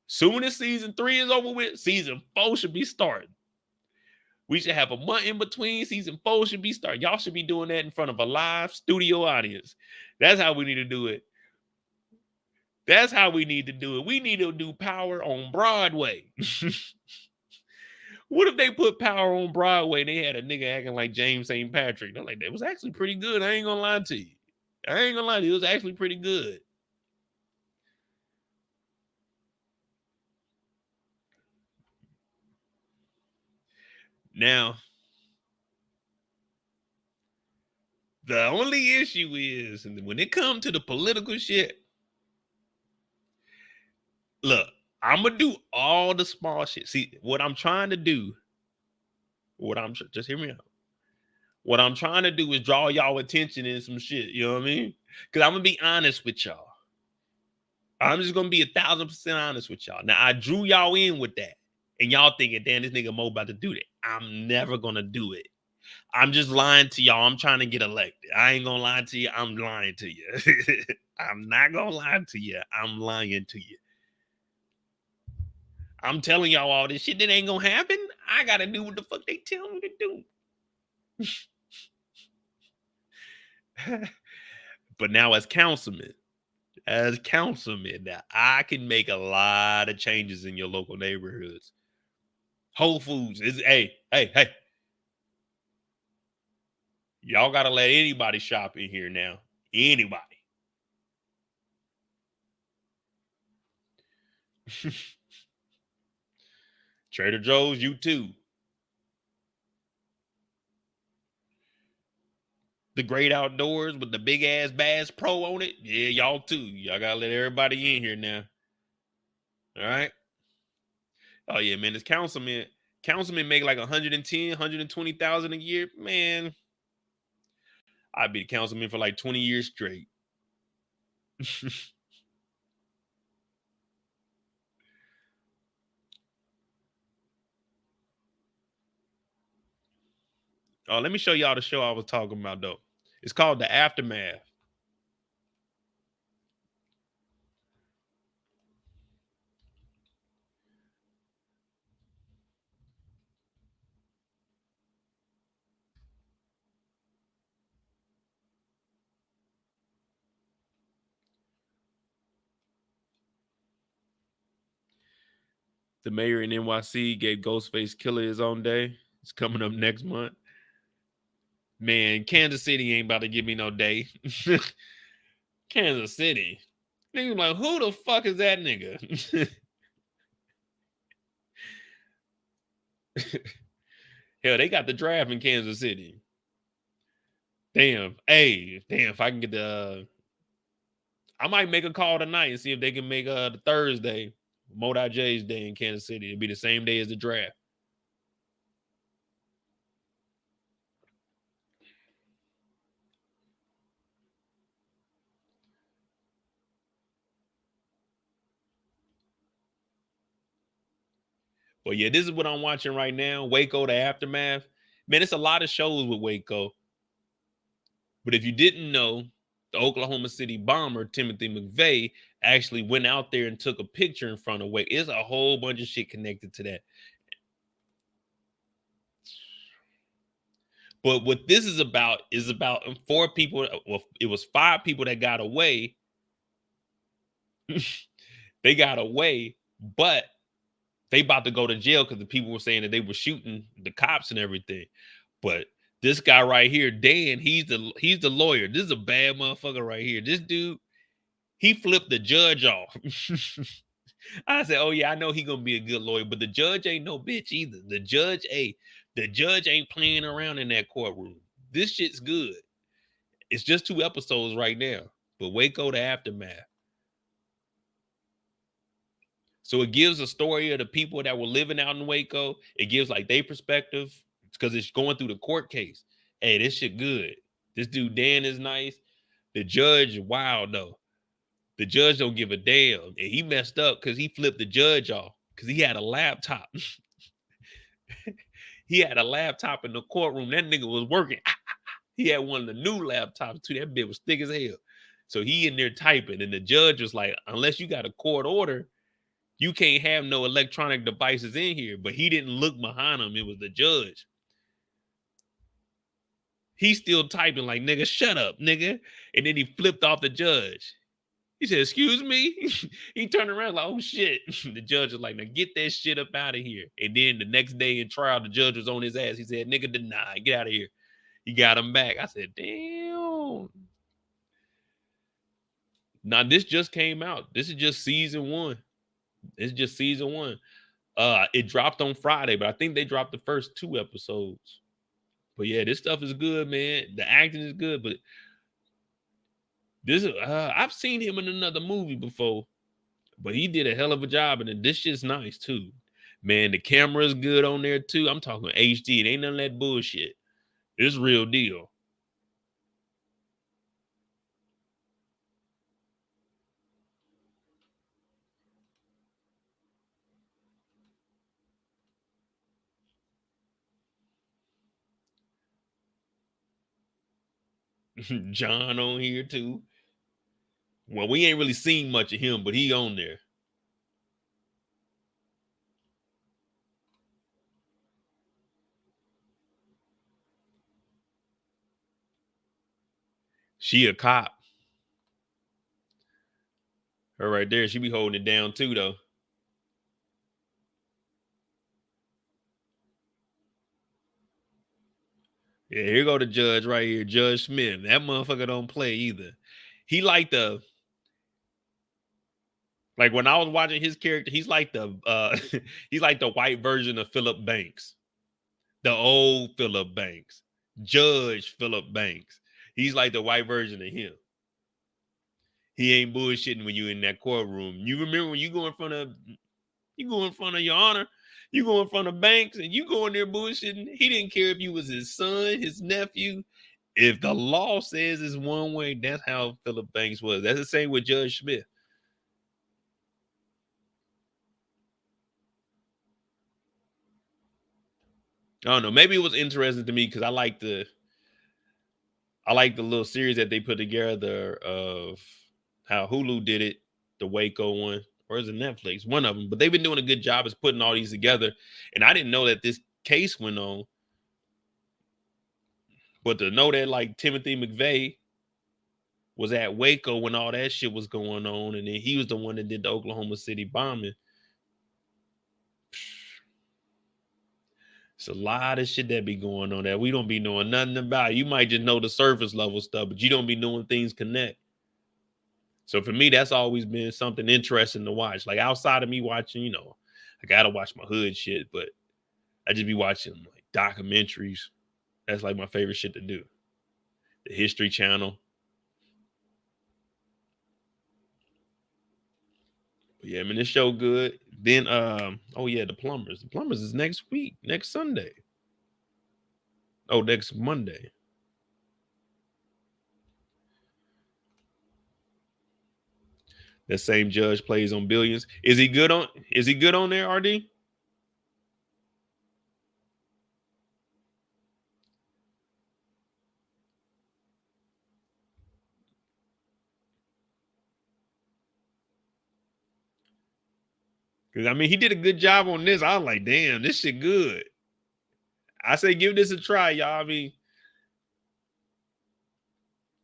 Soon as season 3 is over with, season 4 should be starting. We should have a month in between. Season 4 should be starting. Y'all should be doing that in front of a live studio audience. That's how we need to do it. That's how we need to do it. We need to do Power on Broadway. What if they put Power on Broadway and they had a nigga acting like James St. Patrick? They're like, that was actually pretty good. I ain't gonna lie to you. It was actually pretty good. Now, the only issue is, and when it comes to the political shit, look, I'm gonna do all the small shit. See, what I'm trying to do, just hear me out. What I'm trying to do is draw y'all attention in some shit. You know what I mean? Because I'm gonna be honest with y'all. I'm just gonna be 1,000% honest with y'all. Now, I drew y'all in with that, and y'all thinking, damn, this nigga Mo about to do that. I'm never gonna do it. I'm just lying to y'all. I'm trying to get elected. I ain't gonna lie to you. I'm lying to you. I'm not gonna lie to you. I'm lying to you. I'm telling y'all all this shit that ain't gonna happen. I gotta do what the fuck they tell me to do. But now as councilman, now I can make a lot of changes in your local neighborhoods. Whole Foods is hey. Y'all gotta let anybody shop in here now. Anybody. Trader Joe's, you too. The Great Outdoors with the big ass Bass Pro on it. Yeah, y'all too. Y'all gotta let everybody in here now. All right. Oh yeah, man. This councilman make like 110, 120,000 a year. Man, I'd be the councilman for like 20 years straight. Oh, let me show y'all the show I was talking about though. It's called The Aftermath. The mayor in NYC gave Ghostface Killer his own day. It's coming up next month. Man, Kansas City ain't about to give me no day. Kansas City. Niggas like, who the fuck is that nigga? Hell, they got the draft in Kansas City. Damn. Hey, if I can get I might make a call tonight and see if they can make the Thursday, Monet J's day in Kansas City. It'll be the same day as the draft. But yeah, this is what I'm watching right now. Waco, the aftermath. Man, it's a lot of shows with Waco. But if you didn't know, the Oklahoma City bomber, Timothy McVeigh, actually went out there and took a picture in front of Waco. It's a whole bunch of shit connected to that. But what this is about 4 people. Well, it was 5 people that got away. They got away, but they about to go to jail because the people were saying that they were shooting the cops and everything. But this guy right here, Dan, he's the lawyer. This is a bad motherfucker right here. This dude, he flipped the judge off. I said, oh yeah, I know he gonna be a good lawyer, but the judge ain't no bitch either. The judge ain't playing around in that courtroom. This shit's good. It's just 2 episodes right now, but Waco, the aftermath. So it gives a story of the people that were living out in Waco. It gives like their perspective because it's going through the court case. Hey, this shit good. This dude Dan is nice. The judge, wild though. The judge don't give a damn. And he messed up because he flipped the judge off because he had a laptop. He had a laptop in the courtroom. That nigga was working. He had one of the new laptops too. That bitch was thick as hell. So he in there typing, and the judge was like, unless you got a court order, you can't have no electronic devices in here. But he didn't look behind him. It was the judge. He's still typing like, nigga, shut up, nigga. And then he flipped off the judge. He said, excuse me? He turned around like, oh, shit. The judge was like, now get that shit up out of here. And then the next day in trial, the judge was on his ass. He said, nigga, deny. Get out of here. He got him back. I said, damn. Now, this just came out. This is just season 1. It's just season 1. It dropped on Friday, but I think they dropped the first 2 episodes. But yeah, this stuff is good, man. The acting is good, but this I've seen him in another movie before, but he did a hell of a job, and this shit's nice too. Man, the camera is good on there too. I'm talking HD. It ain't none of that bullshit. It's real deal. John on here too. Well, we ain't really seen much of him, but he on there. She a cop. Her right there, she be holding it down too, though. Yeah, here go the judge right here, Judge Smith. That motherfucker don't play either. He like when I was watching his character, he's like he's like the white version of Philip Banks, the old Philip Banks, Judge Philip Banks. He's like the white version of him. He ain't bullshitting when you in that courtroom. You remember when you go in front of your honor, you go in front of Banks and you go in there bullshitting. He didn't care if you was his son, his nephew. If the law says it's one way, that's how Philip Banks was. That's the same with Judge Smith. I don't know. Maybe it was interesting to me because I like the little series that they put together of how Hulu did it, the Waco one, or is it Netflix? One of them. But they've been doing a good job of putting all these together. And I didn't know that this case went on. But to know that like Timothy McVeigh was at Waco when all that shit was going on, and then he was the one that did the Oklahoma City bombing. It's a lot of shit that be going on that we don't be knowing nothing about. You might just know the surface level stuff, but you don't be knowing things connect. So for me, that's always been something interesting to watch. Like outside of me watching, I gotta watch my hood shit, but I just be watching like documentaries. That's like my favorite shit to do. The History Channel. But yeah, I mean, this show good. Then, oh yeah, The Plumbers. The Plumbers is next week, next Sunday. Oh, next Monday. That same judge plays on Billions. Is he good on there, RD? Because I mean, he did a good job on this. I was like, damn, this shit good. I say give this a try, y'all. I mean,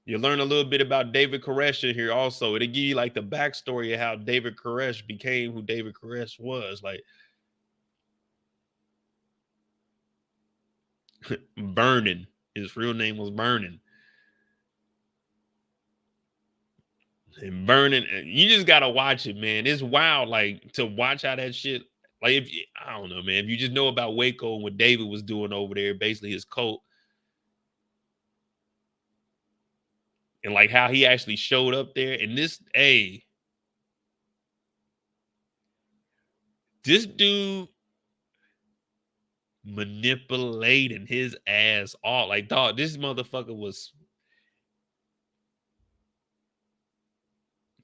you learn a little bit about David Koresh in here also. It'll give you like the backstory of how David Koresh became who David Koresh was. Like Vernon. His real name was Vernon. And Vernon, you just gotta watch it, man. It's wild, like to watch how that shit. Like if I don't know, man. If you just know about Waco and what David was doing over there, basically his cult. And like how he actually showed up there. And this dude manipulating his ass off. Like, dog, this motherfucker was.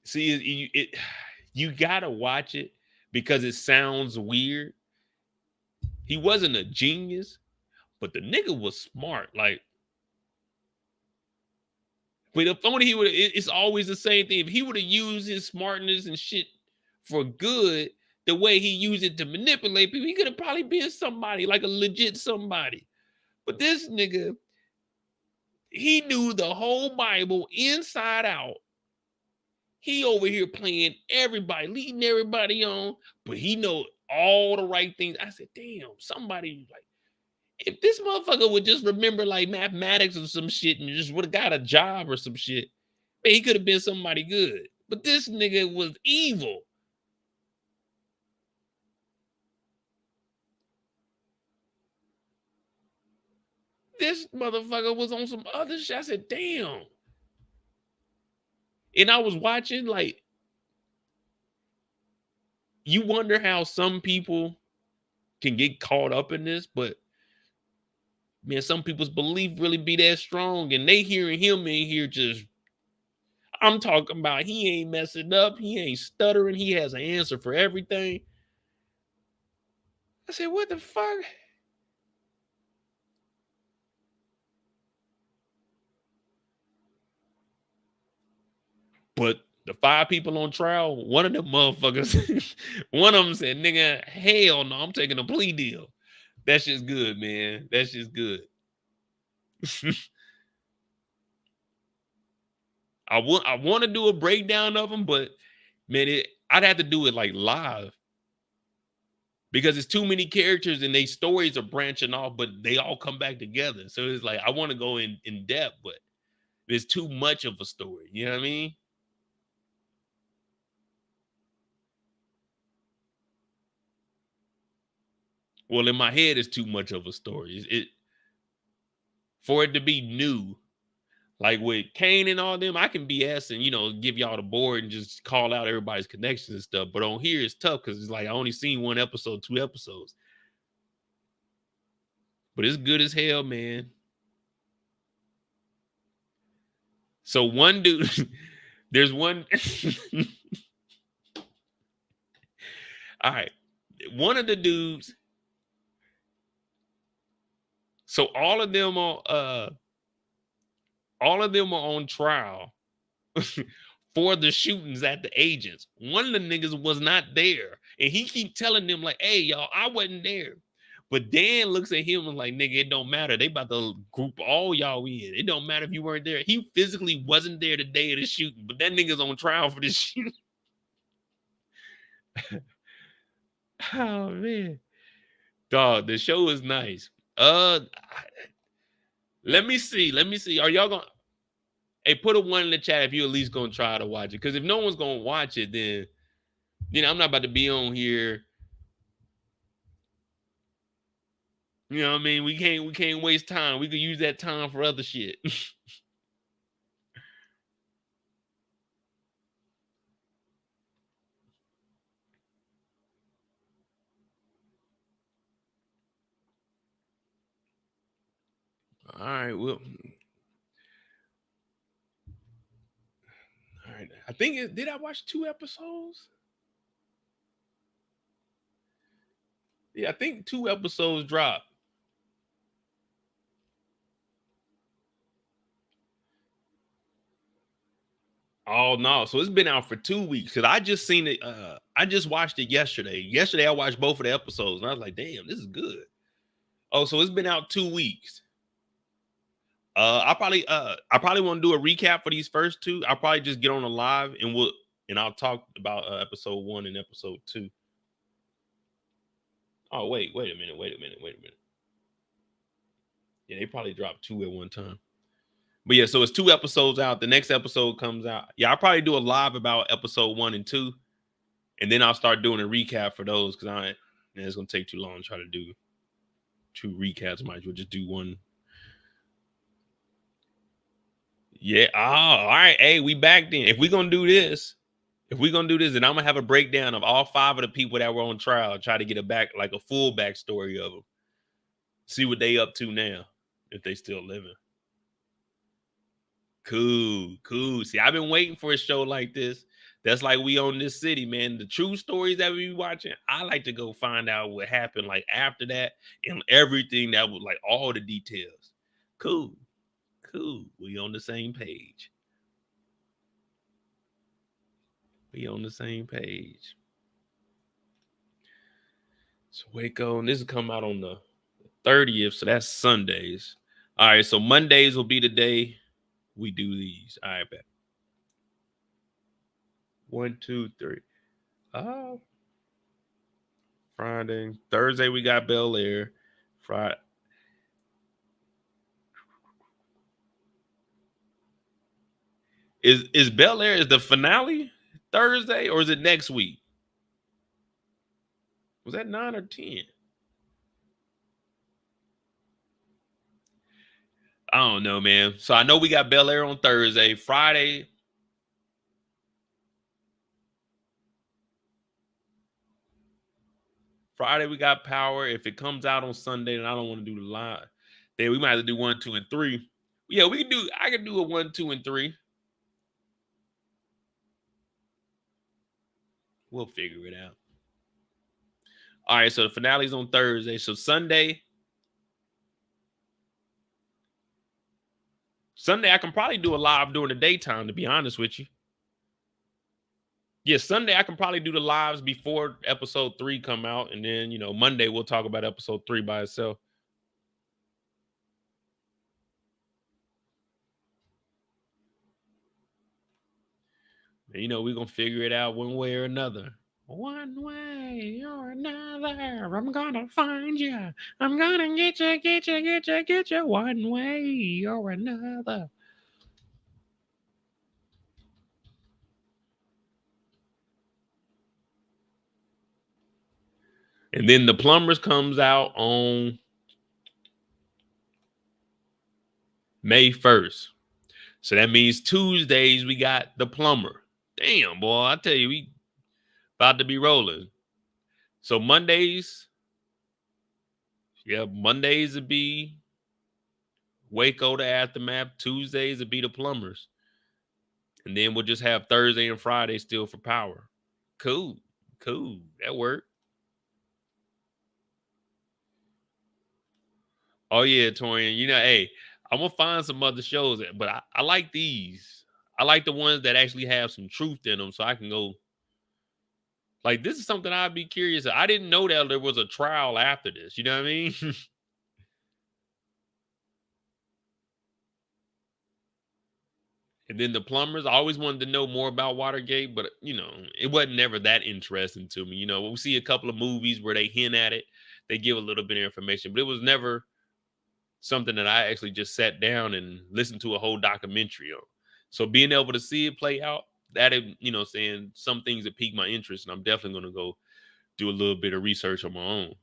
See, you gotta watch it because it sounds weird. He wasn't a genius, but the nigga was smart. Like, but if only he would, it's always the same thing. If he would have used his smartness and shit for good, the way he used it to manipulate people, he could have probably been somebody, like a legit somebody. But this nigga, he knew the whole Bible inside out. He over here playing everybody, leading everybody on, but he know all the right things. I said, damn, somebody like, if this motherfucker would just remember like mathematics or some shit and just would have got a job or some shit, man, he could have been somebody good. But this nigga was evil. This motherfucker was on some other shit. I said, damn. And I was watching, like, you wonder how some people can get caught up in this, but man, some people's belief really be that strong, and they hearing him in here just, I'm talking about he ain't messing up, he ain't stuttering, he has an answer for everything. I said, what the fuck? But the 5 people on trial, one of them motherfuckers, one of them said, nigga, hell no, I'm taking a plea deal. That's just good, man. That's just good. I want to do a breakdown of them, but man, I'd have to do it like live because it's too many characters and they stories are branching off, but they all come back together. So it's like I want to go in depth, but there's too much of a story. You know what I mean? Well, in my head, it's too much of a story. It for it to be new. Like with Kane and all them, I can BS and, you know, give y'all the board and just call out everybody's connections and stuff. But on here, it's tough because it's like I only seen 1 episode, 2 episodes. But it's good as hell, man. So one dude, there's one. All right. One of the dudes. So all of them are on trial for the shootings at the agents. One of the niggas was not there. And he keep telling them like, hey, y'all, I wasn't there. But Dan looks at him and like, nigga, it don't matter. They about to group all y'all in. It don't matter if you weren't there. He physically wasn't there the day of the shooting, but that nigga's on trial for this shooting. Oh, man. Dog, the show is nice. Let me see. Are y'all gonna... Hey, put a 1 in the chat if you at least gonna try to watch it. Because if no one's gonna watch it, then I'm not about to be on here. You know what I mean? We can't waste time. We could use that time for other shit. All right, well. All right. I think did I watch 2 episodes? Yeah, I think 2 episodes dropped. Oh no, so it's been out for 2 weeks because I just seen it. I just watched it yesterday. Yesterday I watched both of the episodes and I was like, damn, this is good. Oh, so it's been out 2 weeks. I probably want to do a recap for these first two. I'll probably just get on a live and I'll talk about episode 1 and episode 2. Oh, wait a minute. Yeah, they probably dropped 2 at one time. But yeah, so it's 2 episodes out. The next episode comes out. Yeah, I'll probably do a live about episode 1 and 2. And then I'll start doing a recap for those because it's gonna take too long to try to do 2 recaps. Might as well just do one. Yeah. Oh, all right. Hey, we back then. If we're gonna do this, then I'm gonna have a breakdown of all 5 of the people that were on trial, try to get a full backstory of them. See what they up to now, if they still living. Cool. See, I've been waiting for a show like this. That's like we own this city, man. The true stories that we be watching, I like to go find out what happened like after that and everything that was like all the details. Cool. We on the same page. So Waco, and this will come out on the 30th, so that's Sundays. All right, so Mondays will be the day we do these. All right, bet. 1, 2, 3. Friday. Thursday, we got Bel Air. Friday. Is Bel Air is the finale Thursday or is it next week? Was that 9 or 10? I don't know, man. So I know we got Bel Air on Thursday. Friday. Friday, we got Power. If it comes out on Sunday, then I don't want to do the live. Then we might have to do 1, 2, and 3. Yeah, I can do a 1, 2, and 3. We'll figure it out. All right, so the finale's on Thursday. So Sunday, I can probably do a live during the daytime, to be honest with you. Yeah, Sunday, I can probably do the lives before episode 3 come out. And then, Monday, we'll talk about episode 3 by itself. And, we're going to figure it out one way or another. One way or another, I'm going to find you. I'm going to get you one way or another. And then The Plumbers comes out on May 1st. So that means Tuesdays we got The Plumber. Damn, boy, I tell you, we about to be rolling. So Mondays would be Waco, the Aftermath. Tuesdays would be The Plumbers. And then we'll just have Thursday and Friday still for Power. Cool. That worked. Oh, yeah, Torian. Hey, I'm going to find some other shows, but I like these. I like the ones that actually have some truth in them so I can go. Like, this is something I'd be curious. I didn't know that there was a trial after this. You know what I mean? And then The Plumbers, I always wanted to know more about Watergate, but, it wasn't never that interesting to me. We see a couple of movies where they hint at it. They give a little bit of information, but it was never something that I actually just sat down and listened to a whole documentary on. So being able to see it play out, that, saying some things that pique my interest, and I'm definitely going to go do a little bit of research on my own.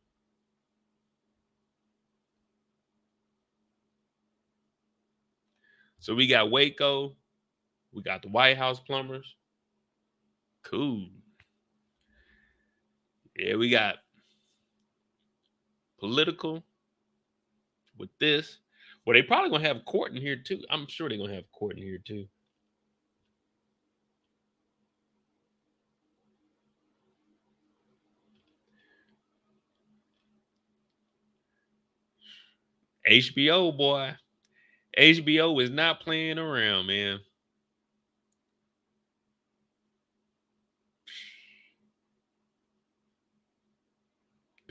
So we got Waco. We got the White House Plumbers. Cool. Yeah, we got Political with this. Well, they probably going to have Court in here too. I'm sure they're going to have Court in here too. HBO, boy. HBO is not playing around, man.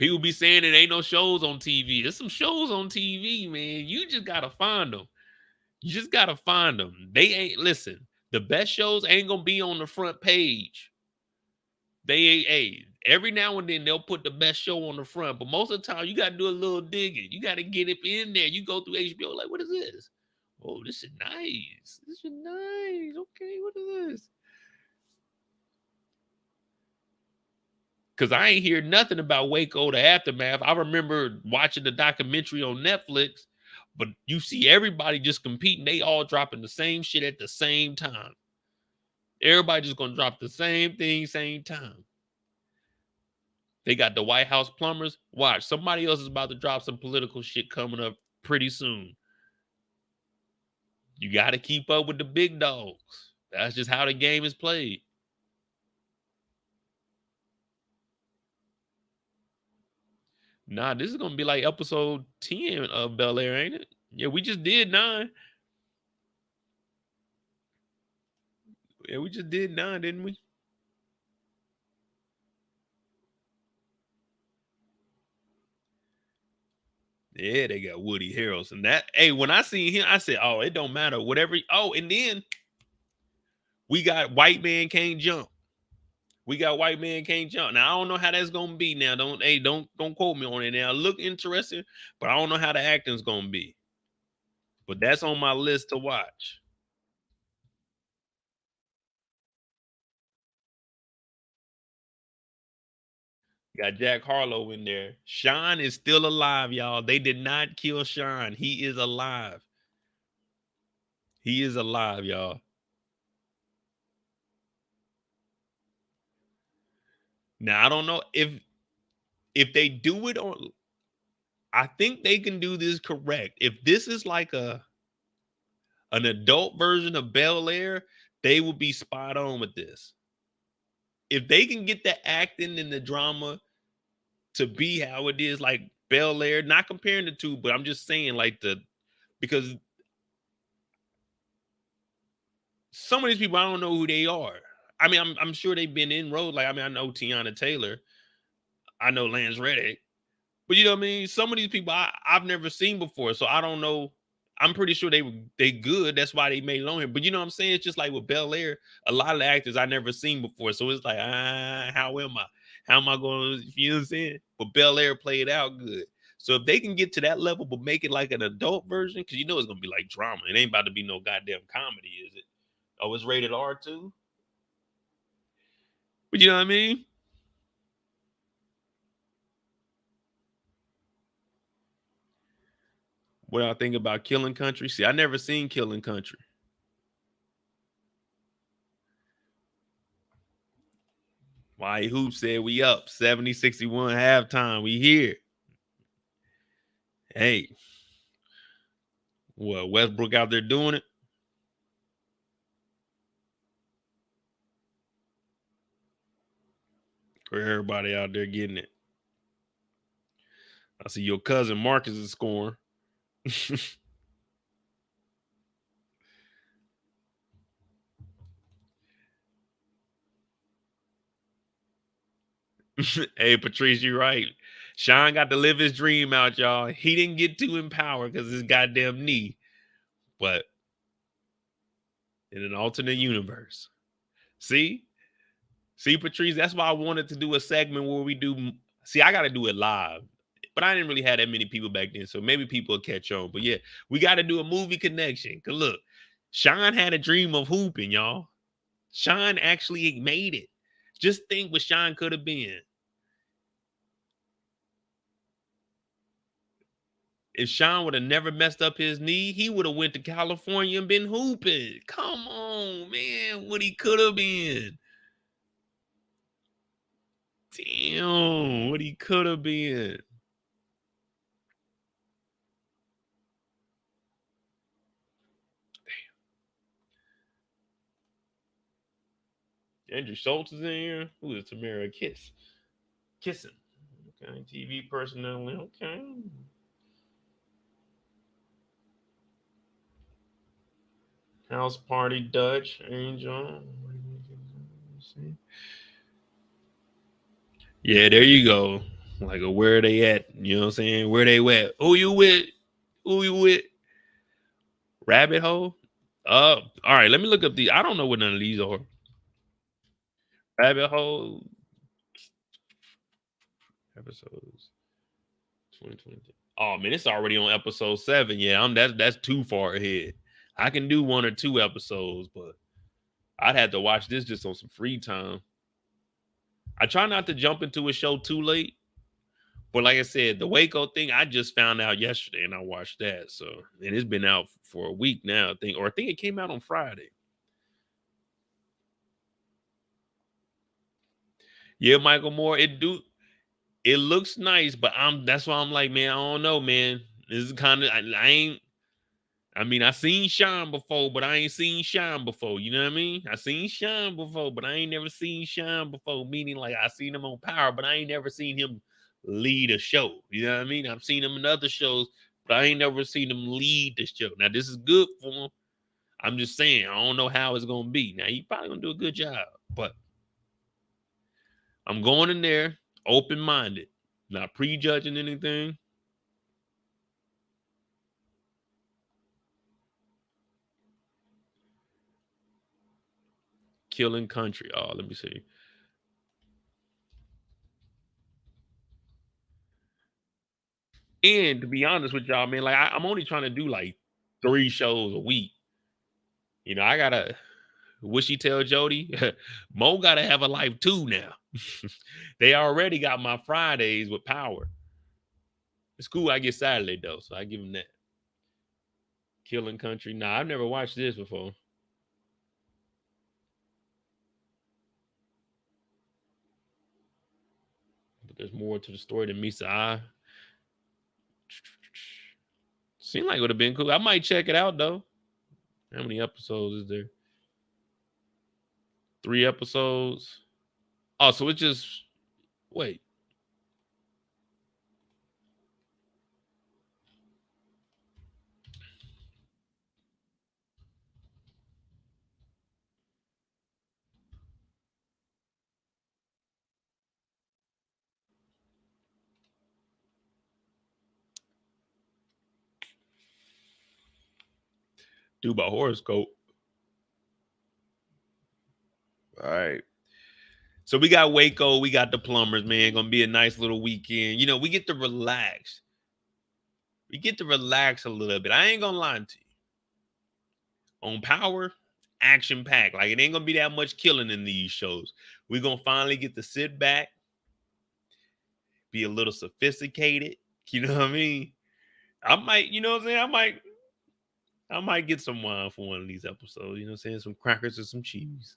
People be saying it ain't no shows on TV. There's some shows on TV, man. You just gotta find them. You just gotta find them. They ain't, listen, the best shows ain't gonna be on the front page. They ain't, hey, every now and then they'll put the best show on the front, but most of the time you gotta do a little digging. You gotta get it in there. You go through HBO, like, what is this? Oh, this is nice. This is nice. Okay, what is this? Because I ain't hear nothing about Waco, the aftermath. I remember watching the documentary on Netflix, but you see everybody just competing. They all dropping the same shit at the same time. Everybody just gonna drop the same thing, same time. They got the White House plumbers. Watch, somebody else is about to drop some political shit coming up pretty soon. You got to keep up with the big dogs. That's just how the game is played. Nah, this is gonna be like episode 10 of Bel Air, ain't it? Yeah, we just did 9. Yeah, we just did 9, didn't we? Yeah, they got Woody Harrelson. That, hey, when I seen him, I said, oh, it don't matter. Whatever. Oh, and then we got White Man Can't Jump. We got White Man Can't Jump. Now I don't know how that's gonna be. Now don't quote me on it. Now look interesting, but I don't know how the acting's gonna be. But that's on my list to watch. Got Jack Harlow in there. Sean is still alive, y'all. They did not kill Sean. He is alive. He is alive, y'all. Now I don't know if they do it on. I think they can do this correct. If this is like an adult version of Bel Air, they will be spot on with this. If they can get the acting and the drama to be how it is, like Bel Air, not comparing the two, but I'm just saying, like, because some of these people, I don't know who they are. I mean, I'm sure they've been in road. Like, I mean, I know Tiana Taylor, I know Lance Reddick, but you know what I mean? Some of these people I've never seen before, so I don't know. I'm pretty sure they good. That's why they made it on here. But you know what I'm saying? It's just like with Bel Air, a lot of the actors I never seen before. So it's like, how am I? How am I going to, you know what I'm saying? But Bel Air played out good. So if they can get to that level, but make it like an adult version, because you know it's gonna be like drama. It ain't about to be no goddamn comedy, is it? Oh, it's rated R too. But you know what I mean? What I think about Killing Country? See, I never seen Killing Country. Why Hoop said we up 70-61 halftime. We here. Hey, what, Westbrook out there doing it? For everybody out there getting it. I see your cousin Marcus is scoring. Hey, Patrice, you're right. Sean got to live his dream out, y'all. He didn't get too empowered because his goddamn knee. But in an alternate universe. See, Patrice, that's why I wanted to do a segment where we do. See, I got to do it live, but I didn't really have that many people back then, so maybe people will catch on. But yeah, we got to do a movie connection. Cause look, Sean had a dream of hooping, y'all. Sean actually made it. Just think what Sean could have been. If Sean would have never messed up his knee, he would have went to California and been hooping. Come on, man, what he could have been. Damn, what he could have been. Damn. Andrew Schultz is in here. Who is Tamara Kissing? Okay, TV personnel. Okay. House Party Dutch Angel. Yeah, there you go. Like, where they at? You know what I'm saying? Where they at? Who you with? Who you with? Rabbit hole? All right, let me look up these. I don't know what none of these are. Rabbit hole episodes 2023. Oh man, it's already on episode 7. Yeah, that's too far ahead. I can do 1 or 2 episodes, but I'd have to watch this just on some free time. I try not to jump into a show too late. But like I said, the Waco thing, I just found out yesterday and I watched that. So, and it's been out for a week now, I think it came out on Friday. Yeah, Michael Moore, it looks nice, but that's why I'm like, man, I don't know, man. This is kind of I seen Shine before, but I ain't seen Shine before. You know what I mean? I seen Shine before, but I ain't never seen Shine before. Meaning, like, I seen him on Power, but I ain't never seen him lead a show. You know what I mean? I've seen him in other shows, but I ain't never seen him lead the show. Now, this is good for him. I'm just saying, I don't know how it's gonna be. Now, he probably gonna do a good job, but I'm going in there open-minded, not prejudging anything. Killing Country. Oh, let me see. And to be honest with y'all, man, like I'm only trying to do like 3 shows a week. You know, I gotta what she tell Jody? Mo gotta have a life too now. They already got my Fridays with Power. It's cool. I get Saturday though, so I give them that. Killing Country. Nah, I've never watched this before. But there's more to the story than meets the eye. Seemed like it would have been cool. I might check it out though. How many episodes is there? 3 episodes. Oh, so it's just wait. Do by horoscope. All right. So we got Waco, we got the plumbers, man. Gonna be a nice little weekend. You know, we get to relax. We get to relax a little bit. I ain't gonna lie to you. On Power, action packed. Like, it ain't gonna be that much killing in these shows. We're gonna finally get to sit back, be a little sophisticated. You know what I mean? I might, you know what I'm saying? I might get some wine for one of these episodes. You know what I'm saying? Some crackers and some cheese.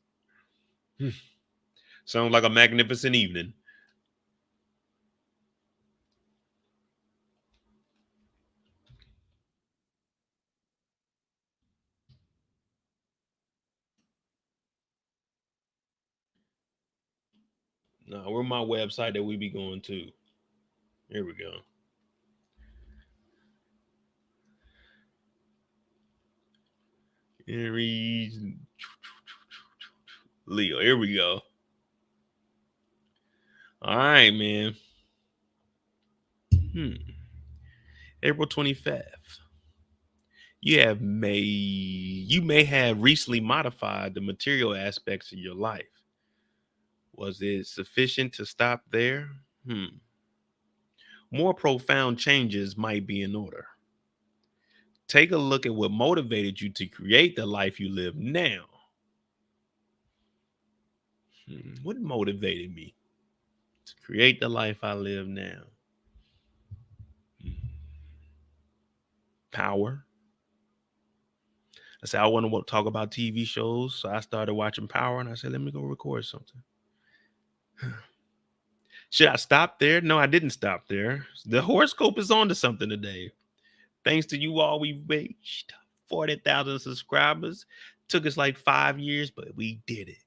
Sounds like a magnificent evening. No, where's my website that we be going to? Here we go. Aries, Leo. Here we go. All right, man. April 25th. You may have recently modified the material aspects of your life. Was it sufficient to stop there? More profound changes might be in order. Take a look at what motivated you to create the life you live now. What motivated me to create the life I live now? Power. I said, I want to talk about TV shows. So I started watching Power and I said, let me go record something. Should I stop there? No, I didn't stop there. The horoscope is on to something today. Thanks to you all, we reached 40,000 subscribers. Took us like 5 years, but we did it.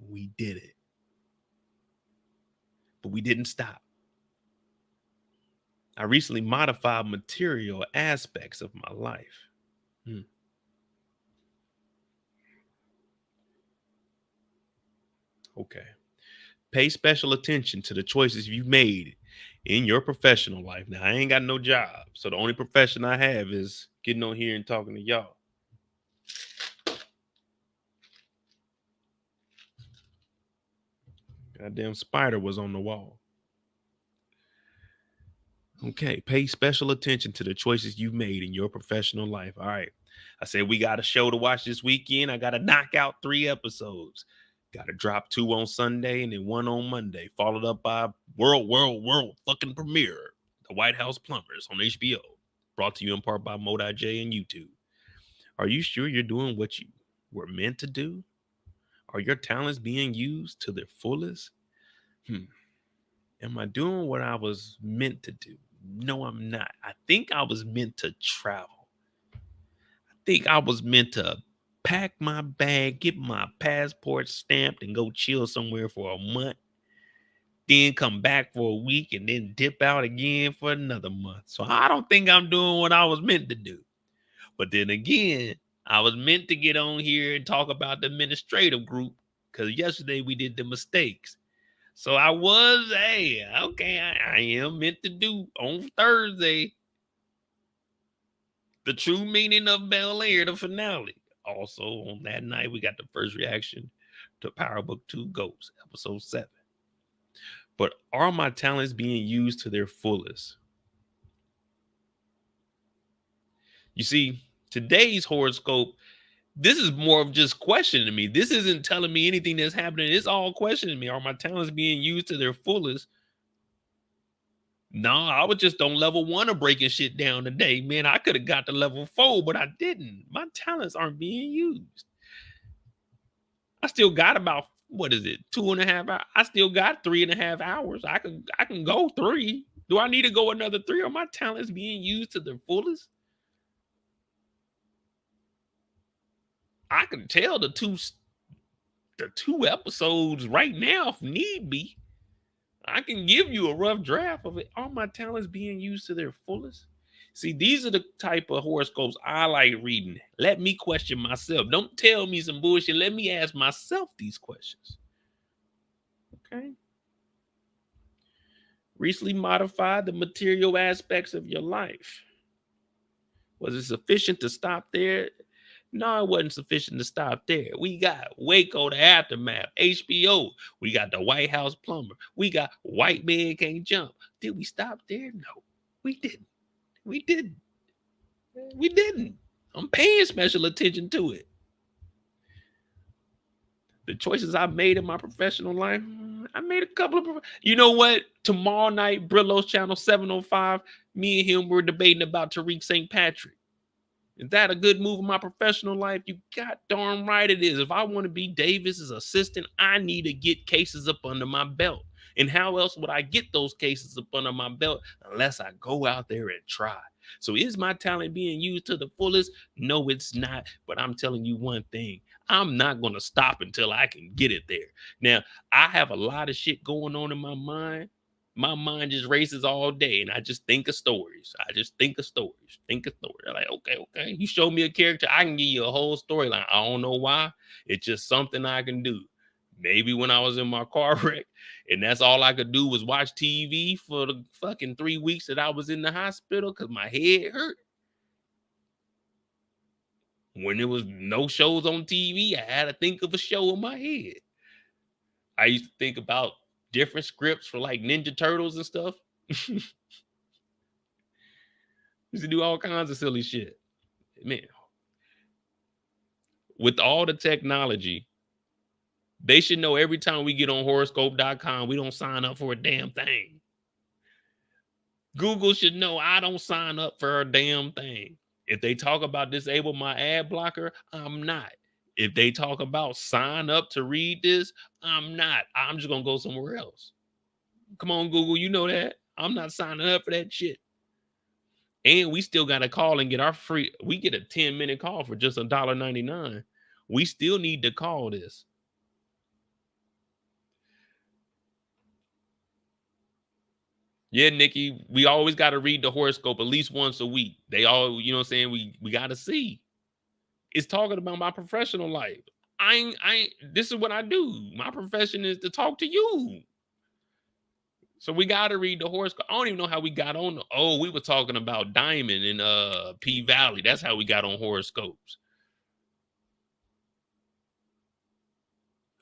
We did it. But we didn't stop. I recently modified material aspects of my life. Okay. Pay special attention to the choices you've made in your professional life. Now, I ain't got no job, so the only profession I have is getting on here and talking to y'all. Goddamn spider was on the wall. Okay, pay special attention to the choices you've made in your professional life. All right. I said we got a show to watch this weekend. I got to knock out 3 episodes. Got to drop 2 on Sunday and then 1 on Monday, followed up by world fucking premiere, The White House Plumbers on HBO, brought to you in part by Monet J and YouTube. Are you sure you're doing what you were meant to do? Are your talents being used to their fullest? Am I doing what I was meant to do? No, I'm not. I think I was meant to travel. I think I was meant to pack my bag, get my passport stamped, and go chill somewhere for a month. Then come back for a week and then dip out again for another month. So I don't think I'm doing what I was meant to do. But then again, I was meant to get on here and talk about the administrative group because yesterday we did the mistakes. So I was, I am meant to do on Thursday the true meaning of Bel Air, the finale. Also, on that night, we got the first reaction to Power Book 2 Ghosts, episode 7. But are my talents being used to their fullest? You see, today's horoscope, this is more of just questioning me. This isn't telling me anything that's happening. It's all questioning me. Are my talents being used to their fullest? No, I was just on level 1 of breaking shit down today. Man, I could have got to level 4, but I didn't. My talents aren't being used. I still got about, 2.5 hours? I still got 3.5 hours. I can go 3. Do I need to go another 3? Are my talents being used to their fullest? I can tell the two episodes right now if need be. I can give you a rough draft of it. Are my talents being used to their fullest? See, these are the type of horoscopes I like reading. Let me question myself. Don't tell me some bullshit. Let me ask myself these questions. Okay. Recently modified the material aspects of your life. Was it sufficient to stop there? No, it wasn't sufficient to stop there. We got Waco, the Aftermath, HBO. We got the White House Plumber. We got White Man Can't Jump. Did we stop there? No, we didn't. We didn't. I'm paying special attention to it. The choices I made in my professional life, I made a couple of. You know what? Tomorrow night, Brillo's channel 705, me and him were debating about Tariq St. Patrick. Is that a good move in my professional life? You got darn right it is. If I want to be Davis's assistant, I need to get cases up under my belt. And how else would I get those cases up under my belt unless I go out there and try? So is my talent being used to the fullest? No, it's not. But I'm telling you one thing. I'm not going to stop until I can get it there. Now, I have a lot of shit going on in my mind. My mind just races all day, and I just think of stories. Think of stories. Like, okay. You show me a character, I can give you a whole storyline. I don't know why. It's just something I can do. Maybe when I was in my car wreck, and that's all I could do was watch TV for the fucking 3 weeks that I was in the hospital because my head hurt. When there was no shows on TV, I had to think of a show in my head. I used to think about different scripts for like Ninja Turtles and stuff. Used to do all kinds of silly shit. Man, with all the technology, they should know every time we get on horoscope.com, we don't sign up for a damn thing. Google should know I don't sign up for a damn thing. If they talk about disable my ad blocker, I'm not. If they talk about sign up to read this, I'm not. I'm just going to go somewhere else. Come on, Google, you know that. I'm not signing up for that shit. And we still got to call and get our free. We get a 10-minute call for just $1.99. We still need to call this. Yeah, Nikki, we always got to read the horoscope at least once a week. They all, you know what I'm saying? We got to see. It's talking about my professional life. This is what I do. My profession is to talk to you. So we got to read the horoscope. I don't even know how we got on. We were talking about Diamond and P Valley. That's how we got on horoscopes.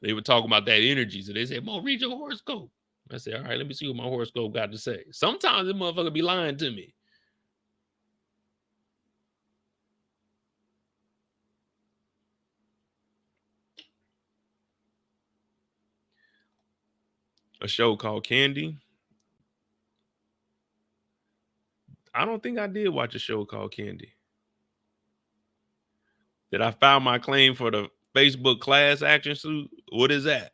They were talking about that energy. So they said, Mo, read your horoscope. I said, all right, let me see what my horoscope got to say. Sometimes this motherfucker be lying to me. A show called Candy. I don't think I did watch a show called Candy. Did I file my claim for the Facebook class action suit? What is that?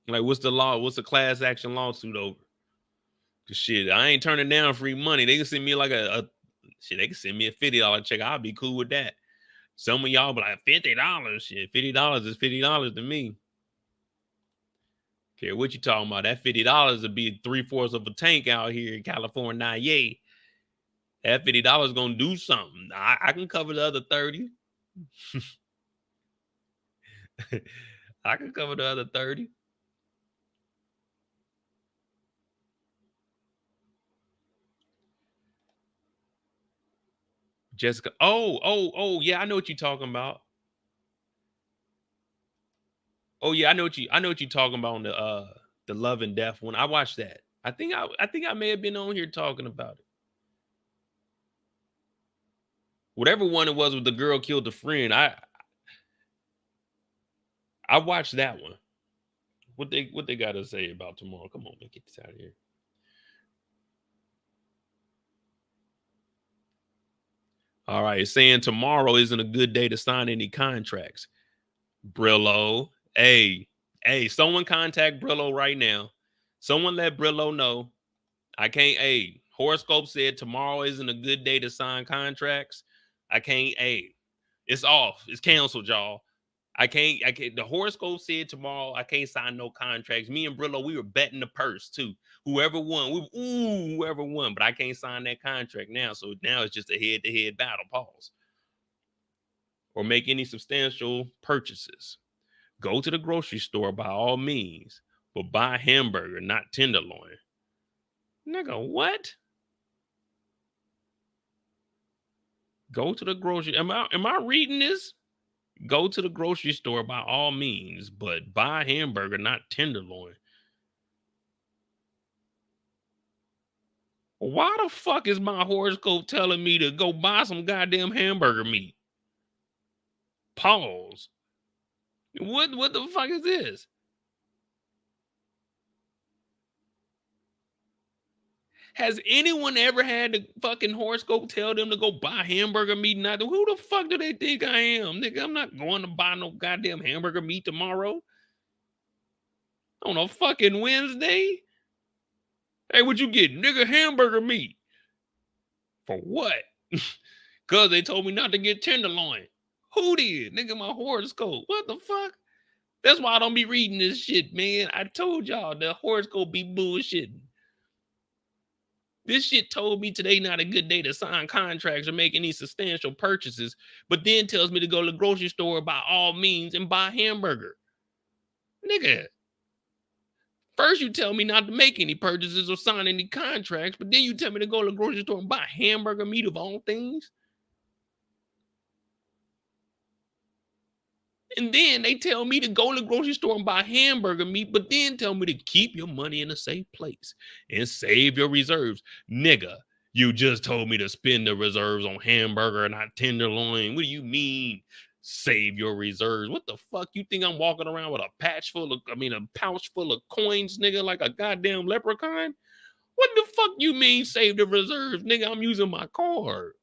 Like, what's the law? What's the class action lawsuit over? Cause shit, I ain't turning down free money. They can send me like they can send me a $50 check. I'll be cool with that. Some of y'all be like, $50. Shit, $50 is $50 to me. Care what you talking about? That $50 would be 3/4 of a tank out here in California. Yay. That $50 gonna do something. I can cover the other 30. I can cover the other 30. Jessica. Oh, yeah, I know what you're talking about. Oh, yeah, I know what you're talking about on the Love and Death one. I watched that. I think I may have been on here talking about it. Whatever one it was with the girl killed a friend. I watched that one. What they got to say about tomorrow? Come on, man, get this out of here. All right, it's saying tomorrow isn't a good day to sign any contracts. Brillo, hey, someone contact Brillo right now. Someone let Brillo know. I can't, horoscope said tomorrow isn't a good day to sign contracts. I can't, it's off. It's canceled, y'all. I can't, the horoscope said tomorrow I can't sign no contracts. Me and Brillo, we were betting the purse too. Whoever won, whoever won, but I can't sign that contract now. So now it's just a head-to-head battle, pause. Or make any substantial purchases. Go to the grocery store by all means, but buy hamburger, not tenderloin. Nigga, what? Go to the grocery. Am I reading this? Go to the grocery store by all means, but buy hamburger, not tenderloin. Why the fuck is my horoscope telling me to go buy some goddamn hamburger meat? Pause. What the fuck is this? Has anyone ever had the fucking horoscope tell them to go buy hamburger meat? Not who the fuck do they think I am? Nigga, I'm not going to buy no goddamn hamburger meat tomorrow. On a fucking Wednesday? Hey, what you get? Nigga, hamburger meat. For what? Because they told me not to get tenderloin. Who did? Nigga, my horoscope. What the fuck? That's why I don't be reading this shit, man. I told y'all the horoscope be bullshitting. This shit told me today not a good day to sign contracts or make any substantial purchases, but then tells me to go to the grocery store by all means and buy a hamburger. Nigga. First you tell me not to make any purchases or sign any contracts, but then you tell me to go to the grocery store and buy hamburger meat of all things. And then they tell me to go to the grocery store and buy hamburger meat, but then tell me to keep your money in a safe place and save your reserves. Nigga, you just told me to spend the reserves on hamburger and not tenderloin. What do you mean, save your reserves? What the fuck? You think I'm walking around with a pouch full of coins, nigga, like a goddamn leprechaun? What the fuck you mean, save the reserves? Nigga, I'm using my card.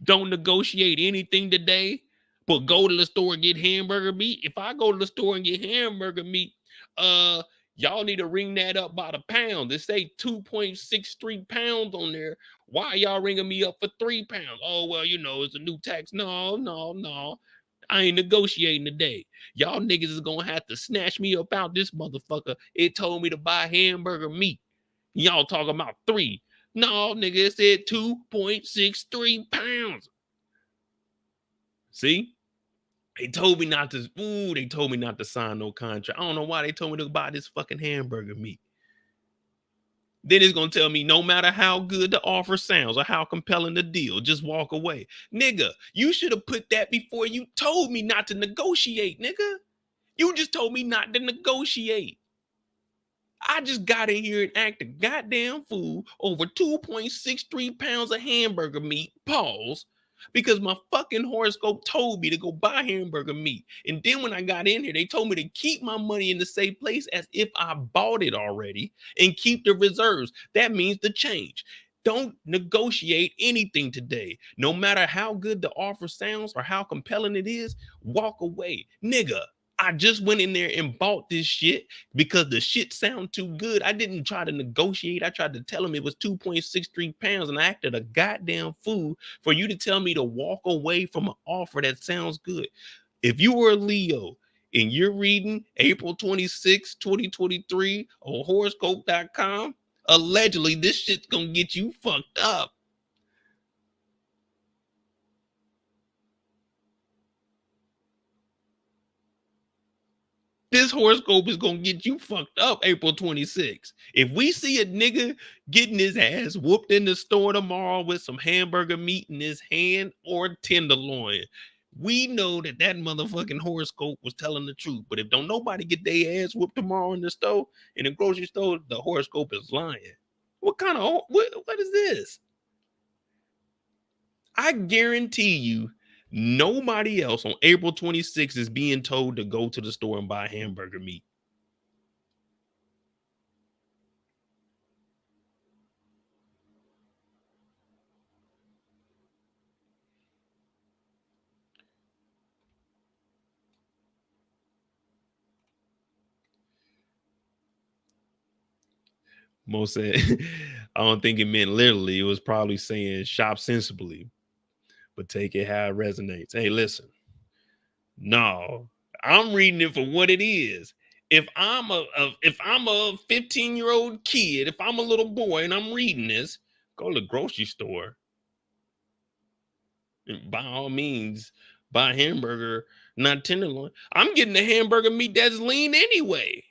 Don't negotiate anything today, but go to the store and get hamburger meat. If I go to the store and get hamburger meat, y'all need to ring that up by the pound. They say 2.63 pounds on there. Why y'all ringing me up for 3 pounds? Oh, well, it's a new tax. No. I ain't negotiating today. Y'all niggas is gonna have to snatch me up out this motherfucker. It told me to buy hamburger meat. Y'all talking about 3. No, nigga, it said 2.63 pounds. See? They told me not to, they told me not to sign no contract. I don't know why they told me to buy this fucking hamburger meat. Then it's gonna tell me no matter how good the offer sounds or how compelling the deal, just walk away. Nigga, you should have put that before you told me not to negotiate, nigga. You just told me not to negotiate. I just got in here and acted goddamn fool over 2.63 pounds of hamburger meat, pause, because my fucking horoscope told me to go buy hamburger meat. And then when I got in here, they told me to keep my money in the safe place as if I bought it already and keep the reserves. That means the change. Don't negotiate anything today. No matter how good the offer sounds or how compelling it is, walk away. Nigga, I just went in there and bought this shit because the shit sound too good. I didn't try to negotiate. I tried to tell him it was 2.63 pounds and I acted a goddamn fool for you to tell me to walk away from an offer that sounds good. If you were a Leo and you're reading April 26, 2023 on horoscope.com, allegedly this shit's gonna get you fucked up. This horoscope is gonna get you fucked up April 26th. If we see a nigga getting his ass whooped in the store tomorrow with some hamburger meat in his hand or tenderloin, we know that that motherfucking horoscope was telling the truth. But if don't nobody get their ass whooped tomorrow in the store, in the grocery store, the horoscope is lying. What kind of, what is this? I guarantee you, nobody else on April 26th is being told to go to the store and buy hamburger meat. Mo said, I don't think it meant literally. It was probably saying shop sensibly, but take it how it resonates. Hey, listen. No, I'm reading it for what it is. If I'm a 15-year-old kid, if I'm a little boy and I'm reading this, go to the grocery store. And by all means, buy a hamburger, not tenderloin. I'm getting the hamburger meat that's lean anyway.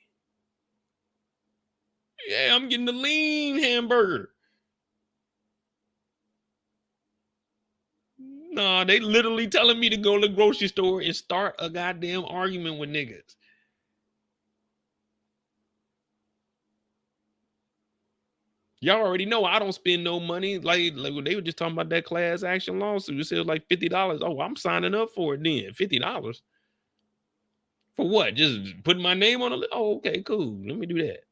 Yeah, I'm getting the lean hamburger. Nah, they literally telling me to go to the grocery store and start a goddamn argument with niggas. Y'all already know I don't spend no money. Like when they were just talking about that class action lawsuit. It said like $50. Oh, I'm signing up for it then. $50. For what? Just putting my name on it? Oh, okay, cool. Let me do that.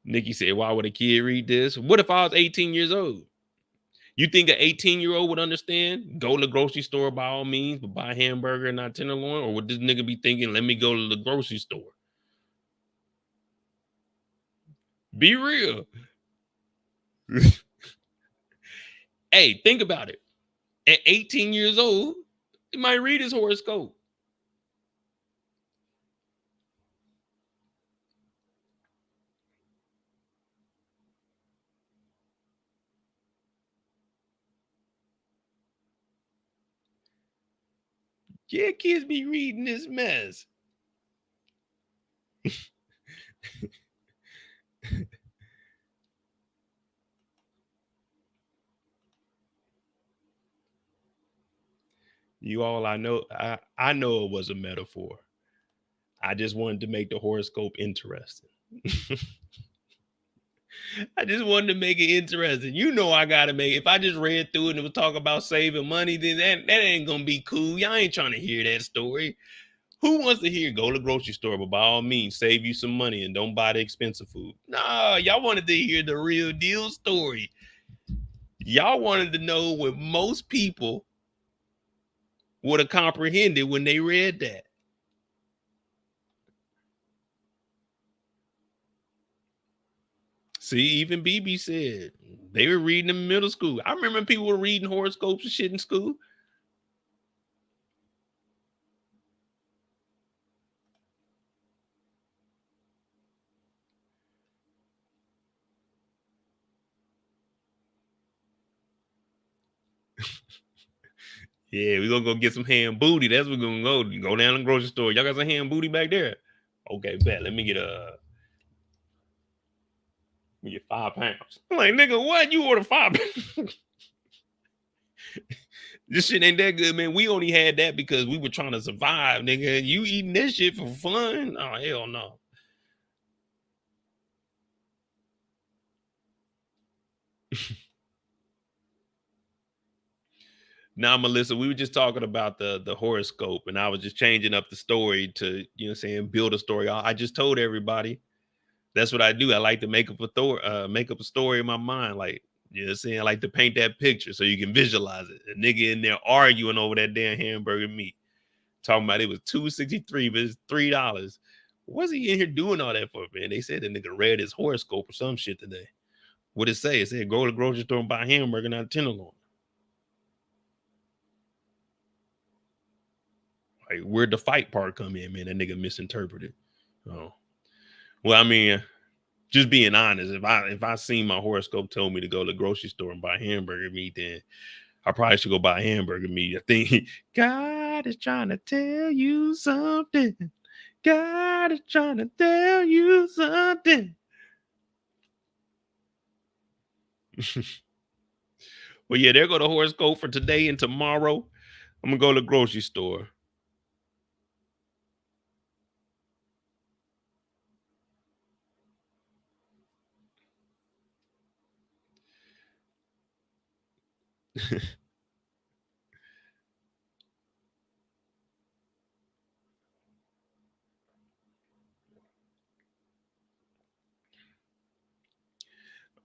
Nikki said, why would a kid read this? What if I was 18 years old? You think an 18-year-old would understand? Go to the grocery store by all means, but buy a hamburger and not tenderloin? Or would this nigga be thinking, let me go to the grocery store? Be real. Hey, think about it. At 18 years old, he might read his horoscope. Yeah, kids be reading this mess. You all, I know it was a metaphor. I just wanted to make the horoscope interesting. I just wanted to make it interesting. You know I gotta make it. If I just read through it and it was talking about saving money, then that ain't gonna be cool. Y'all ain't trying to hear that story. Who wants to hear go to the grocery store, but by all means, save you some money and don't buy the expensive food? Nah, y'all wanted to hear the real deal story. Y'all wanted to know what most people would have comprehended when they read that. See, even BB said they were reading in middle school. I remember people were reading horoscopes and shit in school. Yeah, we're gonna go get some ham booty. That's where we're gonna go. Go down to the grocery store. Y'all got some ham booty back there? Okay, bet. Let me get 5 pounds. I'm like, nigga, what? You order 5 pounds? This shit ain't that good, man. We only had that because we were trying to survive, nigga. You eating this shit for fun? Oh, hell no. Now, Melissa, we were just talking about the horoscope, and I was just changing up the story to, you know, saying build a story. I just told everybody that's what I do. I like to make up a story in my mind, like, you know what I'm saying? I like to paint that picture so you can visualize it. A nigga in there arguing over that damn hamburger meat, talking about it was $2.63, but it's $3. What's he in here doing all that for, man? They said the nigga read his horoscope or some shit today. What it say? It said go to the grocery store and buy a hamburger, not a tenderloin. Like, where'd the fight part come in, man? That nigga misinterpreted. Oh, well, I mean, just being honest, if I seen my horoscope told me to go to the grocery store and buy hamburger meat, then I probably should go buy hamburger meat. I think God is trying to tell you something. God is trying to tell you something. Well, yeah, there go the horoscope for today and tomorrow. I'm gonna go to the grocery store.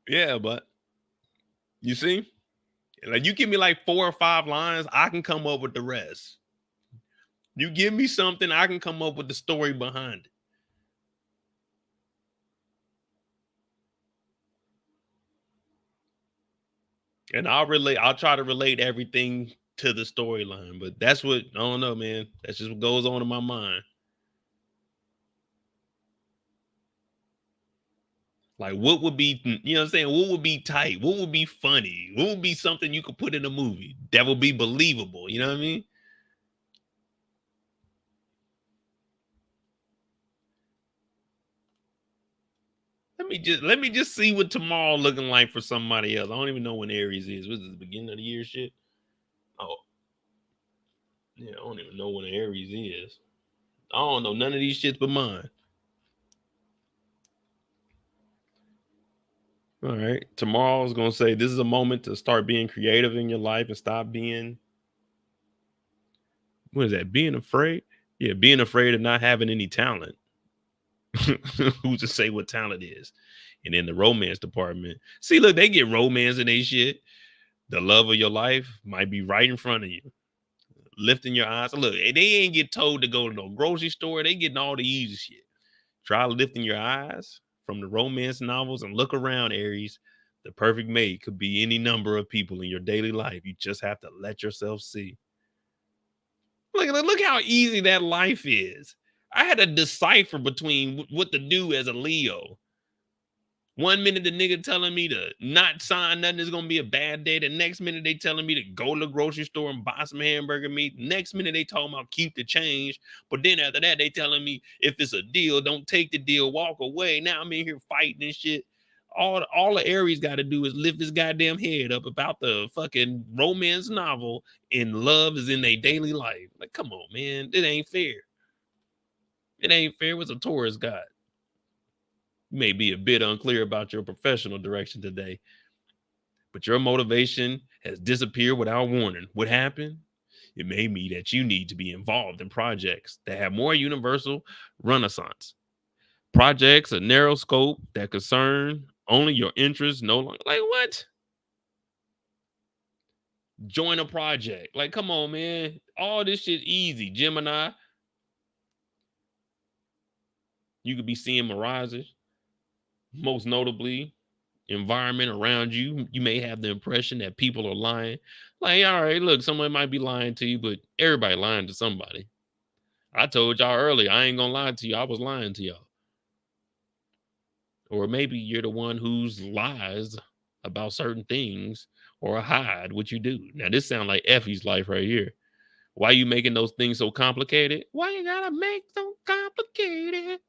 Yeah, but you see, like, you give me like 4 or 5 lines, I can come up with the rest. You give me something, I can come up with the story behind it. And I'll try to relate everything to the storyline, but that's what, I don't know, man. That's just what goes on in my mind. Like, what would be, you know what I'm saying? What would be tight? What would be funny? What would be something you could put in a movie that would be believable? You know what I mean? Let me just see what tomorrow looking like for somebody else. I don't even know when Aries is. Was it the beginning of the year shit? Oh, yeah, I don't even know when Aries is. I don't know none of these shits but mine. All right. Tomorrow I was gonna say this is a moment to start being creative in your life and stop being, what is that? Being afraid? Yeah, being afraid of not having any talent. Who's to say what talent is? And in the romance department, see, look, they get romance in they shit. The love of your life might be right in front of you. Lifting your eyes. Look, they ain't get told to go to no grocery store. They getting all the easy shit. Try lifting your eyes from the romance novels and look around, Aries. The perfect mate could be any number of people in your daily life. You just have to let yourself see. Look how easy that life is. I had to decipher between what to do as a Leo. 1 minute the nigga telling me to not sign nothing is gonna be a bad day. The next minute they telling me to go to the grocery store and buy some hamburger meat. Next minute they talking about keep the change. But then after that they telling me if it's a deal, don't take the deal, walk away. Now I'm in here fighting and shit. All the Aries got to do is lift his goddamn head up about the fucking romance novel, and love is in their daily life. Like, come on, man, it ain't fair. It ain't fair. What's a Taurus got? You may be a bit unclear about your professional direction today, but your motivation has disappeared without warning. What happened? It may be that you need to be involved in projects that have more universal renaissance. Projects a narrow scope that concern only your interests, no longer. Like, what? Join a project. Like, come on, man. All this shit easy. Gemini. You could be seeing mirages. Most notably, environment around you. You may have the impression that people are lying. Like, all right, look, someone might be lying to you, but everybody lying to somebody. I told y'all earlier, I ain't gonna lie to you. I was lying to y'all. Or maybe you're the one who's lies about certain things or hide what you do. Now, this sounds like Effie's life right here. Why you making those things so complicated? Why you gotta make so complicated?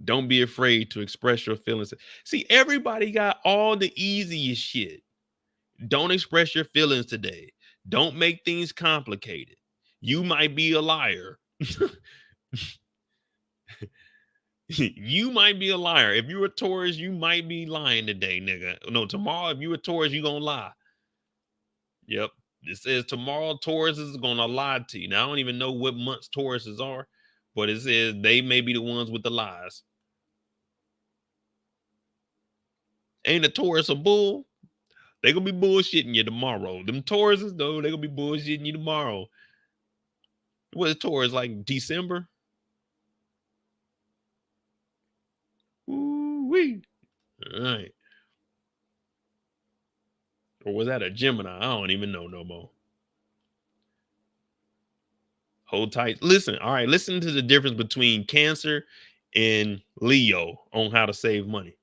Don't be afraid to express your feelings. See, everybody got all the easiest shit. Don't express your feelings today. Don't make things complicated. You might be a liar. You might be a liar. If you're a Taurus, you might be lying today, nigga. No, tomorrow, if you're a Taurus, you gonna lie. Yep. It says tomorrow Taurus is gonna lie to you. Now I don't even know what months Tauruses are, but it says they may be the ones with the lies. Ain't a Taurus a bull? They gonna be bullshitting you tomorrow. Them Tauruses, though, they gonna be bullshitting you tomorrow. What is Taurus, like December? Ooh-wee. All right. Or was that a Gemini? I don't even know no more. Hold tight. Listen, all right, listen to the difference between Cancer and Leo on how to save money.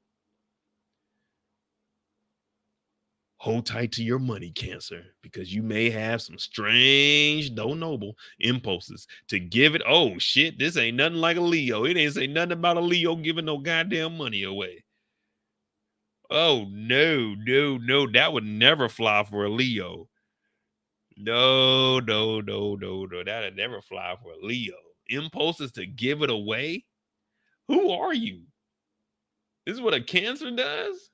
Hold tight to your money, Cancer, because you may have some strange, though noble, impulses to give it. Oh, shit, this ain't nothing like a Leo. It ain't say nothing about a Leo giving no goddamn money away. Oh, no. That would never fly for a Leo. No. That'd never fly for a Leo. Impulses to give it away? Who are you? This is what a Cancer does?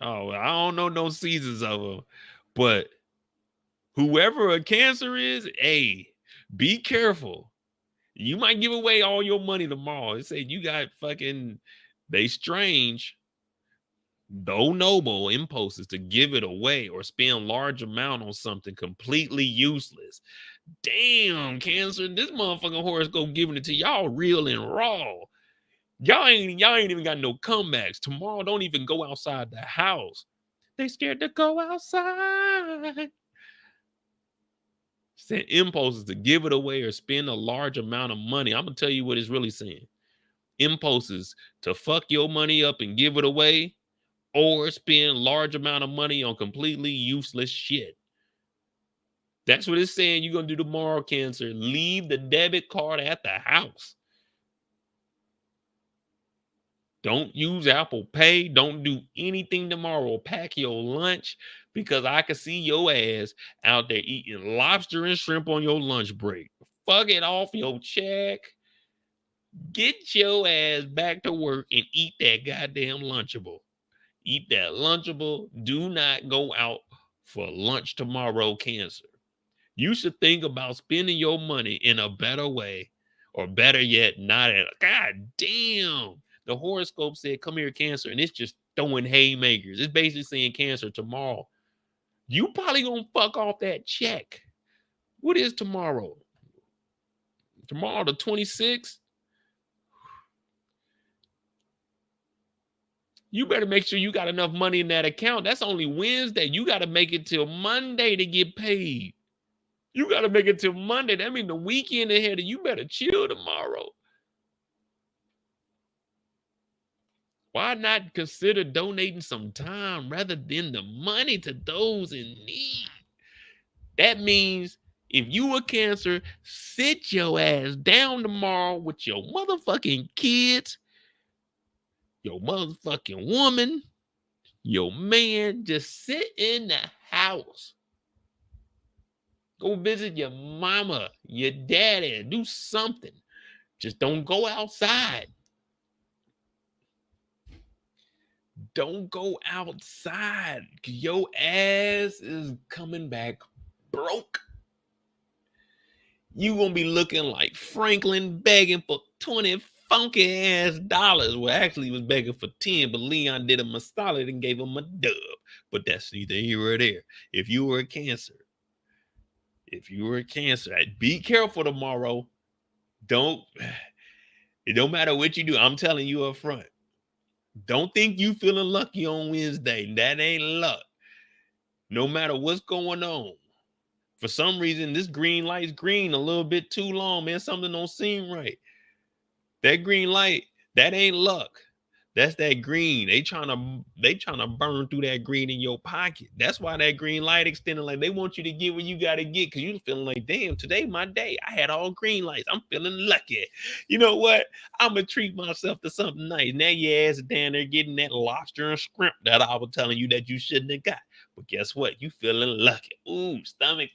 Oh, I don't know no seasons of them, but whoever a Cancer is, hey, be careful. You might give away all your money tomorrow. It said you got fucking, they strange, though noble impulses to give it away or spend large amount on something completely useless. Damn, Cancer, this motherfucking horoscope giving it to y'all real and raw. Y'all ain't even got no comebacks. Tomorrow, don't even go outside the house. They scared to go outside. Said impulses to give it away or spend a large amount of money. I'm gonna tell you what it's really saying. Impulses to fuck your money up and give it away, or spend large amount of money on completely useless shit. That's what it's saying you're gonna do tomorrow, Cancer. Leave the debit card at the house. Don't use Apple Pay. Don't do anything tomorrow. Pack your lunch, because I can see your ass out there eating lobster and shrimp on your lunch break. Fuck it off your check. Get your ass back to work and eat that goddamn Lunchable. Eat that Lunchable. Do not go out for lunch tomorrow, Cancer. You should think about spending your money in a better way, or better yet, not at. God damn. The horoscope said, come here, Cancer, and it's just throwing haymakers. It's basically saying, Cancer, tomorrow, you probably gonna fuck off that check. What is tomorrow? Tomorrow, the 26th? You better make sure you got enough money in that account. That's only Wednesday. You got to make it till Monday to get paid. You got to make it till Monday. That means the weekend ahead, and you better chill tomorrow. Why not consider donating some time rather than the money to those in need? That means if you a Cancer, sit your ass down tomorrow with your motherfucking kids, your motherfucking woman, your man. Just sit in the house. Go visit your mama, your daddy, do something. Just don't go outside. Don't go outside. Your ass is coming back broke. You gonna be looking like Franklin begging for 20 funky ass dollars. Well, actually he was begging for 10, but Leon did him a solid and gave him a dub. But that's neither here or there. If you were a Cancer, be careful tomorrow. It don't matter what you do. I'm telling you up front. Don't think you feeling lucky on Wednesday. That ain't luck. No matter what's going on. For some reason, this green light's green a little bit too long, man. Something don't seem right. That green light, that ain't luck. That's that green. They trying to burn through that green in your pocket. That's why that green light extended. Like they want you to get what you gotta get because you feeling like, damn, today my day. I had all green lights. I'm feeling lucky. You know what? I'm gonna treat myself to something nice. Now your ass down there getting that lobster and shrimp that I was telling you that you shouldn't have got. But guess what? You feeling lucky. Ooh, stomach.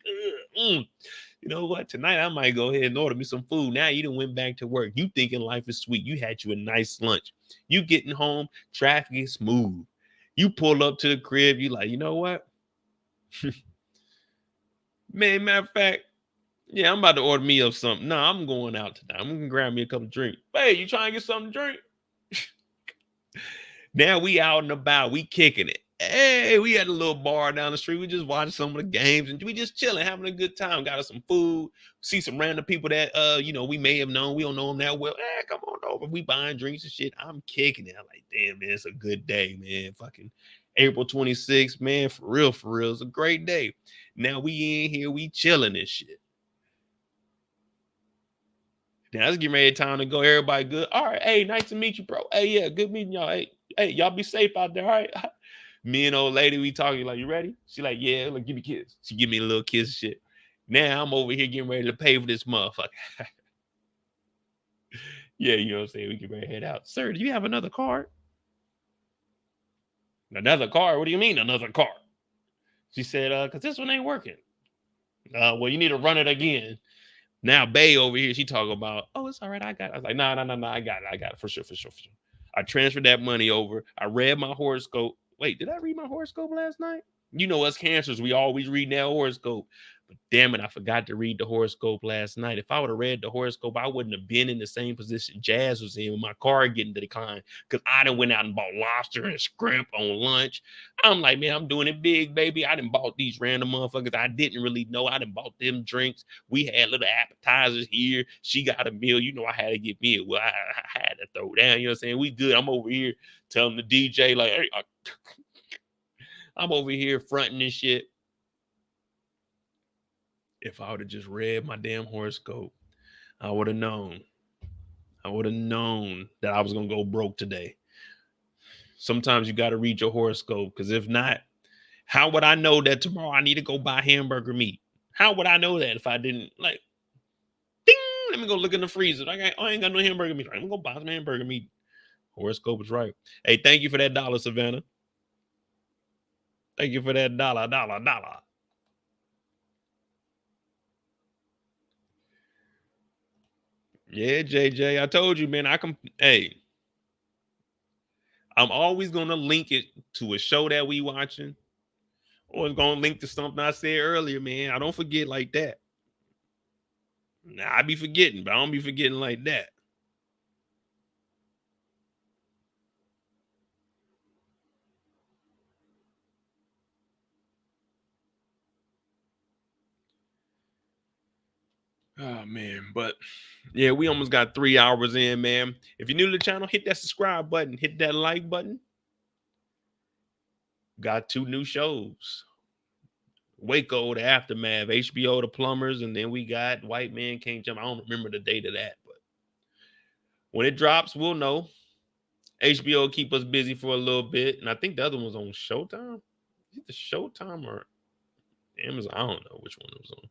You know what? Tonight I might go ahead and order me some food. Now you done went back to work. You thinking life is sweet. You had you a nice lunch. You getting home, traffic is smooth. You pull up to the crib. You like, you know what? Man, matter of fact, yeah, I'm about to order me up something. No, I'm going out tonight. I'm gonna grab me a couple of drinks. Hey, you trying to get something to drink? Now we out and about. We kicking it. Hey, we had a little bar down the street. We just watching some of the games and we just chilling, having a good time. Got us some food. See some random people that we may have known. We don't know them that well. Hey, come on over. We buying drinks and shit. I'm kicking it. I'm like, damn, man, it's a good day, man. Fucking April 26th, man. For real, it's a great day. Now we in here, we chilling and shit. Now it's getting ready time to go. Everybody good. All right, hey, nice to meet you, bro. Hey, yeah, good meeting y'all. Hey, y'all be safe out there. All right. Me and old lady, we talking like, you ready? She like, yeah, look, give me a kiss. She give me a little kiss shit. Now I'm over here getting ready to pay for this motherfucker. Yeah, you know what I'm saying? We get ready to head out. Sir, do you have another card? Another card? What do you mean another card? She said, because this one ain't working. Well, you need to run it again. Now Bay over here, she talking about, oh, it's all right, I got it. I was like, no, I got it for sure. I transferred that money over. I read my horoscope. Wait, did I read my horoscope last night? You know us Cancers, we always read that horoscope. But damn it, I forgot to read the horoscope last night. If I would have read the horoscope, I wouldn't have been in the same position Jazz was in with my car getting declined because I done went out and bought lobster and shrimp on lunch. I'm like, man, I'm doing it big, baby. I done bought these random motherfuckers I didn't really know. I done bought them drinks. We had little appetizers here. She got a meal. You know, I had to get me. Well, I had to throw down. You know what I'm saying? We good. I'm over here telling the DJ, like, hey, I'm over here fronting and shit. If I would have just read my damn horoscope, I would have known. I would have known that I was going to go broke today. Sometimes you got to read your horoscope because if not, how would I know that tomorrow I need to go buy hamburger meat? How would I know that if I didn't like, ding, let me go look in the freezer. I ain't got no hamburger meat. I'm going to go buy some hamburger meat. Horoscope is right. Hey, thank you for that $1, Savannah. Thank you for that $1. Yeah, JJ, I told you, man, I'm always going to link it to a show that we watching or it's going to link to something I said earlier, man. I don't forget like that. Now, I be forgetting, but I don't be forgetting like that. Oh, man, but yeah, we almost got 3 hours in, man. If you're new to the channel, hit that subscribe button, hit that like button. Got 2 new shows. Waco, The Aftermath, HBO, The Plumbers, and then we got White Man Can't Jump. I don't remember the date of that, but when it drops, we'll know. HBO will keep us busy for a little bit, and I think the other one's on Showtime. Is it the Showtime or Amazon? I don't know which one it was on.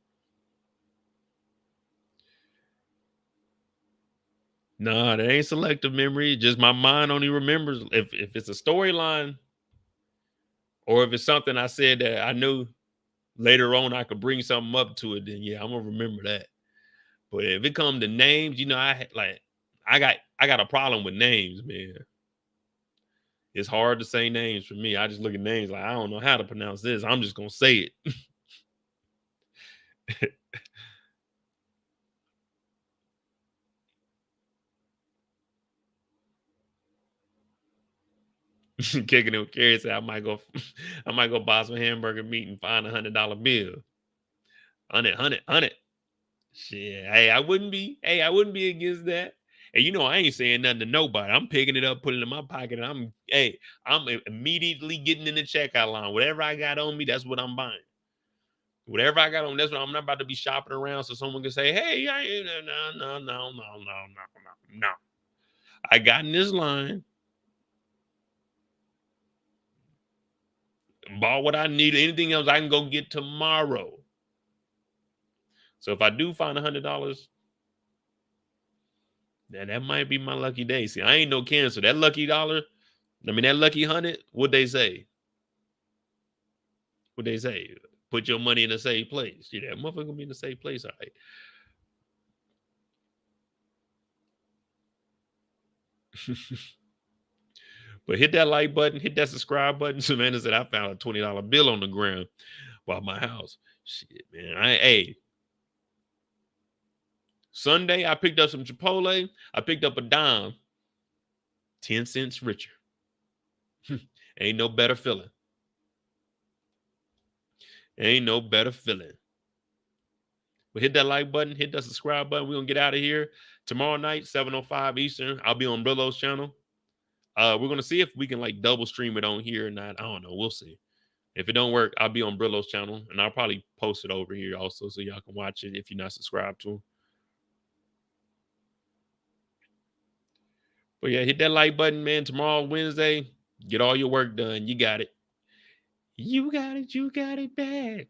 Nah, that ain't selective memory. Just my mind only remembers if it's a storyline or if it's something I said that I knew later on I could bring something up to it, then yeah, I'm gonna remember that. But if it comes to names, you know, I got a problem with names, man. It's hard to say names for me. I just look at names like I don't know how to pronounce this. I'm just gonna say it. Kicking it with Carrie said I might go buy some hamburger meat and find $100 bill. 100. Shit. Hey, I wouldn't be against that. And you know, I ain't saying nothing to nobody. I'm picking it up, putting it in my pocket, and I'm immediately getting in the checkout line. Whatever I got on me, that's what I'm buying. Whatever I got on, that's what I'm not about to be shopping around so someone can say, hey, no. I got in this line, bought what I need. Anything else I can go get tomorrow. So if I do find $100, then that might be my lucky day. See, I ain't no Cancer. That lucky dollar, that lucky 100, what they say? What they say? Put your money in a safe place. Yeah, that motherfucker gonna be in a safe place, all right. But hit that like button, hit that subscribe button. Savannah said I found a $20 bill on the ground by my house. Shit, man. Sunday, I picked up some Chipotle. I picked up a dime. 10 cents richer. Ain't no better feeling. Ain't no better feeling. But hit that like button, hit that subscribe button. We're going to get out of here. Tomorrow night, 7:05 Eastern, I'll be on Brillo's channel. We're going to see if we can like double stream it on here or not. I don't know. We'll see. If it don't work, I'll be on Brillo's channel. And I'll probably post it over here also so y'all can watch it if you're not subscribed to him. But yeah, hit that like button, man. Tomorrow, Wednesday, get all your work done. You got it. You got it. You got it bad.